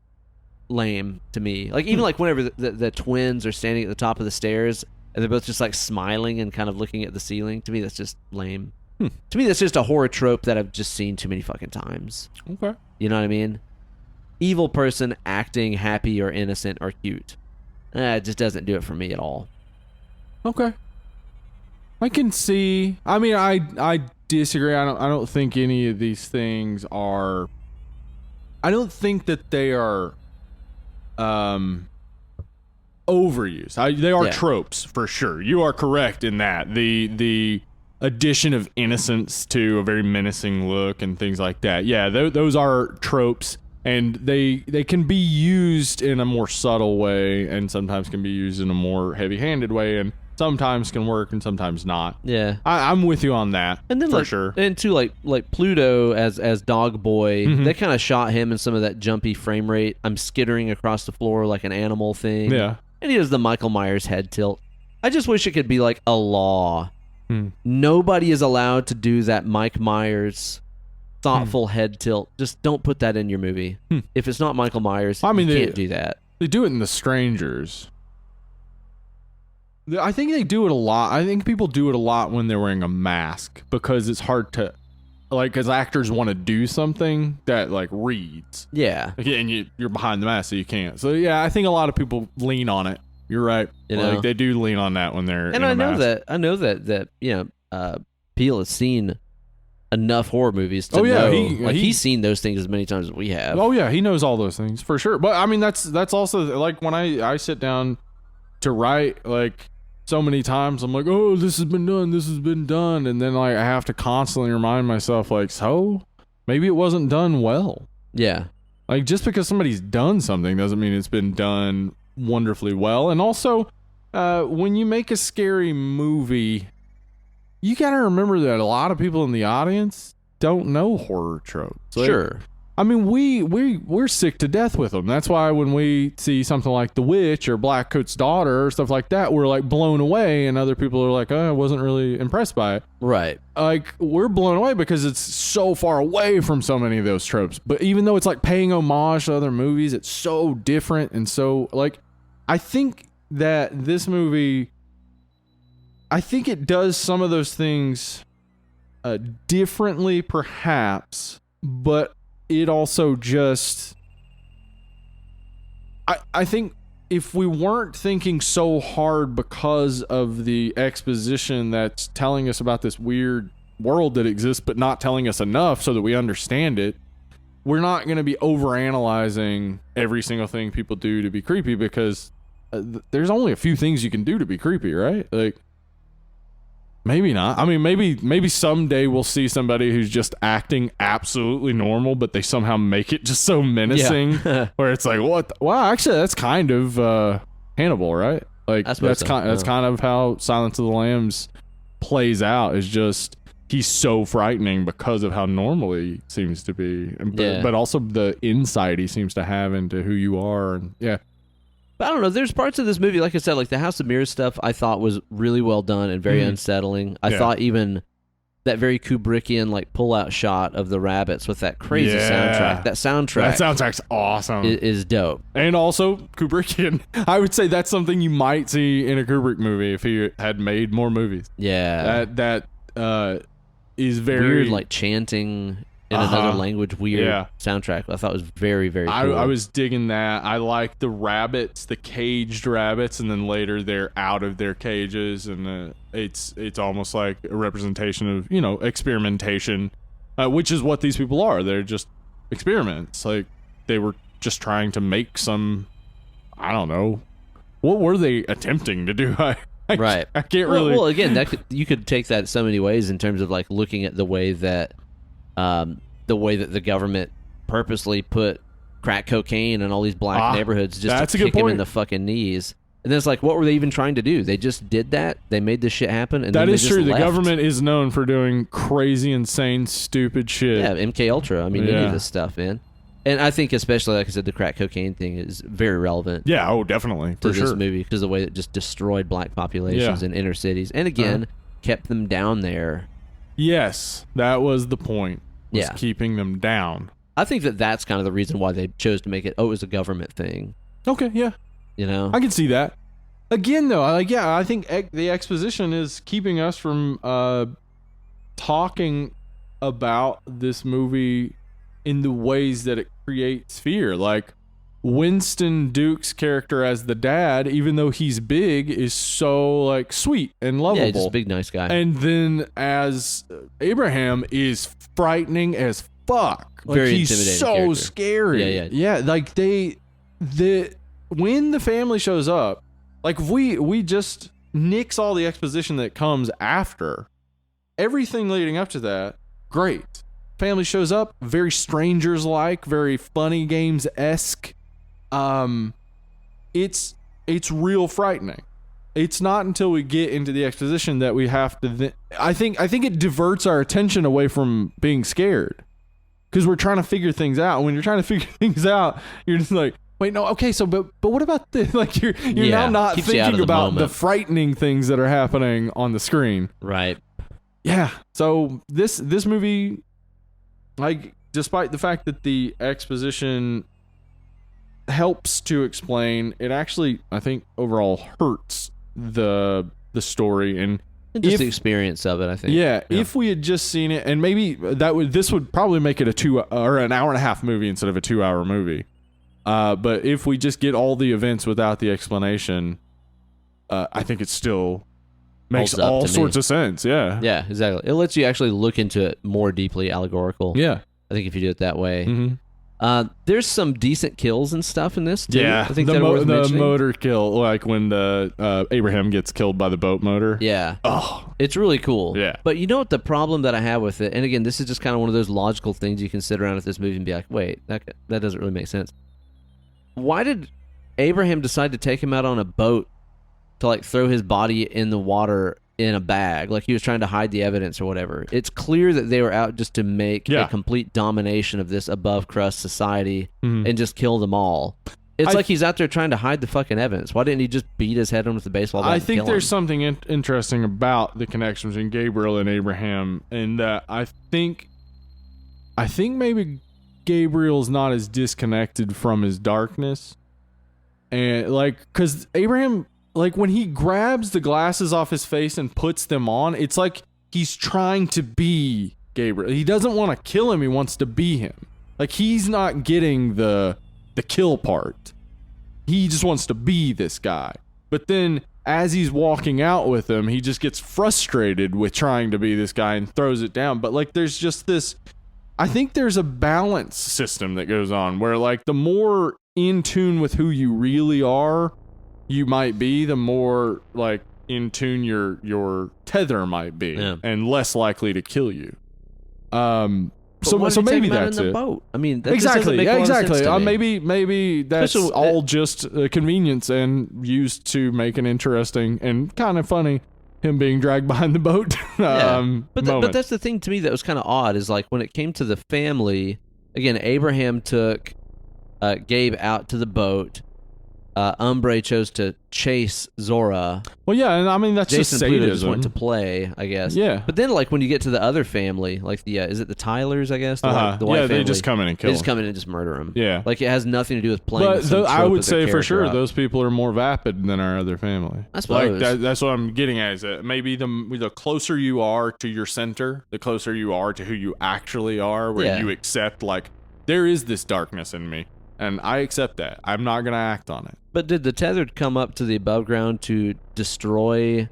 lame to me. Like even like whenever the twins are standing at the top of the stairs and they're both just like smiling and kind of looking at the ceiling. To me, that's just lame. To me, that's just a horror trope that I've just seen too many fucking times. Okay. You know what I mean? Evil person acting happy or innocent or cute. It just doesn't do it for me at all. Okay. I can see. I mean, I disagree. I don't think any of these things are. I don't think that they are overused. They are tropes for sure. You are correct in that. The addition of innocence to a very menacing look and things like that. Yeah, those are tropes, and they can be used in a more subtle way, and sometimes can be used in a more heavy-handed way, and sometimes can work and sometimes not. Yeah, I'm with you on that. And then for sure. And too, like Pluto as Dog Boy, they kind of shot him in some of that jumpy frame rate. I'm skittering across the floor like an animal thing. Yeah, and he does the Michael Myers head tilt. I just wish it could be like a law. Nobody is allowed to do that Mike Myers thoughtful head tilt. Just don't put that in your movie. If it's not Michael Myers, you can't do that. They do it in The Strangers. I think they do it a lot. I think people do it a lot when they're wearing a mask because it's hard to, like, because actors want to do something that like reads. Yeah. And you're behind the mask, so you can't. So yeah, I think a lot of people lean on it. You're right. Like they do lean on that when they're. And I know that Peele has seen enough horror movies to know. He's seen those things as many times as we have. Oh yeah, he knows all those things for sure. But I mean, that's also like when I sit down to write, like so many times I'm like, oh, this has been done, and then like I have to constantly remind myself, like, so maybe it wasn't done well. Yeah. Like just because somebody's done something doesn't mean it's been done wonderfully well. And also, when you make a scary movie, you got to remember that a lot of people in the audience don't know horror tropes. Like, sure. I mean, we're sick to death with them. That's why when we see something like The Witch or Blackcoat's Daughter or stuff like that, we're like blown away, and other people are like, oh, I wasn't really impressed by it. Right. Like, we're blown away because it's so far away from so many of those tropes. But even though it's like paying homage to other movies, it's so different and so like, I think that this movie I think it does some of those things differently, perhaps, but it also just... I think if we weren't thinking so hard because of the exposition that's telling us about this weird world that exists but not telling us enough so that we understand it, we're not going to be overanalyzing every single thing people do to be creepy, because there's only a few things you can do to be creepy, right? Like, maybe not. I mean, maybe someday we'll see somebody who's just acting absolutely normal, but they somehow make it just so menacing where it's like, what? Wow, actually, that's kind of Hannibal, right? Like, that's kind of how Silence of the Lambs plays out, is just he's so frightening because of how normal he seems to be, but also the insight he seems to have into who you are. And But I don't know. There's parts of this movie, like I said, like the House of Mirrors stuff, I thought was really well done and very unsettling. I thought even that very Kubrickian like pull-out shot of the rabbits with that crazy soundtrack. That soundtrack's awesome. Is dope. And also Kubrickian. I would say that's something you might see in a Kubrick movie if he had made more movies. Yeah. That is very weird, like chanting in another language, weird soundtrack. I thought it was very, very cool. I was digging that. I like the rabbits, the caged rabbits, and then later they're out of their cages, and it's almost like a representation of, experimentation, which is what these people are. They're just experiments. Like, they were just trying to make some, I don't know, what were they attempting to do? Right. I can't really. Well, again, you could take that so many ways in terms of like looking at the way that the government purposely put crack cocaine in all these black neighborhoods just to kick them in the fucking knees. And then it's like, what were they even trying to do? They just did that. They made this shit happen. And that is true. The government is known for doing crazy, insane, stupid shit. Yeah, MK Ultra. I mean, any of this stuff, man. And I think especially, like I said, the crack cocaine thing is very relevant. Yeah, definitely. To this movie, because of the way it just destroyed black populations in inner cities. And again, kept them down there. Yes, that was the point. Was keeping them down. I think that's kind of the reason why they chose to make it, it was a government thing. Okay, yeah. I can see that. Again, though, I think the exposition is keeping us from talking about this movie in the ways that it creates fear. Like, Winston Duke's character as the dad, even though he's big, is so like sweet and lovable. Yeah, just a big nice guy. And then as Abraham is frightening as fuck. Like, very he's intimidating so character. Scary. Yeah. Like when the family shows up, like if we just nix all the exposition that comes after, everything leading up to that, great. Family shows up, very Strangers-like, very Funny Games-esque. It's real frightening. It's not until we get into the exposition that we have to. I think it diverts our attention away from being scared, because we're trying to figure things out. And when you're trying to figure things out, you're just like, wait, no, okay, so but what about this? Like you're now not thinking about the frightening things that are happening on the screen. Right. Yeah. So this movie, like, despite the fact that the exposition helps to explain, it actually, I think, overall hurts the story and just the experience of it. I think. Yeah, if we had just seen it, and maybe this would probably make it a 2 or an hour and a half movie instead of a 2 hour movie. But if we just get all the events without the explanation, I think it still makes all sorts of sense. Yeah. Yeah, exactly. It lets you actually look into it more deeply, allegorical. Yeah. I think if you do it that way. Mm-hmm. There's some decent kills and stuff in this too. Yeah. I think the motor kill, like when the Abraham gets killed by the boat motor. Yeah. Oh, it's really cool. Yeah. But you know what the problem that I have with it, and again, this is just kind of one of those logical things you can sit around at this movie and be like, wait, that doesn't really make sense. Why did Abraham decide to take him out on a boat to like throw his body in the water in a bag, like he was trying to hide the evidence or whatever? It's clear that they were out just to make a complete domination of this above crust society and just kill them all. It's like he's out there trying to hide the fucking evidence. Why didn't he just beat his head in with the baseball bat? I think there's something interesting about the connection between Gabriel and Abraham, and that I think maybe Gabriel's not as disconnected from his darkness, and like, because Abraham like when he grabs the glasses off his face and puts them on, it's like he's trying to be Gabriel. He doesn't want to kill him. He wants to be him. Like he's not getting the kill part. He just wants to be this guy. But then as he's walking out with him, he just gets frustrated with trying to be this guy and throws it down. But like there's just this, I think there's a balance system that goes on where like the more in tune with who you really are you might be, the more like in tune your tether might be, and less likely to kill you. So maybe that's it. Boat? I mean, that exactly. Maybe that's all just convenience and used to make an interesting and kind of funny him being dragged behind the boat. But that's the thing to me that was kind of odd is like when it came to the family. Again, Abraham took Gabe out to the boat. Umbre chose to chase Zora. Well, yeah, and I mean that's Jason just sadism. Just went to play, I guess. Yeah. But then, like when you get to the other family, like the is it the Tylers? I guess. The white family. They just come in and kill. They just come in and just murder him. Yeah. Like it has nothing to do with playing. But I would say for sure those people are more vapid than our other family. I suppose. Like that's what I'm getting at. Is that maybe the closer you are to your center, the closer you are to who you actually are, where you accept like there is this darkness in me. And I accept that. I'm not going to act on it. But did the tethered come up to the above ground to destroy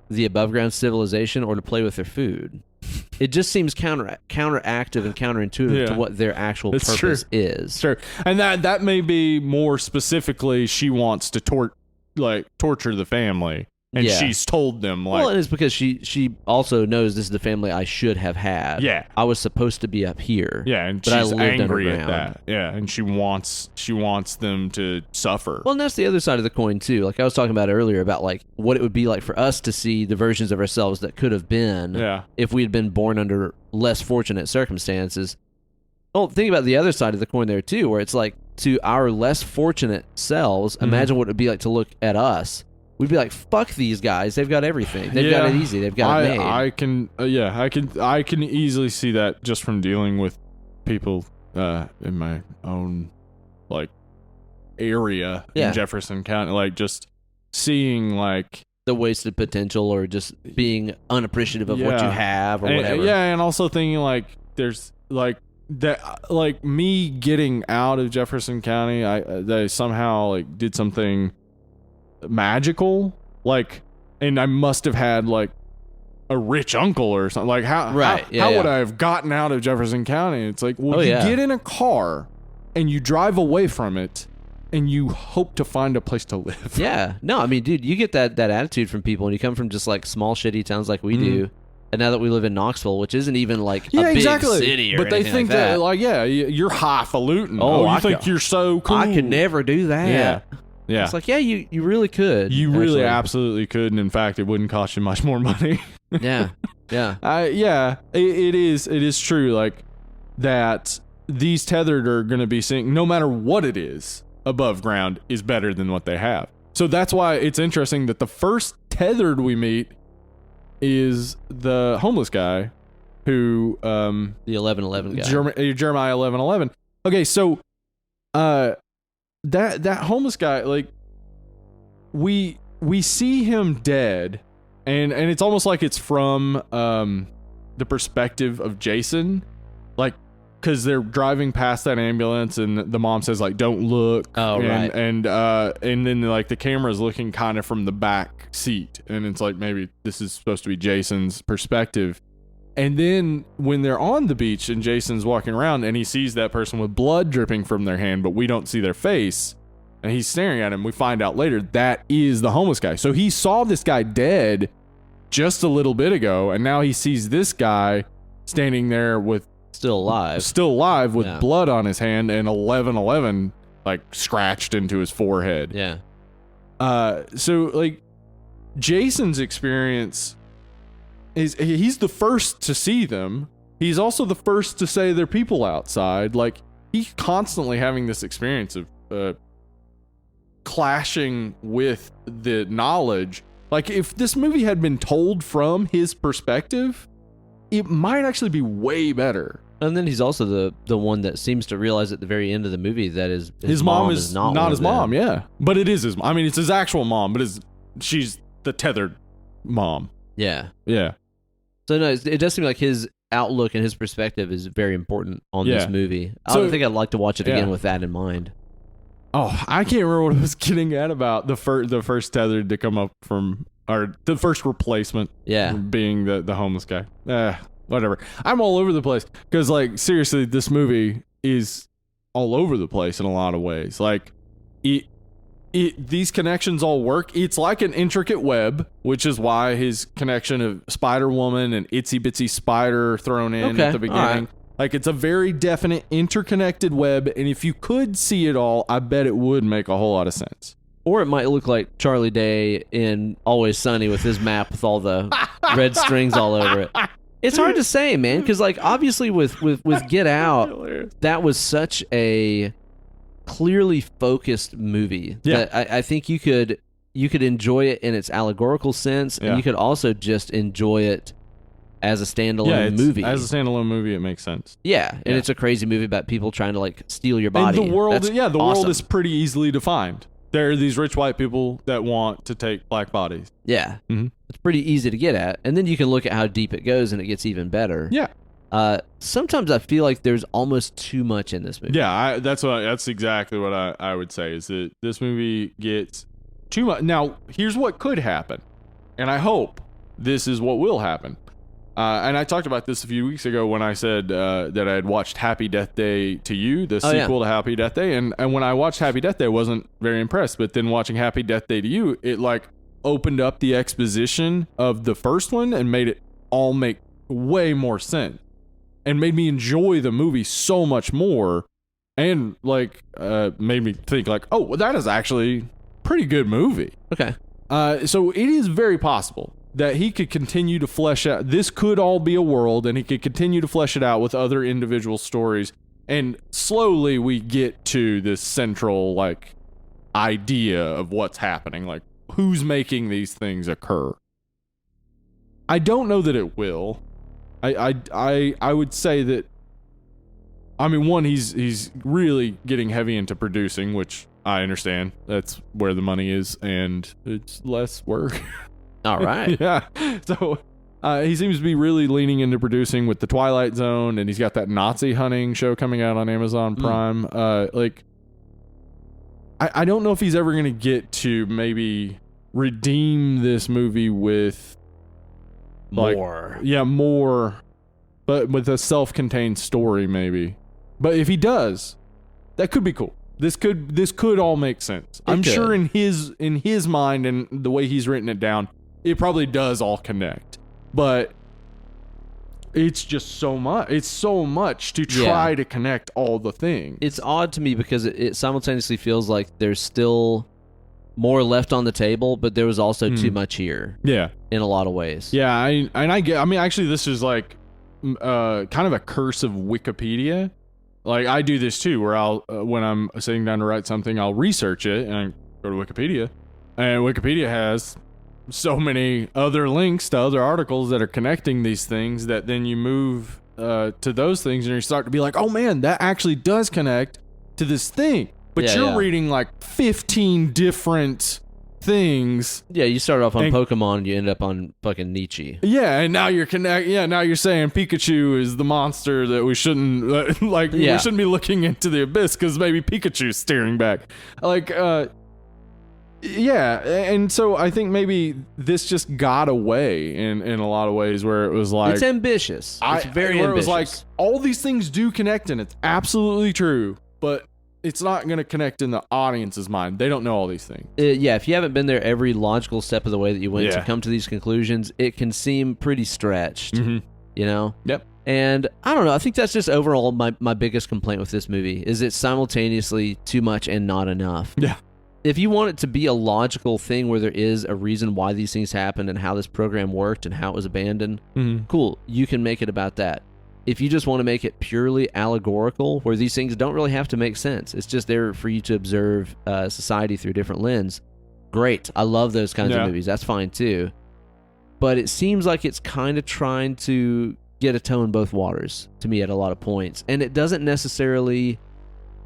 the above ground civilization or to play with their food? It just seems counteractive and counterintuitive to what their actual purpose is. Sure. And that may be more specifically she wants to torture the family. And she's told them like... Well, it is because she also knows this is the family I should have had. Yeah. I was supposed to be up here. Yeah, and she's angry at that. Yeah, and she wants them to suffer. Well, and that's the other side of the coin, too. Like I was talking about earlier about like what it would be like for us to see the versions of ourselves that could have been if we had been born under less fortunate circumstances. Well, think about the other side of the coin there, too, where it's like to our less fortunate selves, imagine what it would be like to look at us. We'd be like, "Fuck these guys! They've got everything. They've got it easy. They've got it made." I can easily see that just from dealing with people in my own like area in Jefferson County, like just seeing like the wasted potential or just being unappreciative of what you have or whatever. Yeah, and also thinking like there's like that, like me getting out of Jefferson County, they somehow like did something magical, like, and I must have had like a rich uncle or something. Like how would I have gotten out of Jefferson County? It's like, well, you get in a car and you drive away from it and you hope to find a place to live. Yeah. No, I mean, dude, you get that attitude from people and you come from just like small shitty towns like we do. And now that we live in Knoxville, which isn't even like a big city or but they think that like you're highfalutin. Oh, you think you're so cool. I could never do that. Yeah. It's like, you really could. You really absolutely could. And in fact, it wouldn't cost you much more money. Yeah. It is true. Like that these tethered are going to be seeing, no matter what it is above ground, is better than what they have. So that's why it's interesting that the first tethered we meet is the homeless guy who, the 1111 guy. Jeremiah 1111. Okay. So, that homeless guy, like we see him dead and it's almost like it's from the perspective of Jason, like because they're driving past that ambulance and the mom says like don't look, and then like the camera's looking kind of from the back seat and it's like maybe this is supposed to be Jason's perspective. And then when they're on the beach and Jason's walking around and he sees that person with blood dripping from their hand, but we don't see their face, and he's staring at him, we find out later that is the homeless guy. So he saw this guy dead just a little bit ago, and now he sees this guy standing there with still alive with blood on his hand and 1111 like scratched into his forehead. Yeah. So like Jason's experience is he's the first to see them. He's also the first to say there are people outside. Like he's constantly having this experience of clashing with the knowledge. Like if this movie had been told from his perspective, it might actually be way better. And then he's also the one that seems to realize at the very end of the movie that his mom is not his mom. Yeah, but it is his mom. I mean, it's his actual mom, but she's the tethered mom. Yeah. Yeah. So no, it does seem like his outlook and his perspective is very important on this movie. So, I think I'd like to watch it again with that in mind. Oh, I can't remember what I was getting at about the first tethered to come up from, or the first replacement. Yeah. Being the homeless guy. Whatever. I'm all over the place because, like, seriously, this movie is all over the place in a lot of ways. Like, these connections all work. It's like an intricate web, which is why his connection of Spider-Woman and Itsy Bitsy Spider thrown in at the beginning. Like, it's a very definite interconnected web, and if you could see it all, I bet it would make a whole lot of sense. Or it might look like Charlie Day in Always Sunny with his map with all the red strings all over it. It's hard to say, man, because, like, obviously with Get Out, that was such a clearly focused movie that I think you could enjoy it in its allegorical sense, and you could also just enjoy it as a standalone movie. As a standalone movie, it makes sense. Yeah, and it's a crazy movie about people trying to, like, steal your body. And the world, That's world awesome. is pretty easily defined. There are these rich white people that want to take black bodies. Yeah, mm-hmm. It's pretty easy to get at, and then you can look at how deep it goes, and it gets even better. Yeah. Sometimes I feel like there's almost too much in this movie. Yeah, that's exactly what I would say, is that this movie gets too much. Now, here's what could happen, and I hope this is what will happen. And I talked about this a few weeks ago when I said that I had watched Happy Death Day to You, the sequel to Happy Death Day. And when I watched Happy Death Day, I wasn't very impressed. But then watching Happy Death Day to You, it, like, opened up the exposition of the first one and made it all make way more sense. And made me enjoy the movie so much more. And, like, made me think, like, oh, well, that is actually a pretty good movie. Okay. So it is very possible that he could continue to flesh out. This could all be a world, and he could continue to flesh it out with other individual stories. And slowly we get to this central, like, idea of what's happening. Like, who's making these things occur? I don't know that it will. I would say that, I mean, one, he's really getting heavy into producing, which I understand. That's where the money is, and it's less work. All right. Yeah. So he seems to be really leaning into producing with The Twilight Zone, and he's got that Nazi hunting show coming out on Amazon Prime. Like, I don't know if he's ever going to get to maybe redeem this movie with more. More, but with a self-contained story maybe. But if he does, that could be cool. This could all make sense. I'm sure in his mind and the way he's written it down, it probably does all connect. But it's just so much. It's so much to try to connect all the things. It's odd to me because it simultaneously feels like there's still more left on the table, but there was also too much here. Yeah. In a lot of ways. Yeah, I mean, actually, this is like kind of a curse of Wikipedia. Like, I do this too, where I'll when I'm sitting down to write something, I'll research it and I go to Wikipedia, and Wikipedia has so many other links to other articles that are connecting these things that then you move to those things and you start to be like, oh man, that actually does connect to this thing. But you're reading like 15 different things. Yeah, you started off on Pokemon and you end up on fucking Nietzsche. Yeah, and now you're now you're saying Pikachu is the monster that we shouldn't we shouldn't be looking into the abyss because maybe Pikachu's staring back. Like and so I think maybe this just got away in a lot of ways where it was like, it's ambitious. It's very ambitious. It was like, all these things do connect, and it's absolutely true, but it's not going to connect in the audience's mind. They don't know all these things. If you haven't been there every logical step of the way that you went to come to these conclusions, it can seem pretty stretched, you know? Yep. And I don't know. I think that's just overall my biggest complaint with this movie is it's simultaneously too much and not enough. Yeah. If you want it to be a logical thing where there is a reason why these things happened and how this program worked and how it was abandoned, cool. You can make it about that. If you just want to make it purely allegorical, where these things don't really have to make sense, it's just there for you to observe society through a different lens, great. I love those kinds of movies. That's fine too. But it seems like it's kind of trying to get a toe in both waters to me at a lot of points. And it doesn't necessarily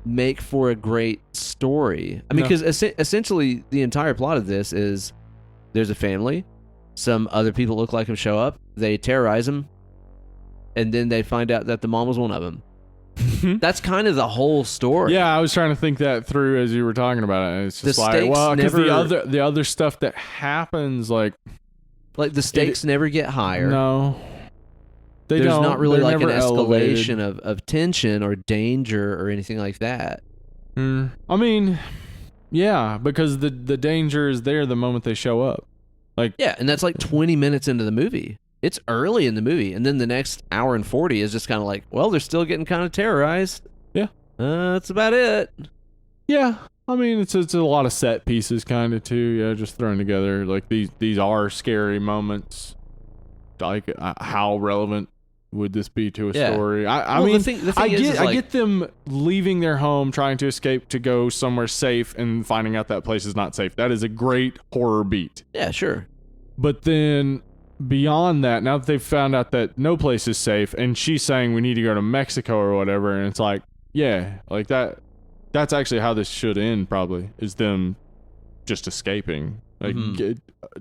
make for a great story. I mean, because essentially the entire plot of this is there's a family. Some other people look like him show up. They terrorize him. And then they find out that the mom was one of them. That's kind of the whole story. Yeah, I was trying to think that through as you were talking about it. It's just because the other stuff that happens, like the stakes never get higher. No, there's not really like an escalation of tension or danger or anything like that. I mean, yeah, because the danger is there the moment they show up. Like, yeah, and that's like 20 minutes into the movie. It's early in the movie, and then the next hour and 40 is just kind of like, well, they're still getting kind of terrorized. Yeah. That's about it. Yeah. I mean, it's a lot of set pieces kind of too. Yeah, just thrown together. Like, these are scary moments. Like, how relevant would this be to a story? I mean, I get them leaving their home, trying to escape to go somewhere safe, and finding out that place is not safe. That is a great horror beat. Yeah, sure. But then beyond that, now that they've found out that no place is safe, and she's saying we need to go to Mexico or whatever, and it's like, yeah, like that's actually how this should end, probably, is them just escaping, like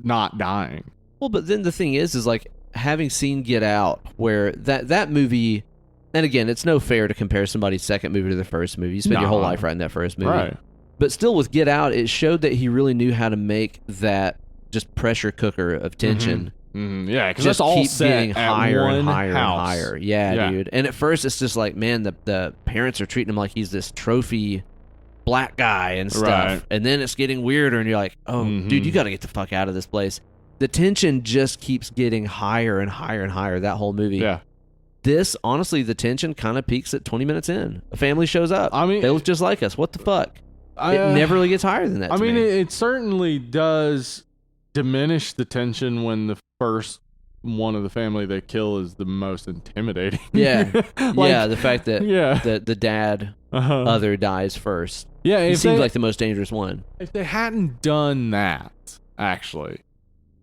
not dying. Well, but then the thing is like, having seen Get Out, where that movie, and again, it's no fair to compare somebody's second movie to the first movie. You spend your whole life writing that first movie. Right. But still, with Get Out, it showed that he really knew how to make that just pressure cooker of tension. Yeah, because that's all set getting higher and higher house. and higher. Yeah, dude. And at first, it's just like, man, the parents are treating him like he's this trophy black guy and stuff. Right. And then it's getting weirder, and you're like, oh, dude, you got to get the fuck out of this place. The tension just keeps getting higher and higher and higher that whole movie. Yeah. This, honestly, the tension kind of peaks at 20 minutes in. A family shows up. I mean, they look just like us. What the fuck? It never really gets higher than that. I mean, it certainly does diminish the tension when the first one of the family they kill is the most intimidating. Yeah. Yeah, the fact that the dad other dies first. Yeah, he seems like the most dangerous one. If they hadn't done that, actually,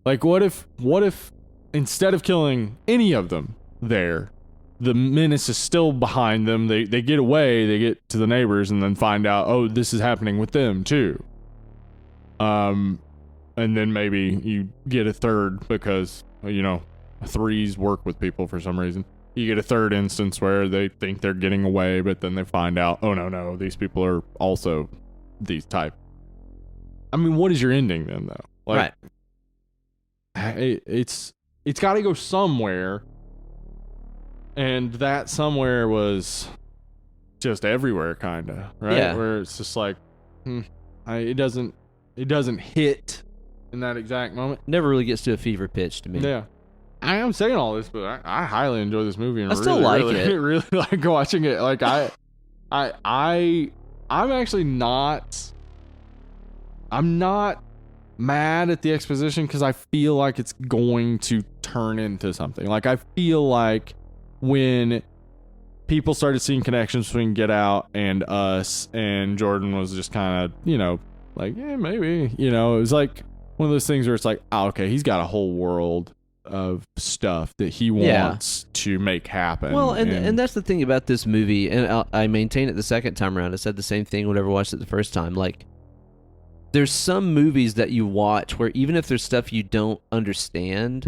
like what if instead of killing any of them there, the menace is still behind them, they get away, they get to the neighbors, and then find out, oh, this is happening with them too. And then maybe you get a third because, threes work with people for some reason. You get a third instance where they think they're getting away, but then they find out, oh, no, these people are also these type. I mean, what is your ending then, though? Like, right. It's got to go somewhere, and that somewhere was just everywhere, kind of, right? Yeah. Where it's just like, it doesn't hit in that exact moment. Never really gets to a fever pitch to me. Yeah. I am saying all this, but I highly enjoy this movie, and I still like it. Really like watching it. Like I'm actually not. I'm not mad at the exposition because I feel like it's going to turn into something. Like I feel like when people started seeing connections between Get Out and Us, and Jordan was just kind of, like, yeah, maybe, it was like one of those things where it's like, oh, okay, he's got a whole world of stuff that he wants to make happen. Well, and that's the thing about this movie, and I maintain it the second time around. I said the same thing whenever I watched it the first time. Like, there's some movies that you watch where even if there's stuff you don't understand,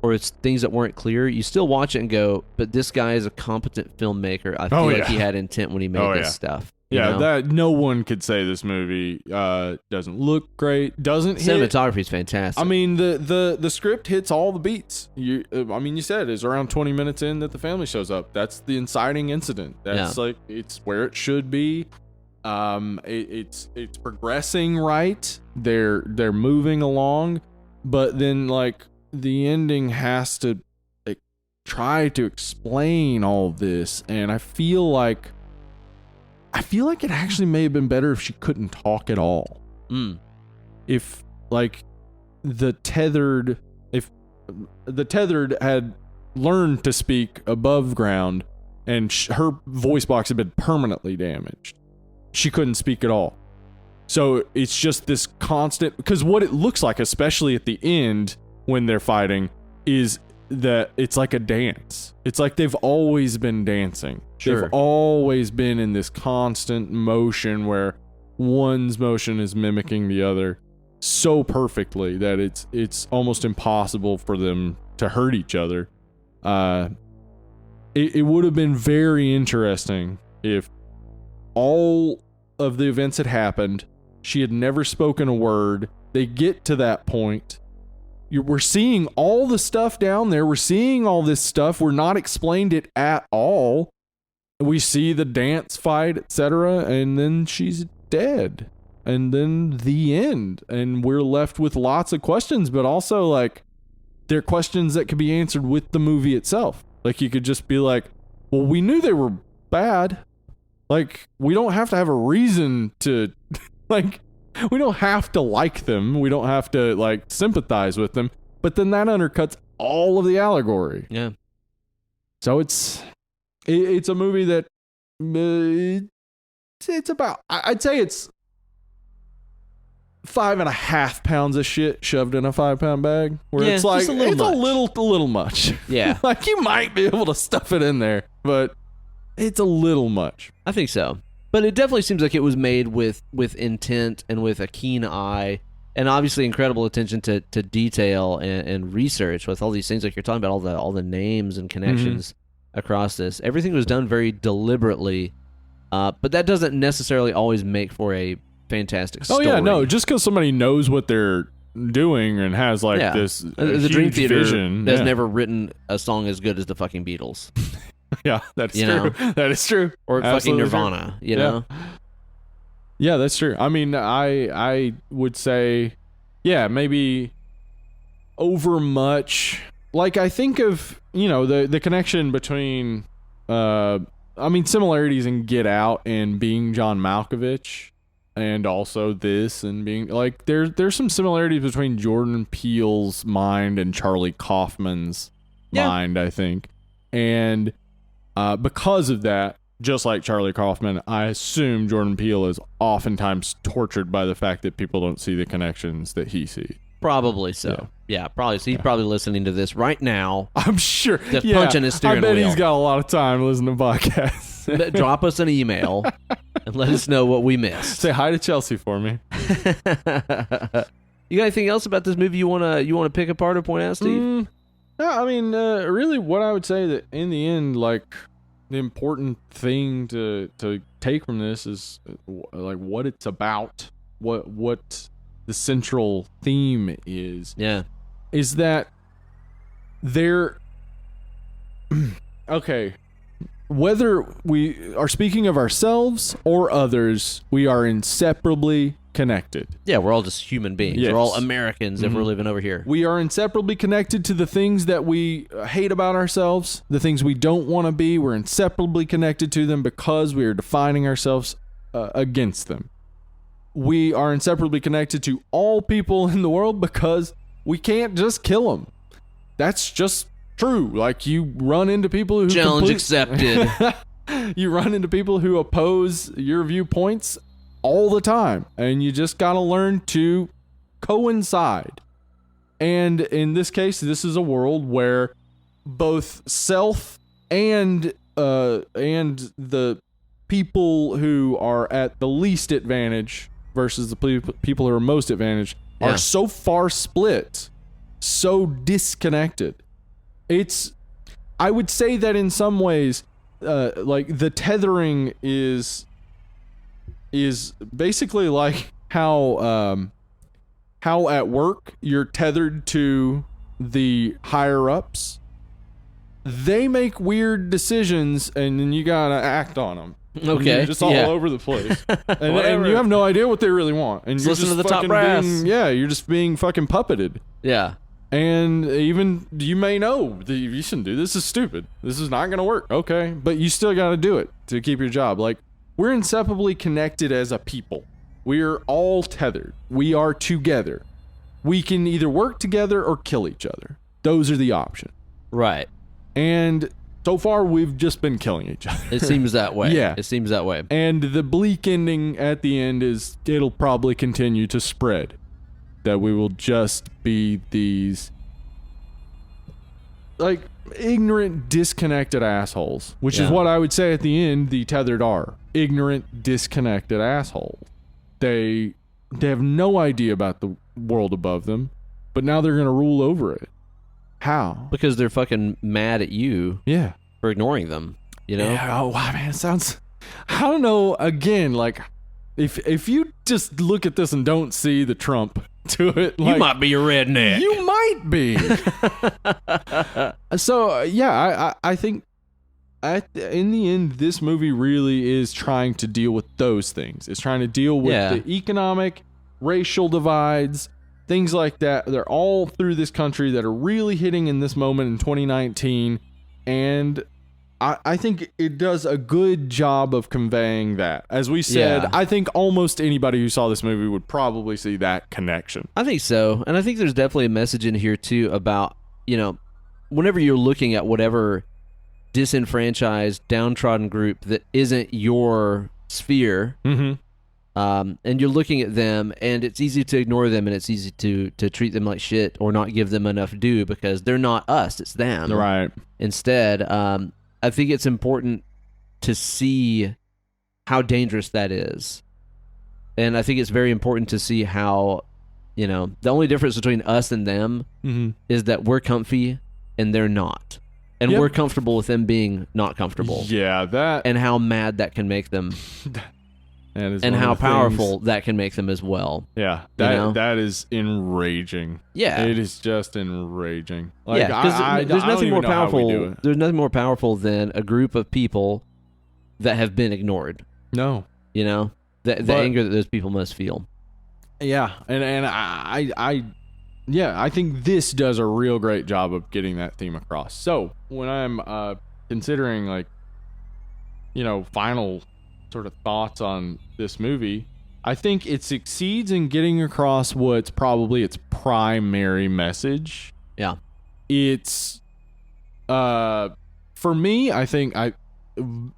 or it's things that weren't clear, you still watch it and go, but this guy is a competent filmmaker. I feel like he had intent when he made this stuff. Yeah, that no one could say this movie doesn't look great, doesn't hit. Cinematography is fantastic. I mean, the script hits all the beats. You said it's around 20 minutes in that the family shows up. That's the inciting incident. That's like, it's where it should be. It's progressing right. They're moving along, but then like the ending has to try to explain all of this, and I feel like it actually may have been better if she couldn't talk at all. If the tethered had learned to speak above ground, and her voice box had been permanently damaged, she couldn't speak at all. So it's just this constant, because what it looks like, especially at the end when they're fighting, is that it's like a dance. It's like they've always been dancing. Sure. They've always been in this constant motion where one's motion is mimicking the other. so perfectly that it's almost impossible for them to hurt each other. It would have been very interesting if all of the events had happened. She had never spoken a word. They get to that point. We're seeing all the stuff down there. We're seeing all this stuff. We're not explained it at all. We see the dance fight, etc., and then she's dead. And then the end. And we're left with lots of questions, but also, like, they're questions that could be answered with the movie itself. Like, you could just be like, well, we knew they were bad. Like, we don't have to have a reason to, like, we don't have to like them. We don't have to, like, sympathize with them. But then that undercuts all of the allegory. Yeah. So it's a movie that it's about, I'd say it's 5.5 pounds of shit shoved in a 5-pound bag. Where it's like, a little much. Yeah. Like, you might be able to stuff it in there, but it's a little much. I think so. But it definitely seems like it was made with intent and with a keen eye, and obviously incredible attention to detail and research with all these things like you're talking about, all the names and connections across this. Everything was done very deliberately, but that doesn't necessarily always make for a fantastic story. Oh yeah, no, just because somebody knows what they're doing and has like this the Dream Theater vision has never written a song as good as the fucking Beatles. Yeah, that's true. That is true. Or Absolutely fucking Nirvana, true. you know? Yeah, that's true. I mean, I would say, yeah, maybe over much. Like, I think of, the connection between, similarities in Get Out and being John Malkovich, and also this, and being, like, there's some similarities between Jordan Peele's mind and Charlie Kaufman's mind, I think. And because of that, just like Charlie Kaufman, I assume Jordan Peele is oftentimes tortured by the fact that people don't see the connections that he sees. Probably so. Yeah, probably. So he's probably listening to this right now. I'm sure. Just punching his steering wheel. I bet he's got a lot of time listening to podcasts. Drop us an email and let us know what we missed. Say hi to Chelsea for me. You got anything else about this movie you wanna pick apart or point out, Steve? No, I mean, really, what I would say that in the end, like, the important thing to take from this is like what it's about, what the central theme is. Yeah, is that there. Okay, whether we are speaking of ourselves or others, we are inseparably connected. Yeah, we're all just human beings. Yes. We're all Americans if we're living over here. We are inseparably connected to the things that we hate about ourselves, the things we don't want to be. We're inseparably connected to them because we are defining ourselves against them. We are inseparably connected to all people in the world because we can't just kill them. That's just true. Like, you run into people who challenge accepted. You run into people who oppose your viewpoints all the time, and you just got to learn to coincide. And in this case, this is a world where both self and the people who are at the least advantage versus the people who are most advantaged are so far split, so disconnected. I would say that in some ways, like, the tethering is basically like how at work you're tethered to the higher ups. They make weird decisions and then you gotta act on them. Okay, you're just all over the place, and you have no idea what they really want. And just listen to the top brass. You're just being fucking puppeted. Yeah. And even you may know that you shouldn't do this. Is stupid. This is not gonna work. Okay, but you still gotta do it to keep your job. Like, we're inseparably connected as a people. We are all tethered. We are together. We can either work together or kill each other. Those are the options. Right. And so far, we've just been killing each other. It seems that way. Yeah. It seems that way. And the bleak ending at the end is it'll probably continue to spread. That we will just be these, like, ignorant, disconnected assholes. Which is what I would say at the end the tethered are. Ignorant, disconnected assholes. They have no idea about world above them, but now they're going to rule over it. How? Because they're fucking mad at you for ignoring them, you know? Yeah, oh, wow, man, it sounds... I don't know, again, like, if you just look at this and don't see the Trump to it... Like, you might be a redneck. You might be. So, yeah, I think in the end, this movie really is trying to deal with those things. It's trying to deal with the economic, racial divides, things like that. They're all through this country that are really hitting in this moment in 2019. And I think it does a good job of conveying that. As we said, I think almost anybody who saw this movie would probably see that connection. I think so. And I think there's definitely a message in here, too, about, you know, whenever you're looking at whatever disenfranchised, downtrodden group that isn't your sphere, and you're looking at them, and it's easy to ignore them, and it's easy to treat them like shit or not give them enough due because they're not us, it's them. Right. Instead, I think it's important to see how dangerous that is. And I think it's very important to see how, you know, the only difference between us and them is that we're comfy and they're not. And we're comfortable with them being not comfortable. Yeah, that... And how mad that can make them. And how powerful that can make them as well. Yeah, that is enraging. Yeah. It is just enraging. Like, because there's nothing more powerful. There's nothing more powerful than a group of people that have been ignored. No. You know? The anger that those people must feel. Yeah, and I think this does a real great job of getting that theme across. So, when I'm considering, like, you know, final sort of thoughts on this movie, I think it succeeds in getting across what's probably its primary message. Yeah. It's, for me, I think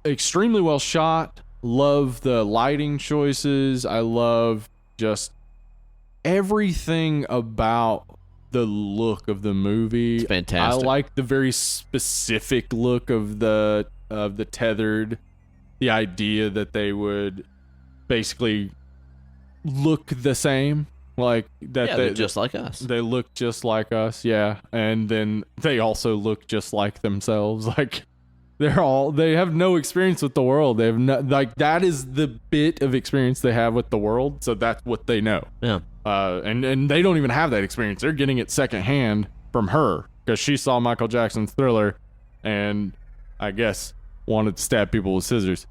extremely well shot. Love the lighting choices. I love just everything about the look of the movie. It's fantastic. I like the very specific look of the tethered. The idea that they would basically look the same, like that. They're just like us. They look just like us, yeah. And then they also look just like themselves. Like they have no experience with the world. They have no, like, that is the bit of experience they have with the world. So that's what they know. Yeah. And they don't even have that experience. They're getting it secondhand from her because she saw Michael Jackson's Thriller, and I guess wanted to stab people with scissors.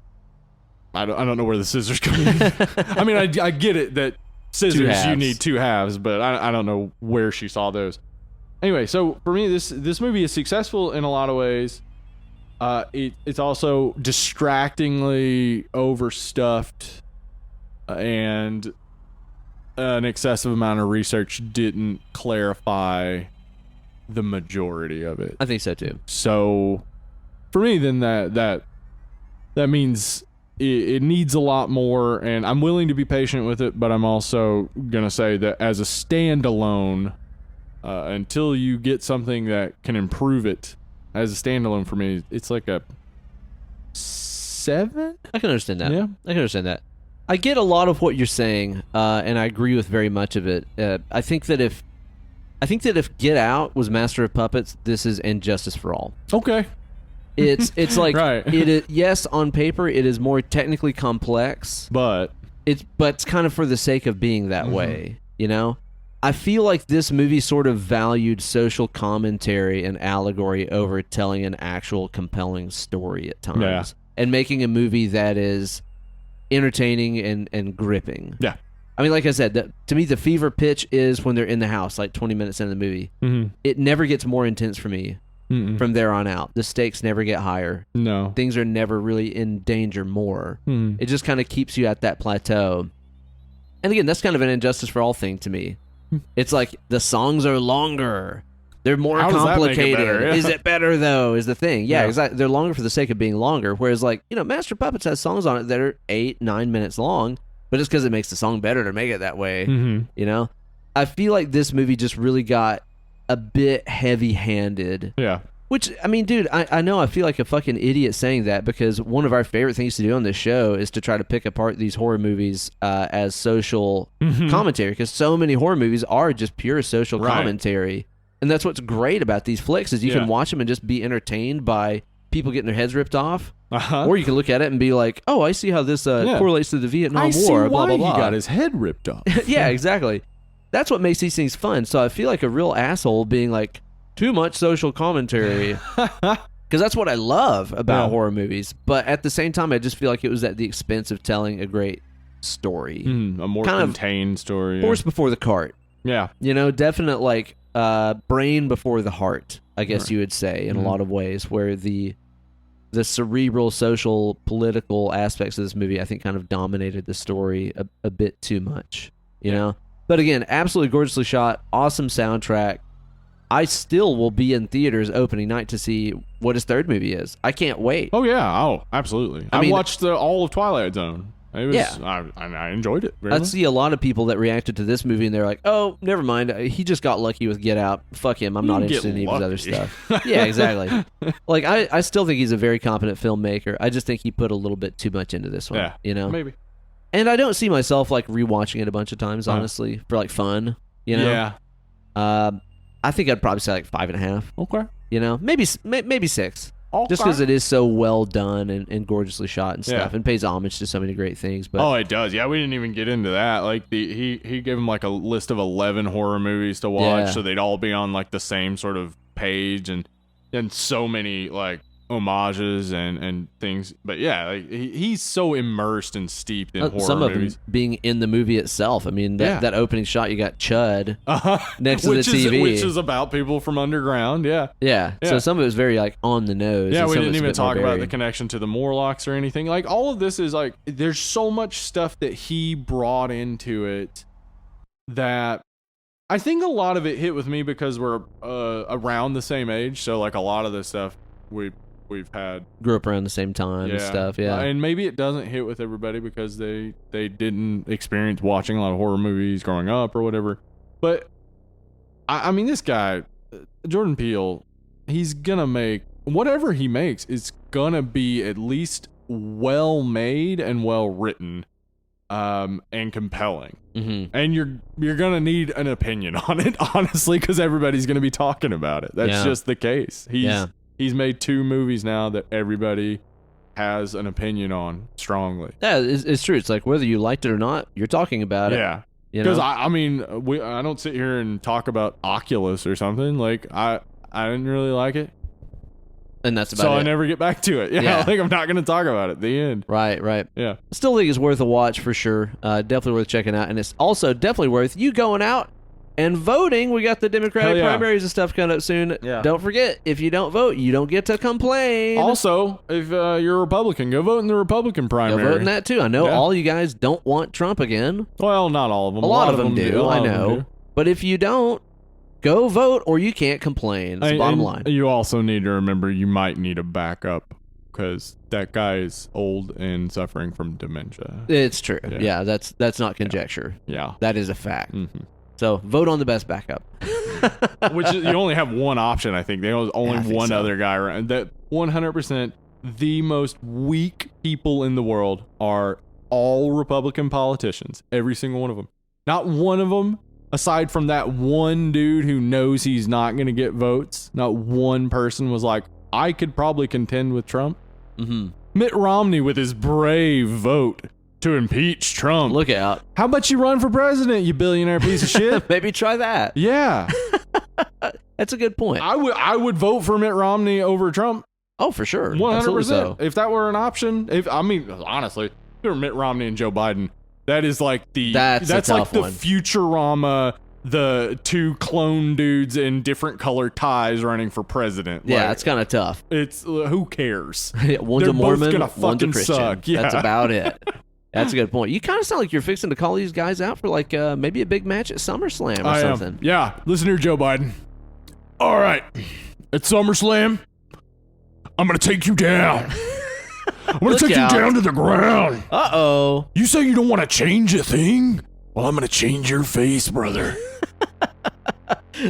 I don't know where the scissors come in. I mean, I get it that scissors, you need two halves, but I don't know where she saw those. Anyway, so for me, this movie is successful in a lot of ways. It's also distractingly overstuffed, and an excessive amount of research didn't clarify the majority of it. I think so too. So for me, then that means it needs a lot more, and I'm willing to be patient with it, but I'm also gonna say that as a standalone, until you get something that can improve it as a standalone, for me, it's like a 7. I can understand that. Yeah, I can understand that. I get a lot of what you're saying, and I agree with very much of it. I think that if Get Out was Master of Puppets, this is And Justice for All. Okay. It's like right. It is, yes, on paper it is more technically complex, but it's kind of for the sake of being that way, you know? I feel like this movie sort of valued social commentary and allegory over telling an actual compelling story at times, and making a movie that is entertaining and gripping. Yeah. I mean, like I said, to me, the fever pitch is when they're in the house, like 20 minutes into the movie. Mm-hmm. It never gets more intense for me from there on out. The stakes never get higher. No. Things are never really in danger more. Mm. It just kind of keeps you at that plateau. And again, that's kind of an Injustice for All thing to me. It's like the songs are longer. They're more complicated. Yeah. Is it better, though, is the thing. Yeah, exactly. They're longer for the sake of being longer. Whereas, like, you know, Master of Puppets has songs on it that are 8-9 minutes long, but it's because it makes the song better to make it that way. Mm-hmm. You know? I feel like this movie just really got a bit heavy-handed. Yeah. Which, I mean, dude, I know I feel like a fucking idiot saying that because one of our favorite things to do on this show is to try to pick apart these horror movies as social commentary, because so many horror movies are just pure social commentary. And that's what's great about these flicks is you can watch them and just be entertained by people getting their heads ripped off. Or you can look at it and be like, oh, I see how this correlates to the Vietnam War, blah, blah, blah. He got his head ripped off. Yeah, exactly. That's what makes these things fun. So I feel like a real asshole being like, too much social commentary, because that's what I love about horror movies. But at the same time, I just feel like it was at the expense of telling a great story, a more kind contained story. Horse before the cart. Yeah, definite like brain before the heart. I guess you would say in a lot of ways, where the cerebral, social, political aspects of this movie, I think, kind of dominated the story a bit too much. You know, but again, absolutely gorgeously shot, awesome soundtrack. I still will be in theaters opening night to see what his third movie is. I can't wait. Oh, yeah. Oh, absolutely. I mean, watched all of Twilight Zone. It was, I enjoyed it. Really. I see a lot of people that reacted to this movie and they're like, oh, never mind. He just got lucky with Get Out. Fuck him. I'm not interested in any of his other stuff. Yeah, exactly. Like, I still think he's a very competent filmmaker. I just think he put a little bit too much into this one. Yeah, you know? Maybe. And I don't see myself, like, rewatching it a bunch of times, honestly, for, like, fun. You know? Yeah. I think I'd probably say like 5.5. Okay. You know, maybe 6. Okay. Just because it is so well done and gorgeously shot and stuff, and pays homage to so many great things. But it does. Yeah, we didn't even get into that. Like he gave him like a list of 11 horror movies to watch, so they'd all be on like the same sort of page, and so many like homages and things. But yeah, like he's so immersed and steeped in horror some of movies. Them being in the movie itself. I mean, that opening shot, you got Chud next to the TV, which is about people from underground. Yeah. So some of it was very like on the nose. Yeah, we didn't even talk about the connection to the Morlocks or anything. Like all of this is like, there's so much stuff that he brought into it that I think a lot of it hit with me because we're around the same age. So like a lot of this stuff we've had grew up around the same time and stuff, and maybe it doesn't hit with everybody because they didn't experience watching a lot of horror movies growing up or whatever. But I mean, this guy Jordan Peele, he's gonna make whatever he makes is gonna be at least well made and well written, and compelling. And you're gonna need an opinion on it, honestly, because everybody's gonna be talking about it. That's just the case. He's made 2 movies now that everybody has an opinion on strongly. Yeah, it's true. It's like whether you liked it or not, you're talking about it. Yeah. Because I mean, I don't sit here and talk about Oculus or something. Like I didn't really like it, and that's about it. So I never get back to it. Yeah, like I'm not going to talk about it. The end. Right. Yeah. Still think it's worth a watch for sure. Definitely worth checking out, and it's also definitely worth you going out and voting. We got the Democratic primaries and stuff coming up soon. Yeah. Don't forget, if you don't vote, you don't get to complain. Also, if you're a Republican, go vote in the Republican primary. Go vote in that too. I know all you guys don't want Trump again. Well, not all of them. A lot of them do. I know. But if you don't, go vote or you can't complain. That's the bottom line. You also need to remember you might need a backup because that guy is old and suffering from dementia. It's true. Yeah, that's not conjecture. Yeah. That is a fact. Mm-hmm. So vote on the best backup. Which is, you only have one option, I think. There's only one other guy around. That 100% the most weak people in the world are all Republican politicians. Every single one of them. Not one of them, aside from that one dude who knows he's not going to get votes, not one person was like, I could probably contend with Trump. Mm-hmm. Mitt Romney with his brave vote to impeach Trump. Look out. How about you run for president, you billionaire piece of shit? Maybe try that. Yeah. That's a good point. I would vote for Mitt Romney over Trump. Oh, for sure. 100%. So. If that were an option, honestly, if it were Mitt Romney and Joe Biden, that is like that's like the Futurama, the 2 clone dudes in different colored ties running for president. Yeah, it's kind of tough. It's who cares? One's a Mormon, one's a Christian. Suck. Yeah. That's about it. That's a good point. You kind of sound like you're fixing to call these guys out for like maybe a big match at SummerSlam or something. Yeah, listen here, Joe Biden. All right, at SummerSlam, I'm going to take you down. I'm going to take you down to the ground. Uh-oh. You say you don't want to change a thing? Well, I'm going to change your face, brother.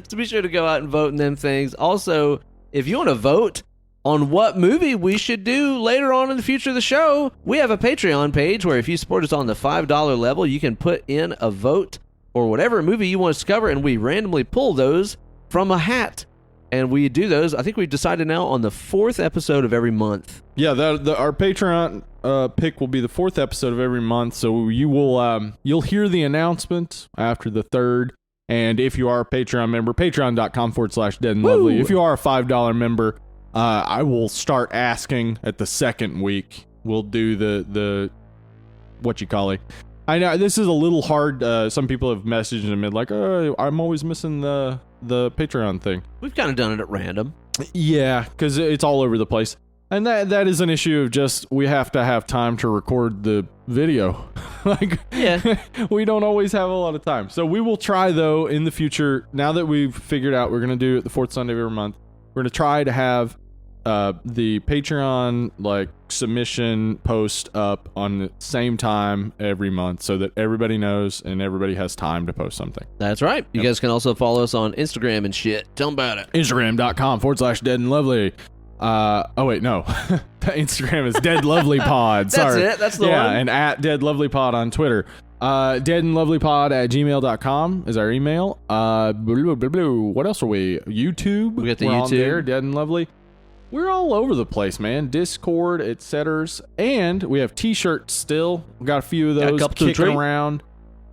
So be sure to go out and vote in them things. Also, if you want to vote on what movie we should do later on in the future of the show, we have a Patreon page where if you support us on the $5 level, you can put in a vote or whatever movie you want us to cover, and we randomly pull those from a hat. And we do those, I think we've decided now, on the 4th episode of every month. Yeah, our Patreon pick will be the 4th episode of every month. So you will you'll hear the announcement after the 3rd. And if you are a Patreon member, patreon.com/deadandlovely. If you are a $5 member, I will start asking at the 2nd week. We'll do the what you call it. I know this is a little hard. Some people have messaged and been like, "Oh, I'm always missing the Patreon thing." We've kind of done it at random. Yeah, because it's all over the place, and that is an issue of just we have to have time to record the video. We don't always have a lot of time. So we will try though in the future. Now that we've figured out we're gonna do it the 4th Sunday of every month, we're gonna try to have the Patreon submission post up on the same time every month so that everybody knows and everybody has time to post something. That's right. You guys can also follow us on Instagram and shit. Tell them about it. Instagram.com/deadandlovely. Oh wait, no. The Instagram is Dead Lovely Pod. Sorry. That's it. That's the one. Yeah, and at Dead Lovely Pod on Twitter. deadandlovelypod@gmail.com is our email. What else are we? YouTube. We got the We're YouTube. on there, Dead and Lovely. We're all over the place, man. Discord, etc. And we have t-shirts still. We got a few of those kicking around.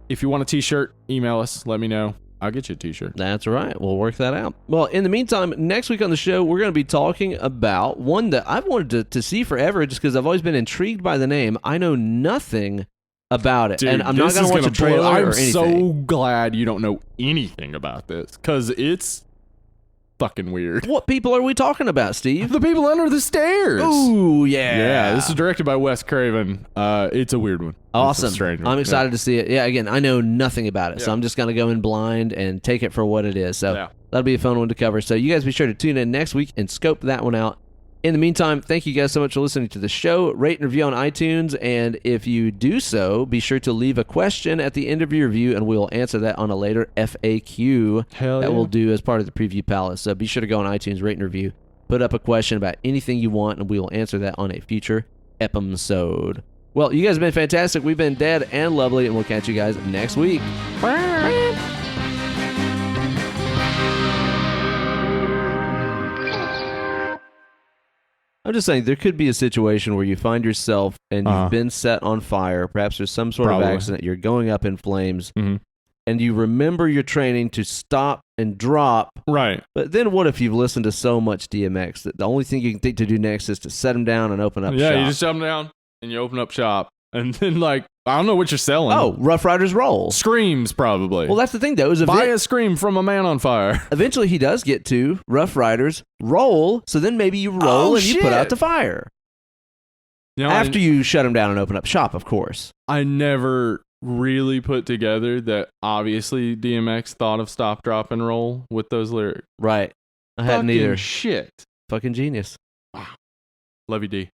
If you want a t-shirt, email us. Let me know. I'll get you a t-shirt. That's right. We'll work that out. Well, in the meantime, next week on the show, we're going to be talking about one that I've wanted to see forever just because I've always been intrigued by the name. I know nothing about it. Dude, and I'm not going to watch a trailer or anything. I'm so glad you don't know anything about this because it's fucking weird. What people are we talking about, Steve? The people under the stairs. Ooh, yeah. Yeah, this is directed by Wes Craven. It's a weird one. Awesome. It's a strange one. I'm excited to see it. Yeah, again, I know nothing about it, so I'm just going to go in blind and take it for what it is. So that'll be a fun one to cover. So you guys be sure to tune in next week and scope that one out. In the meantime, thank you guys so much for listening to the show. Rate and review on iTunes, and if you do so, be sure to leave a question at the end of your review, and we'll answer that on a later FAQ that we'll do as part of the Preview Palace. So be sure to go on iTunes, rate and review, put up a question about anything you want, and we will answer that on a future episode. Well, you guys have been fantastic. We've been Dead and Lovely, and we'll catch you guys next week. I'm just saying, there could be a situation where you find yourself and you've been set on fire. Perhaps there's some sort of accident. You're going up in flames. Mm-hmm. And you remember your training to stop and drop. Right. But then what if you've listened to so much DMX that the only thing you can think to do next is to set him down and open up shop? Yeah, you just set him down and you open up shop. And then, I don't know what you're selling. Oh, Rough Riders Roll. Screams, probably. Well, that's the thing, though. Buy a scream from a man on fire. Eventually, he does get to Rough Riders Roll, so then maybe you roll and you put out the fire. You know, after you shut him down and open up shop, of course. I never really put together that obviously DMX thought of Stop, Drop, and Roll with those lyrics. Right. I hadn't either. Shit. Fucking genius. Wow. Love you, D.